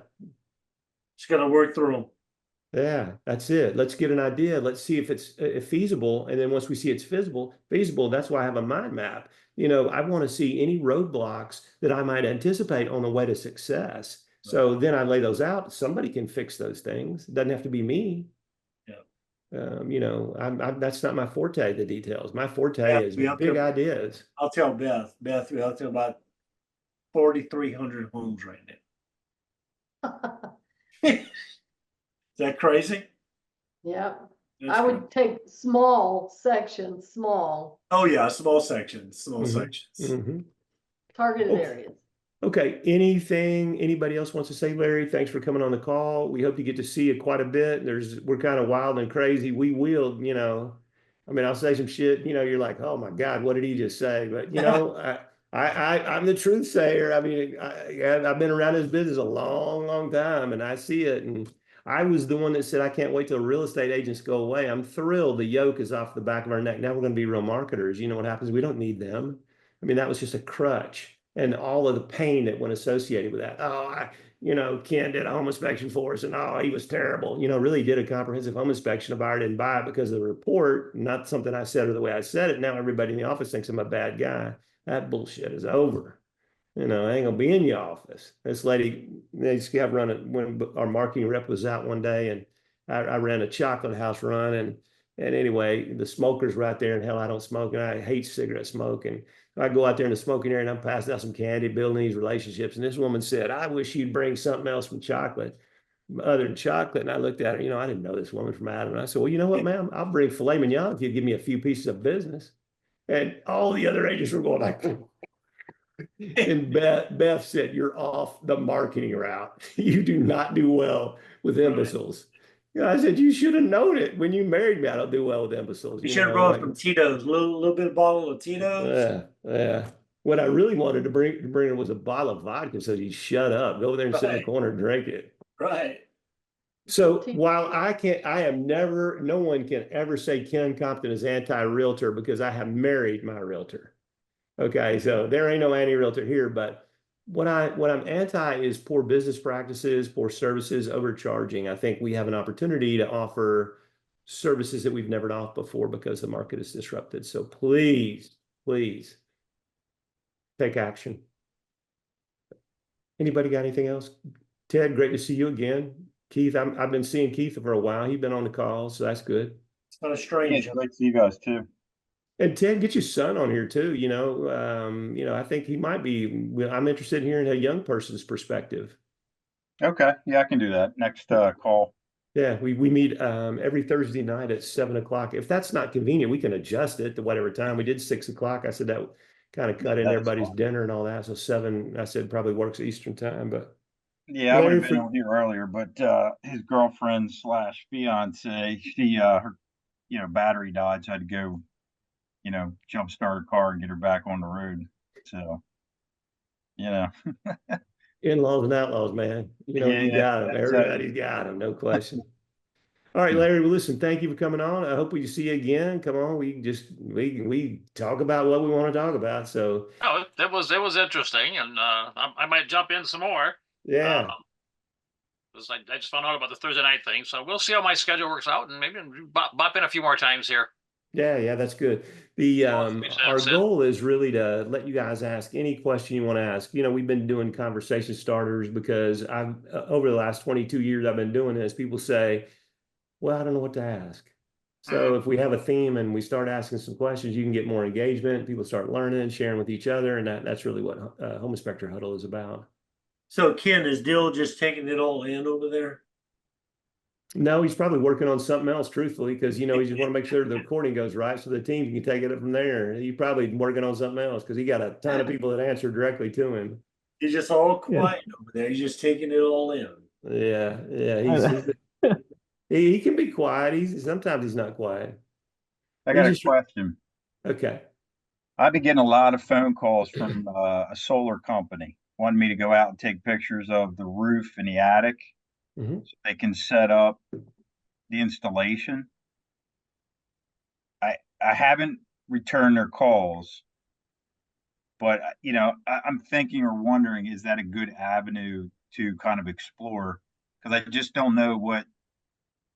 Just gotta work through them. yeah. That's it. Let's get an idea. Let's see if it's feasible, and then once we see it's feasible. That's why I have a mind map. I want to see any roadblocks that I might anticipate on the way to success. So then I lay those out. Somebody can fix those things. It doesn't have to be me. That's not my forte, the details. My forte is big ideas. I'll tell Beth, we have to about 4,300 homes right now. Is that crazy? Yeah, That's I would take small sections, small Oh yeah, small sections, Mhm. targeted Okay. areas. Okay, anything anybody else wants to say, Larry? Thanks for coming on the call. We hope you get to see it quite a bit. We're kind of wild and crazy. We will. I mean, I'll say some shit, you're like, oh my God, what did he just say? But I'm the truth sayer. I mean, I've been around this business a long, long time, and I see it. And I was the one that said, I can't wait till real estate agents go away. I'm thrilled the yoke is off the back of our neck. Now we're going to be real marketers. You know what happens? We don't need them. I mean, that was just a crutch, and all of the pain that went associated with that. Oh, Ken did a home inspection for us, and oh, he was terrible. Really did a comprehensive home inspection. A buyer didn't buy it because of the report, not something I said or the way I said it. Now everybody in the office thinks I'm a bad guy. That bullshit is over. I ain't gonna be in your office. This lady, they just kept running when our marketing rep was out one day, and I ran a chocolate house run, and anyway, the smoker's right there, and hell, I don't smoke, and I hate cigarette smoke, and I go out there in the smoking area, and I'm passing out some candy, building these relationships, and this woman said, "I wish you'd bring something else from chocolate, other than chocolate." And I looked at her, I didn't know this woman from Adam, and I said, "Well, you know what, ma'am, I'll bring filet mignon if you give me a few pieces of business." And all the other agents were going like, and Beth said, "You're off the marketing route. You do not do well with imbeciles." I said, "You should have known it when you married me. I don't do well with imbeciles." You should have brought some Tito's, little bit of bottle of Tito's. Yeah. What I really wanted to bring her was a bottle of vodka, so you shut up, go over there and sit in the Right. corner and drink it. Right. So while no one can ever say Ken Compton is anti-realtor because I have married my realtor. Okay, so there ain't no anti-realtor here, but what I'm anti is poor business practices, poor services, overcharging. I think we have an opportunity to offer services that we've never offered before because the market is disrupted. So please, please take action. Anybody got anything else? Ted, great to see you again. Keith, I've been seeing Keith for a while. He's been on the call, so that's good. It's kind of Yeah, strange. I'd like to see you guys too. And Ted, get your son on here too. I think he might be. I'm interested in hearing a young person's perspective. Okay, yeah, I can do that next call. Yeah, we meet every Thursday night at 7 o'clock. If that's not convenient, we can adjust it to whatever time. We did 6 o'clock. I said that kind of cut in That's everybody's fine. dinner and all that. So 7, I said probably works Eastern time. But Yeah, I would have Larry, been on here earlier, but his girlfriend slash fiance, she her battery died, so I had to go, jump start her car and get her back on the road. So, in-laws and outlaws, man. You yeah, got them. that's Everybody's got them, no question. All right, Larry. Well, listen, thank you for coming on. I hope we see you again. Come on, we talk about what we want to talk about. So Oh, it was interesting, and I might jump in some more. yeah, 'Cause I just found out about the Thursday night thing, so we'll see how my schedule works out, and maybe bop in a few more times here. yeah, that's good. The Well, we said- our said- goal is really to let you guys ask any question you want to ask. We've been doing conversation starters because I've over the last 22 years I've been doing this. People say, "Well, I don't know what to ask." So if we have a theme and we start asking some questions, you can get more engagement. People start learning, sharing with each other, and that's really what Home Inspector Huddle is about. So Ken, is Dill just taking it all in over there? No, he's probably working on something else, truthfully, because he just want to make sure the recording goes right so the team can take it up from there. He's probably working on something else because he got a ton of people that answer directly to him. He's just all quiet over there. He's just taking it all in. Yeah. He can be quiet. Sometimes he's not quiet. I got a question. Okay. I've been getting a lot of phone calls from a solar company wanting me to go out and take pictures of the roof and the attic so they can set up the installation. I haven't returned their calls, but I'm thinking or wondering, is that a good avenue to kind of explore? Because I just don't know what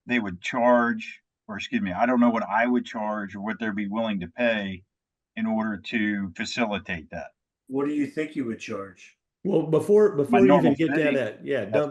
they would charge, or excuse me, I don't know what I would charge or what they'd be willing to pay in order to facilitate that. What do you think you would charge? Well, before you even get down that,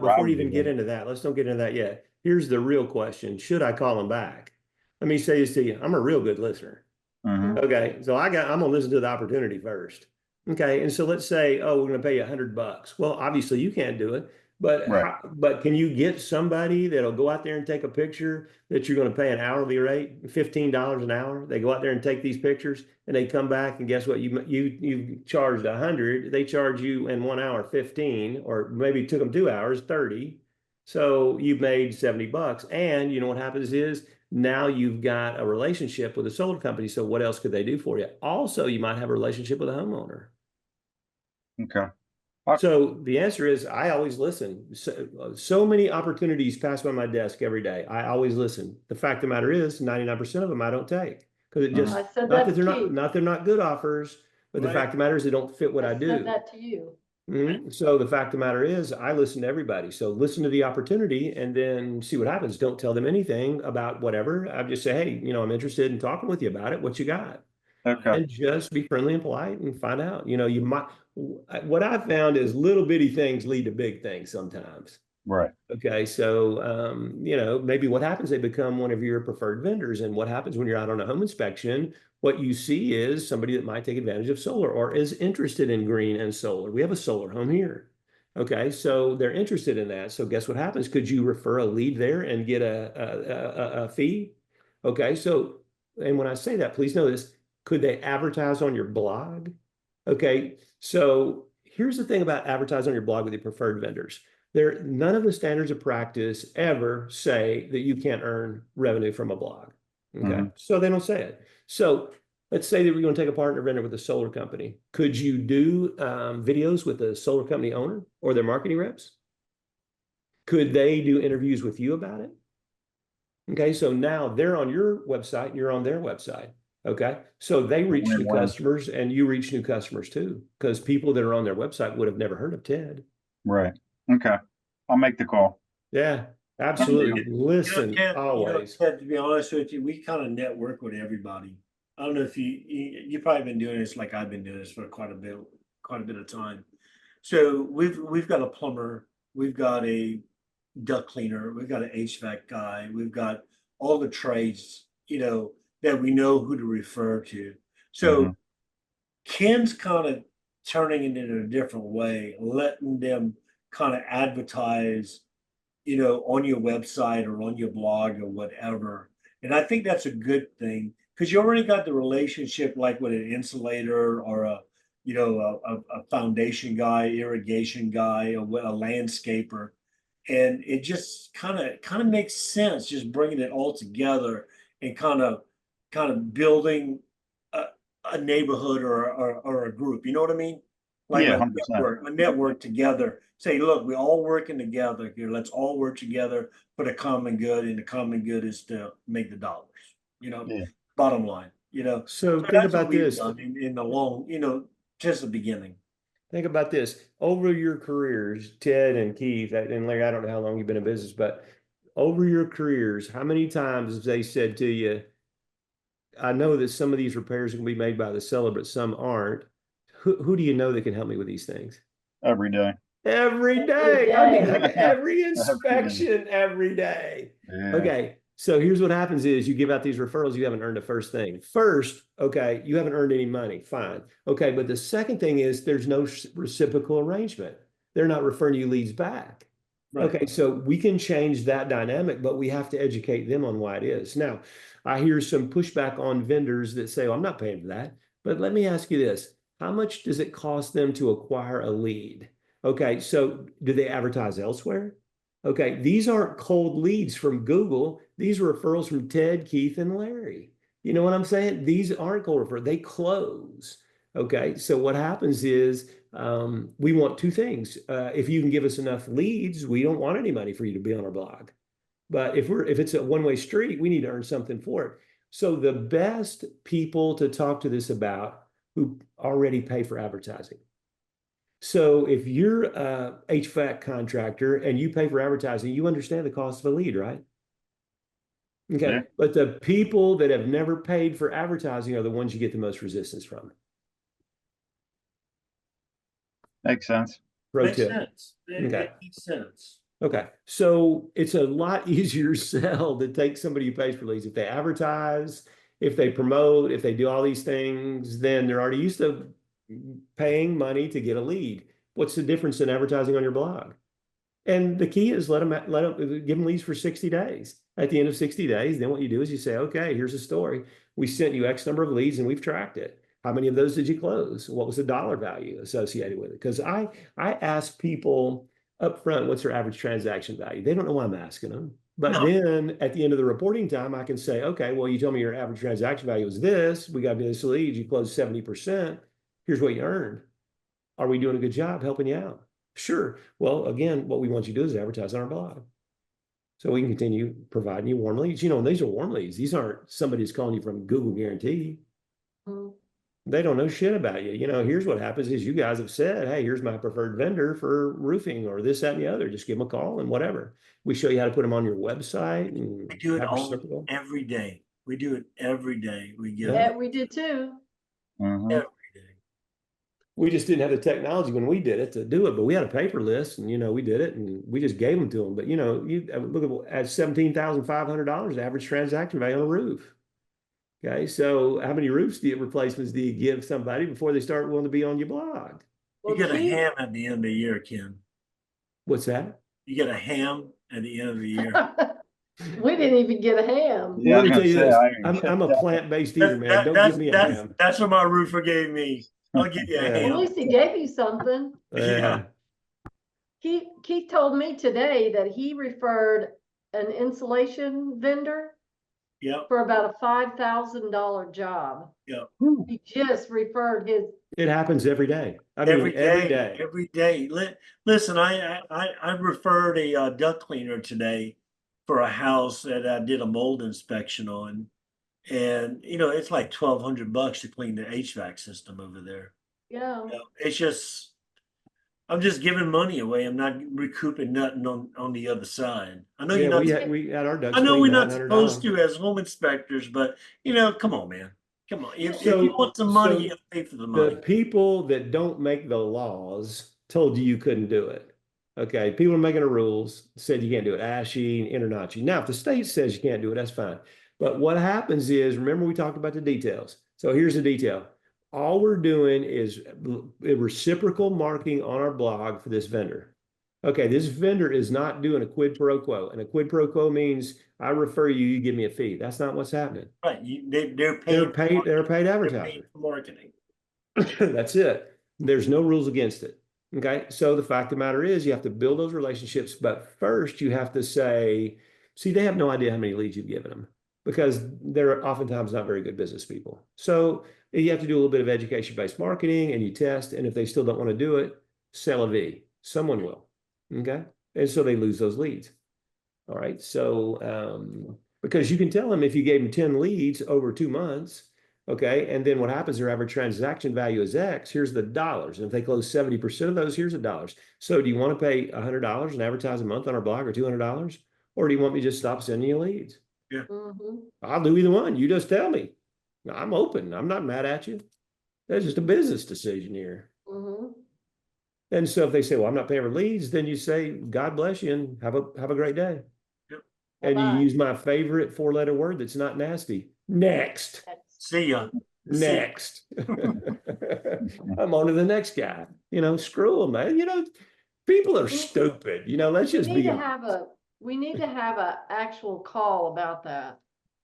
before you even get into that, let's don't get into that yet. Here's the real question. Should I call him back? Let me say this to you. I'm a real good listener. Okay. So I'm going to listen to the opportunity first. Okay. And so let's say, oh, we're going to pay you $100. Well, obviously you can't do it, but, Right. but can you get somebody that'll go out there and take a picture that you're going to pay an hourly rate, $15 an hour? They go out there and take these pictures and they come back and guess what? You charged 100. They charge you in 1 hour, 15, or maybe it took them 2 hours, 30. So you've made $70. And you know what happens is now you've got a relationship with a solar company. So what else could they do for you? Also, you might have a relationship with a homeowner. Okay. So the answer is I always listen. So many opportunities pass by my desk every day. I always listen. The fact of the matter is 99% of them I don't take because it Mhm. just, I said not that that to they're not, Keith. not they're not good offers, but the Right. fact of the matter is they don't fit what I I said do. that to you. So the fact of the matter is I listen to everybody. So listen to the opportunity and then see what happens. Don't tell them anything about whatever. I just say, hey, I'm interested in talking with you about it. What you got? Okay. And just be friendly and polite and find out. You might, what I found is little bitty things lead to big things sometimes. Right. Okay, so maybe what happens, they become one of your preferred vendors. And what happens when you're out on a home inspection, what you see is somebody that might take advantage of solar or is interested in green and solar. We have a solar home here. Okay, so they're interested in that. So guess what happens? Could you refer a lead there and get a fee? Okay, so, and when I say that, please know this, could they advertise on your blog? Okay, so here's the thing about advertising on your blog with your preferred vendors. None of the standards of practice ever say that you can't earn revenue from a blog. Okay, Mhm. so they don't say it. So let's say that we're going to take a partner vendor with a solar company. Could you do videos with the solar company owner or their marketing reps? Could they do interviews with you about it? Okay, so now they're on your website and you're on their website. Okay, so they reach new Win-win. customers and you reach new customers too, because people that are on their website would have never heard of Ted. Right. Okay. I'll make the call. Yeah, absolutely. Listen, Ted, always. Ted, to be honest with you, we kind of network with everybody. I don't know if you've probably been doing this like I've been doing this for quite a bit of time. So we've got a plumber, we've got a duct cleaner, we've got an HVAC guy, we've got all the trades, that we know who to refer to. So Mhm. Ken's kind of turning it in a different way, letting them kind of advertise, on your website or on your blog or whatever. And I think that's a good thing because you already got the relationship like with an insulator or a foundation guy, irrigation guy, or a landscaper. And it just kind of makes sense just bringing it all together and kind of building a, a neighborhood or a group. You know what I mean? Like Yeah, a 100%. network together. Say, look, we're all working together here. Let's all work together for the common good, and the common good is to make the dollars. Yeah. Bottom line. So So think that's what about we've this. done in the long, just the beginning. Think about this. Over your careers, Ted and Keith, and Larry, I don't know how long you've been in business, but over your careers, how many times have they said to you, I know that some of these repairs can be made by the seller, but some aren't. Who do you know that can help me with these things? Every day. Every Every day. I mean, day. like every Every day. inspection every day. Yeah. Okay. So here's what happens is you give out these referrals, you haven't earned a first thing. First, okay, you haven't earned any money. Fine. Okay. But the second thing is there's no reciprocal arrangement. They're not referring you leads back. Right. Okay. So we can change that dynamic, but we have to educate them on why it is. Now, I hear some pushback on vendors that say, I'm not paying for that. But let me ask you this. How much does it cost them to acquire a lead? Okay, so do they advertise elsewhere? Okay, these aren't cold leads from Google. These are referrals from Ted, Keith, and Larry. You know what I'm saying? These aren't cold referrals. They close. Okay, so what happens is we want two things. If you can give us enough leads, we don't want any money for you to be on our blog. But if it's a one-way street, we need to earn something for it. So the best people to talk to this about who already pay for advertising. So if you're a HVAC contractor and you pay for advertising, you understand the cost of a lead, right? Okay. Yeah. But the people that have never paid for advertising are the ones you get the most resistance from. Makes sense. Pro Makes tip. sense. Okay. It makes sense. Okay. So it's a lot easier sell to take somebody who pays for leads. If they advertise, if they promote, if they do all these things, then they're already used to paying money to get a lead. What's the difference in advertising on your blog? And the key is let them give them leads for 60 days. At the end of 60 days, then what you do is you say, okay, here's a story. We sent you X number of leads and we've tracked it. How many of those did you close? What was the dollar value associated with it? Because I ask people up front, what's their average transaction value? They don't know why I'm asking them. But No. then at the end of the reporting time, I can say, okay, well, you told me your average transaction value was this. We got this lead. You closed 70%. Here's what you earned. Are we doing a good job helping you out? Sure. Well, again, what we want you to do is advertise on our blog. So we can continue providing you warm leads. You know, and these are warm leads. These aren't somebody who's calling you from Google Guarantee. Mhm. They don't know shit about you. You know, here's what happens is you guys have said, hey, here's my preferred vendor for roofing or this, that, and the other. Just give them a call and whatever. We show you how to put them on your website and We do it have all reciprocal. every day. We do it every day. We get Yeah. Yeah, we did too. Mhm. every day. We just didn't have the technology when we did it to do it, but we had a paper list and, you know, we did it and we just gave them to them. But, you know, you look at $17,500 average transaction value on a roof. Okay. So how many roofs replacements do you give somebody before they start wanting to be on your blog? You Well, get a Keith, ham at the end of the year, Ken. What's that? You get a ham at the end of the year. we didn't even get a ham. Yeah, I Let me was tell gonna you say, this. I didn't I'm a get that. plant-based eater, man. Don't give me a ham. That's what my roofer gave me. I'll give you a Yeah. Well, at ham. least he gave you something. Yeah. Keith told me today that he referred an insulation vendor Yep. for about a $5,000 job. Yep. He just referred his. It happens every day. I mean, every day. Every day. Listen, I referred a duct cleaner today for a house that I did a mold inspection on, and you know it's like $1,200 to clean the HVAC system over there. Yeah. You know, it's just I'm just giving money away. I'm not recouping nothing on the other side. I know Yeah, you're not. we had our ducts I know cleaned we're not supposed $900. to as home inspectors, but you know, come on, man. Come on. If you So, want some money, you have to pay for the money. the people that don't make the laws told you couldn't do it. Okay, people are making the rules, said you can't do it, ASHI, InterNACHI. Now, if the state says you can't do it, that's fine. But what happens is, remember we talked about the details. So here's the detail. All we're doing is reciprocal marketing on our blog for this vendor. Okay, this vendor is not doing a quid pro quo. And a quid pro quo means I refer you, you give me a fee. That's not what's happening. Right. They're They're paying. paid, they're a paid They're advertiser. paying for marketing. That's it. There's no rules against it. Okay. So the fact of the matter is you have to build those relationships, but first you have to say, see, they have no idea how many leads you've given them because they're oftentimes not very good business people. So you have to do a little bit of education-based marketing and you test. And if they still don't want to do it, sell a V. Someone will. Okay. And so they lose those leads. All right. So because you can tell them if you gave them 10 leads over 2 months, okay, and then what happens, their average transaction value is X, here's the dollars. And if they close 70% of those, here's the dollars. So do you want to pay $100 and advertise a month on our blog or $200? Or do you want me to just stop sending you leads? Yeah. Mhm. I'll do either one. You just tell me. I'm open. I'm not mad at you. That's just a business decision here. Mhm. And so if they say, well, I'm not paying for leads, then you say, God bless you and have a great day. Yep. And you Bye-bye. use my favorite 4-letter word that's not nasty. Next. See ya. Next. I'm on to the next guy. You know, screw them, man. You know, people are stupid. You know, let's just be honest. We need to have a actual call about that.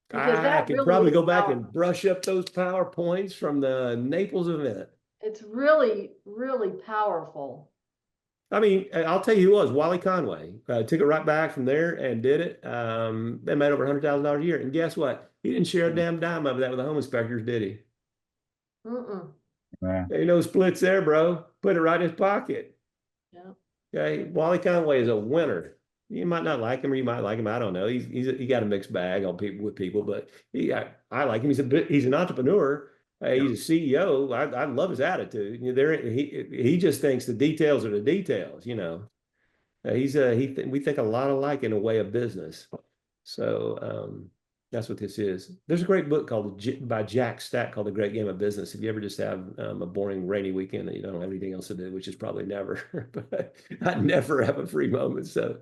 Because I that could really probably is go back powerful. and brush up those PowerPoints from the Naples event. It's really, really powerful. I mean, I'll tell you who it was, Wally Conway. Took it right back from there and did it. They made over $100,000 a year. And guess what? He didn't share a damn dime of that with the home inspectors, did he? Mm-mm. Yeah. There ain't no splits there, bro. Put it right in his pocket. Yeah. Okay, Wally Conway is a winner. You might not like him, or you might like him. I don't know. He got a mixed bag on people, but I like him. He's an entrepreneur. He's a CEO. I love his attitude. You know, he just thinks the details are the details. You know, we think a lot alike in a way of business. So that's what this is. There's a great book by Jack Stack called The Great Game of Business. If you ever just have a boring rainy weekend that you don't have anything else to do, which is probably never, but I never have a free moment. So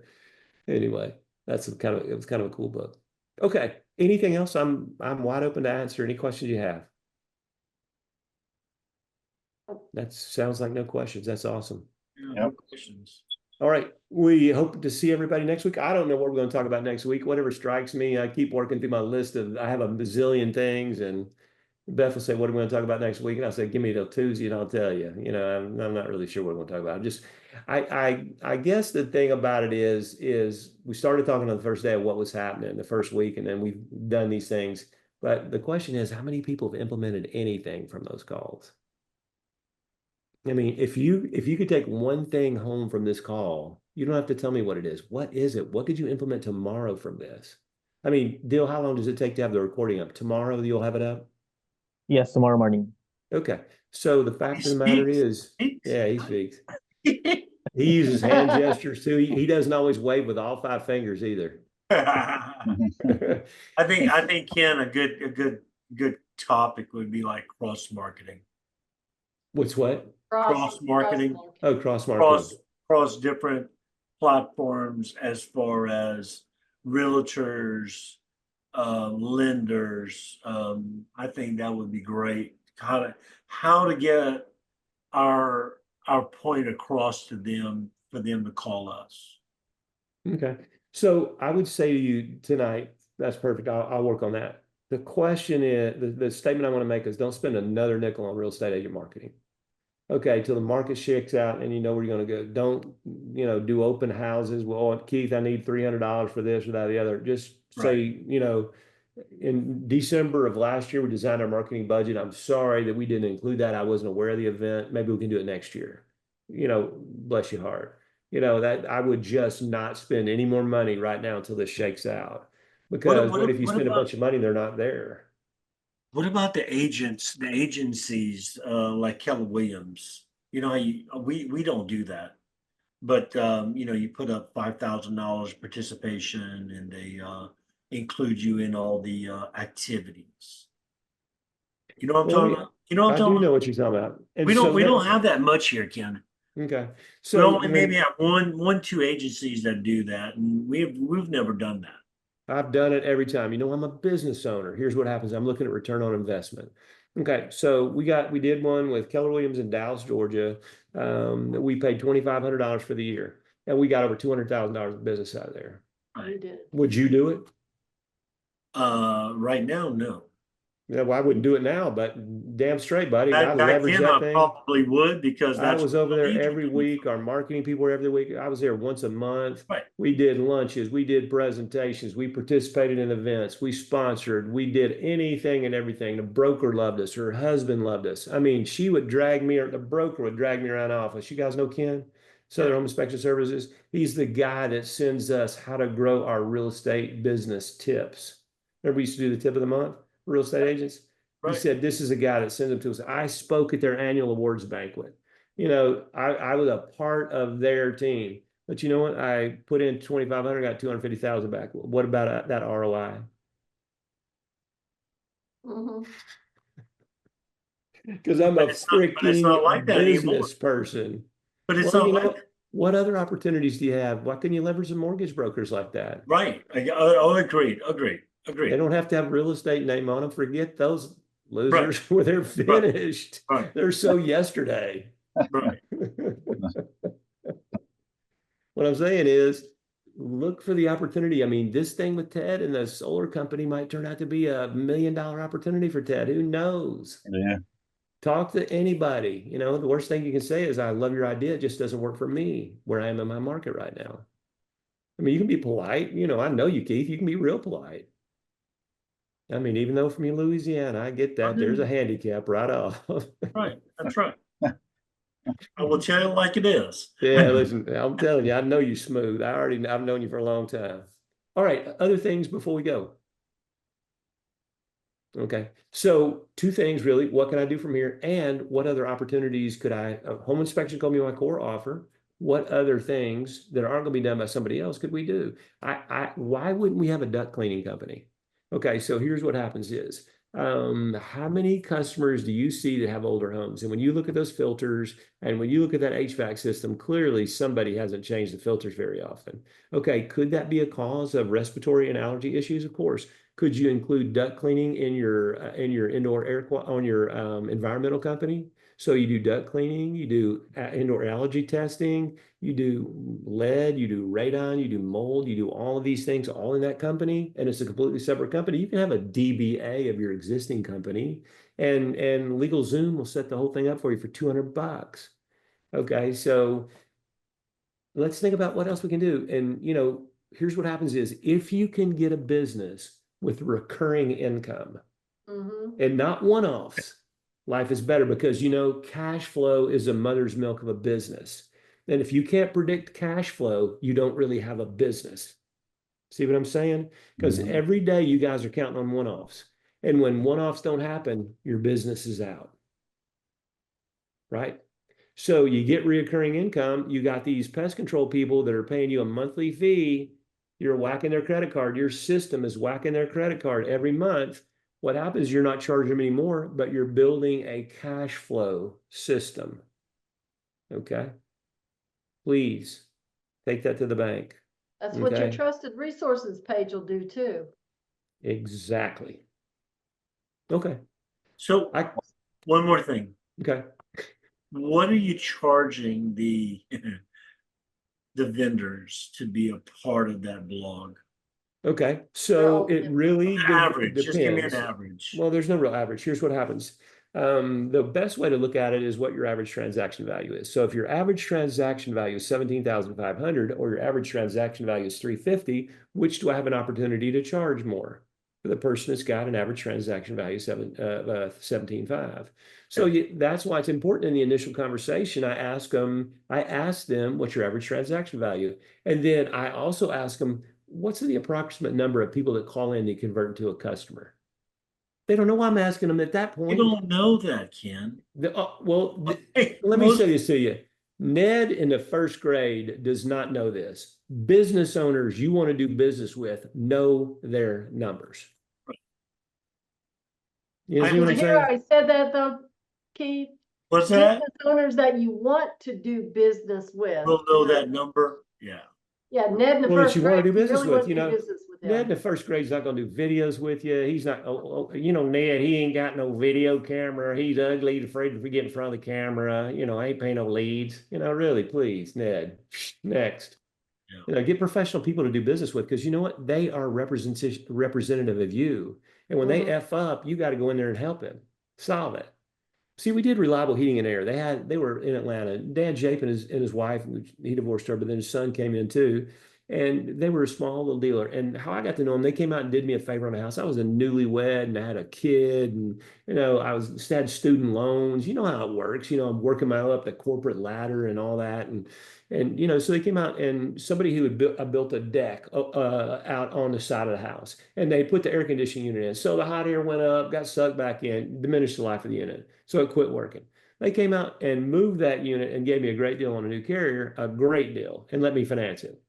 anyway, it was kind of a cool book. Okay. Anything else? I'm wide open to answer any questions you have. That sounds like no questions. That's awesome. Yeah, no questions. All right. We hope to see everybody next week. I don't know what we're going to talk about next week. Whatever strikes me, I keep working through my list I have a bazillion things, and Beth will say, what are we going to talk about next week? And I'll say, give me till Tuesday and I'll tell you. You know, I'm not really sure what we're going to talk about. I guess the thing about it is we started talking on the first day of what was happening the first week, and then we've done these things. But the question is, how many people have implemented anything from those calls? I mean, if you could take one thing home from this call, you don't have to tell me what it is. What is it? What could you implement tomorrow from this? I mean, Dill, how long does it take to have the recording up? Tomorrow you'll have it up? Yes, tomorrow morning. Okay. So the He fact of the matter speaks. is, Speaks. yeah, he speaks. He uses hand gestures too. He doesn't always wave with all 5 fingers either. I think Ken, a good topic would be like cross marketing. What's what? Cross marketing. Oh, cross marketing. Cross different platforms as far as realtors, lenders. I think that would be great. How to get our point across to them for them to call us. Okay. So I would say to you tonight, that's perfect. I'll work on that. The question is, the statement I want to make is don't spend another nickel on real estate agent marketing. Okay, till the market shakes out and you know where you're going to go. Don't, do open houses. Well, Keith, I need $300 for this or that or the other. Just say, in December of last year, we designed our marketing budget. I'm sorry that we didn't include that. I wasn't aware of the event. Maybe we can do it next year. Bless your heart. That I would just not spend any more money right now until this shakes out. Because what if you spend a bunch of money and they're not there? What about the agencies like Keller Williams? We don't do that, but you put up $5,000 participation, and they include you in all the activities. You know what I'm talking about? You know what I'm I talking do know about? what you're talking about. And We so don't have that much here, Ken. Okay. We So only maybe have one, two agencies that do that, and we've never done that. I've done it every time. I'm a business owner. Here's what happens. I'm looking at return on investment. Okay, so we did one with Keller Williams in Dallas, Georgia. We paid $2,500 for the year, and we got over $200,000 of business out of there. You did. Would you do it? Right now, no. Yeah, well, I wouldn't do it now, but damn straight, buddy. I Back leveraged then, that I thing. probably would, because I that's was over what there leads every are week. Our marketing people were every week. I was there once a month. Right. We did lunches. We did presentations. We participated in events. We sponsored. We did anything and everything. The broker loved us. Her husband loved us. I mean, she would drag me, or the broker would drag me around the office. You guys know Ken? Southern Home Inspection Services. He's the guy that sends us how to grow our real estate business tips. Remember, we used to do the tip of the month, real estate agents. He Right. said, this is a guy that sends them to us. I spoke at their annual awards banquet. I was a part of their team. But you know what? I put in 2,500, got 250,000 back. What about that ROI? Mhm. Because I'm a But it's not like freaking that anymore. business person. But it's Well, not like what other opportunities do you have? Why couldn't you leverage the mortgage brokers like that? right. Agreed. They don't have to have real estate name on them. Forget those losers when they're finished. Right. They're so yesterday. Right. What I'm saying is, look for the opportunity. I mean, this thing with Ted and the solar company might turn out to be $1 million opportunity for Ted. Who knows? Yeah. Talk to anybody. The worst thing you can say is, I love your idea. It just doesn't work for me where I am in my market right now. I mean, you can be polite. I know you, Keith. You can be real polite. I mean, even though from Louisiana, I get that. There's a handicap right off. Right. That's right. I will tell you like it is. Yeah, listen, I'm telling you, I know you smooth. I've known you for a long time. All right, other things before we go. Okay, so 2 things really. What can I do from here? And what other opportunities could home inspection called me my core offer. What other things that aren't going to be done by somebody else could we do? Why wouldn't we have a duct cleaning company? Okay, so here's what happens is, how many customers do you see that have older homes? And when you look at those filters and when you look at that HVAC system, clearly somebody hasn't changed the filters very often. Okay, could that be a cause of respiratory and allergy issues? Of course. Could you include duct cleaning in your indoor air on your environmental company? So you do duct cleaning, you do indoor allergy testing, you do lead, you do radon, you do mold, you do all of these things all in that company, and it's a completely separate company. You can have a DBA of your existing company, and LegalZoom will set the whole thing up for you for $200. Okay, so let's think about what else we can do. And here's what happens is, if you can get a business with recurring income Mhm. and not one-offs, life is better because, cash flow is a mother's milk of a business. And if you can't predict cash flow, you don't really have a business. See what I'm saying? Because every day you guys are counting on one-offs. And when one-offs don't happen, your business is out. Right? So you get reoccurring income. You got these pest control people that are paying you a monthly fee. You're whacking their credit card. Your system is whacking their credit card every month. What happens? You're not charging them anymore, but you're building a cash flow system. Okay. Please take that to the bank. That's what your Okay. trusted resources page will do too. Exactly. Okay. So one more thing. Okay. What are you charging the vendors to be a part of that blog? Okay. So all it different. really Average, just give me an depends. average. Well, there's no real average. Here's what happens. The best way to look at it is what your average transaction value is. So if your average transaction value is 17,500 or your average transaction value is 350, which do I have an opportunity to charge more for the person that's got an average transaction value 17,500? So that's why it's important in the initial conversation. I ask them what's your average transaction value? And then I also ask them, what's the approximate number of people that call in to convert into a customer? They don't know why I'm asking them at that You point. don't know that, Ken. Let me say this to you. Ned in the first grade does not know this. Business owners you want to do business with know their numbers. You see what I'm saying? I said that though, Keith. What's that? Business owners that you want to do business with. We'll know that number. Yeah. Yeah, Ned in the Well, that first you want to grade, do you business really with, want to do business with Ned in them. the first grade is not going to do videos with you. He's not, Ned, he ain't got no video camera. He's ugly, afraid to get in front of the camera. Ain't paying no leads. Really, please, Ned. Next. Yeah. Get professional people to do business with because you know what? They are representative of you. And when they F up, you got to go in there and help him solve it. See, we did reliable heating and air. They were in Atlanta. Dan Jape and his wife, he divorced her, but then his son came in too. And they were a small little dealer. And how I got to know them, they came out and did me a favor on the house. I was a newlywed and I had a kid and, had student loans. You know how it works. I'm working my way up the corporate ladder and all that. And so they came out and somebody who had built a deck out on the side of the house and they put the air conditioning unit in. So the hot air went up, got sucked back in, diminished the life of the unit. So it quit working. They came out and moved that unit and gave me a great deal on a new carrier, a great deal, and let me finance it.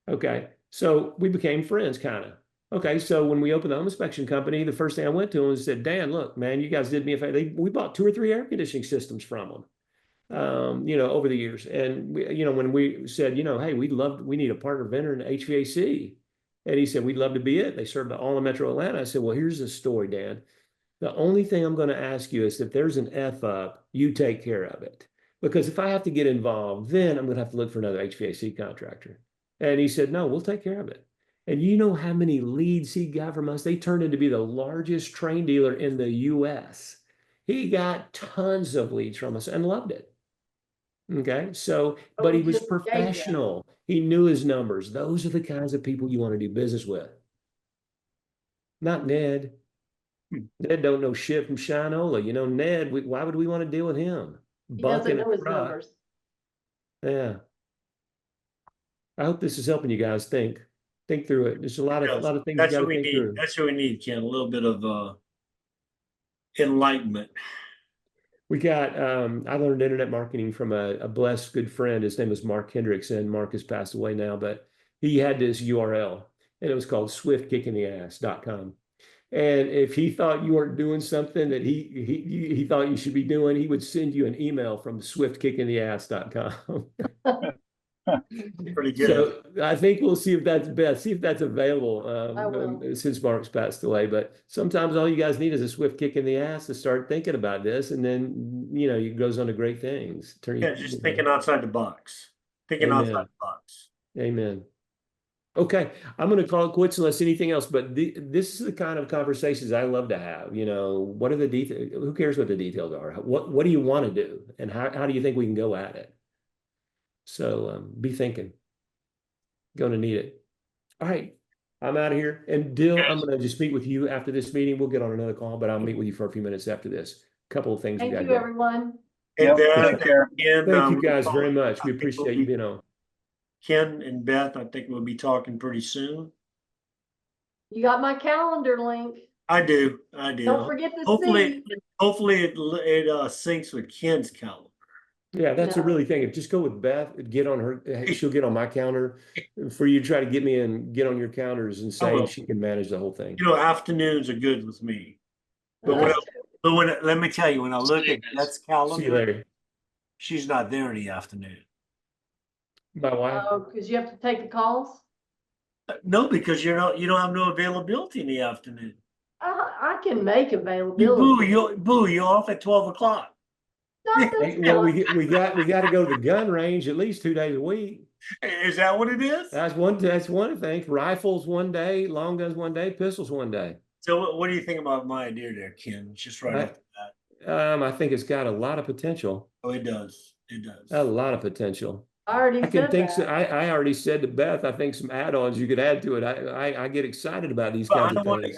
Okay. So we became friends, kind of. Okay. So when we opened the home inspection company, the first thing I went to him and said, Dan, look, man, you guys did me a favor. We bought 2 or 3 air conditioning systems from them. Over the years. And when we said, hey, we need a partner vendor in HVAC. And he said, we'd love to be it. They serve all of Metro Atlanta. I said, well, here's the story, Dan. The only thing I'm going to ask you is if there's an F up, you take care of it. Because if I have to get involved, then I'm going to have to look for another HVAC contractor. And he said, no, we'll take care of it. And you know how many leads he got from us? They turned into be the largest train dealer in the US. He got tons of leads from us and loved it. Okay. So, but he was professional. He knew his numbers. Those are the kinds of people you want to do business with. Not Ned. Ned don't know shit from Shinola. Ned, why would we want to deal with him? He doesn't know his numbers. Yeah. I hope this is helping you guys think through it. There's a lot of things you got to think through. That's what we need, Ken. A little bit of enlightenment. We got, I learned internet marketing from a blessed good friend. His name was Mark Hendrickson. Mark has passed away now, but he had this URL and it was called swiftkickintheass.com. And if he thought you weren't doing something that he thought you should be doing, he would send you an email from swiftkickintheass.com. Pretty good. So I think we'll see if that's available since Mark's passed away. But sometimes all you guys need is a swift kick in the ass to start thinking about this, and then it goes on to great things. Just thinking outside the box. Thinking outside the box. Amen. Okay, I'm going to call it quits unless anything else. But this is the kind of conversations I love to have. What are the details? Who cares what the details are? What do you want to do, and how do you think we can go at it? So be thinking. Going to need it. All right, I'm out of here. And Dill, I'm going to just meet with you after this meeting. We'll get on another call, but I'll meet with you for a few minutes after this. couple of things we Thank got you, going. everyone. And Yep, Beth, take care. Ken, Thank you we'll guys talk- very much. I We think we'll appreciate you be- being on. Ken and Beth, I think we'll be talking pretty soon. You got my calendar link. I do. Don't forget to Hopefully, see. hopefully it syncs with Ken's calendar. Yeah, that's a No. really thing. Just go with Beth, get on her, she'll get on my calendar for you to try to get me and get on your calendars and say will. she can manage the whole thing. You know, afternoons are good with me. But let me tell you, when I look at Beth's See you calendar, later. she's not there in the afternoon. My wife. Oh, because you have to take the calls? No, because you don't have no availability in the afternoon. I can make availability. You're off at 12 o'clock. No, that's Hey, well, not- we got to go to the gun range at least 2 days a week. Is that what it is? That's one thing. Rifles one day, long guns one day, pistols one day. So what do you think about my idea there, Ken? Just right I- off the bat. I think it's got a lot of potential. Oh, it does. It A does. lot of potential. I already I can said think that. I already said to Beth, I think some add-ons you could add to it. I get excited about these But kinds of things.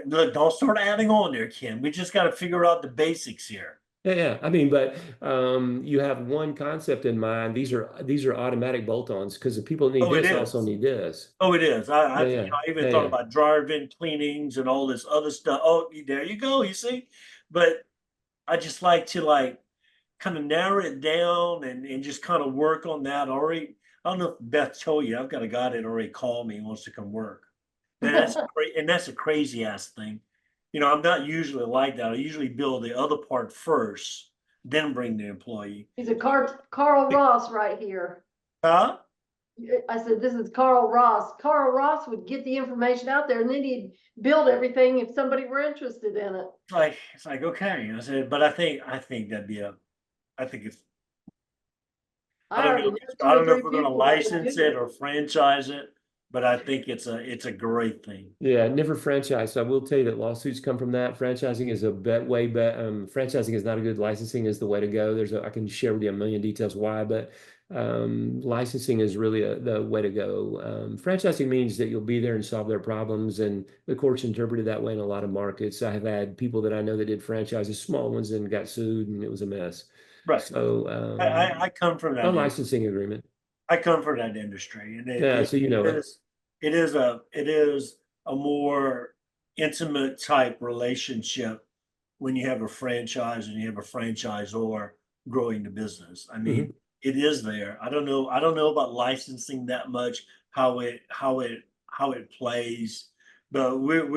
look, don't start adding on there, Ken. We just got to figure out the basics here. Yeah. I mean, but you have one concept in mind. These are automatic bolt-ons because the people that need Oh, it this is. also need this. Oh, it is. I Yeah, even yeah, thought yeah. about dryer vent cleanings and all this other stuff. Oh, there you go. You see, but I just like to kind of narrow it down and just kind of work on that already. I don't know if Beth told you, I've got a guy that already called me and wants to come work. And that's a crazy ass thing. You know, I'm not usually like that. I usually build the other part first, then bring the employee. He's a Carl Ross right here. Huh? I said, this is Carl Ross. Carl Ross would get the information out there and then he'd build everything if somebody were interested in it. It's like, okay. I said, but I think that'd be I think it's, I already know two don't or know if three we're gonna people that would license do it or franchise it, but I think it's a great thing. Yeah, never franchise. So I will tell you that lawsuits come from that. Franchising is a franchising is not a good. Licensing is the way to go. I can share with you a million details why, but licensing is really the way to go. Franchising means that you'll be there and solve their problems, and the courts interpret it that way in a lot of markets. I have had people that I know that did franchises, small ones, and got sued, and it was a mess. Right. So I come from a licensing agreement. I come from that industry, and Yeah, so you know it. it is a more intimate type relationship when you have a franchise and you have a franchisor growing the business. I mean, it is there. I don't know about licensing that much, how it plays, but we're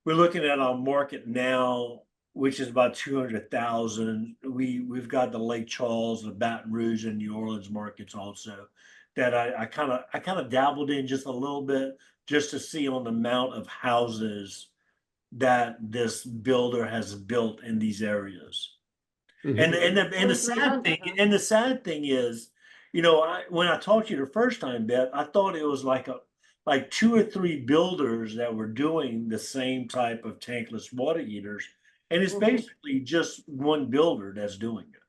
looking at our market now, which is about 200,000. We've got the Lake Charles, the Baton Rouge, and New Orleans markets also that I kind of dabbled in just a little bit just to see on the amount of houses that this builder has built in these areas. And the sad thing is, when I talked to you the first time, Beth, I thought it was like two or three builders that were doing the same type of tankless water heaters. And it's basically just one builder that's doing it.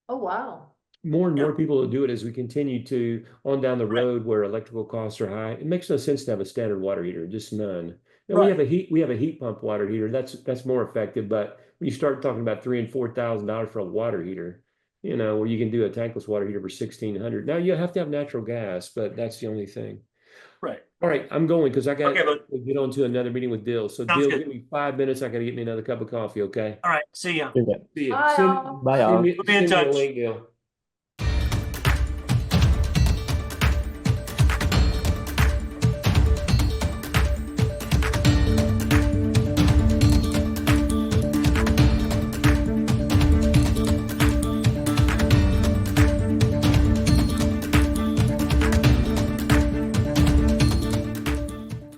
Oh, wow. More and more people will do it as we continue to on down the road where electrical costs are high. It makes no sense to have a standard water heater, just none. And we have a heat pump water heater. That's more effective. But when you start talking about $3,000 and $4,000 for a water heater, where you can do a tankless water heater for $1,600. Now you have to have natural gas, but that's the only thing. Right. All right, I'm going because I got Okay, to get on to another meeting with Dill. So Sounds Dill, good. give me 5 minutes. I got to get me another cup of coffee. Okay. All right. See ya. Okay. See you. Bye, all. Bye, all. We'll be in Send me a touch. link, Dill.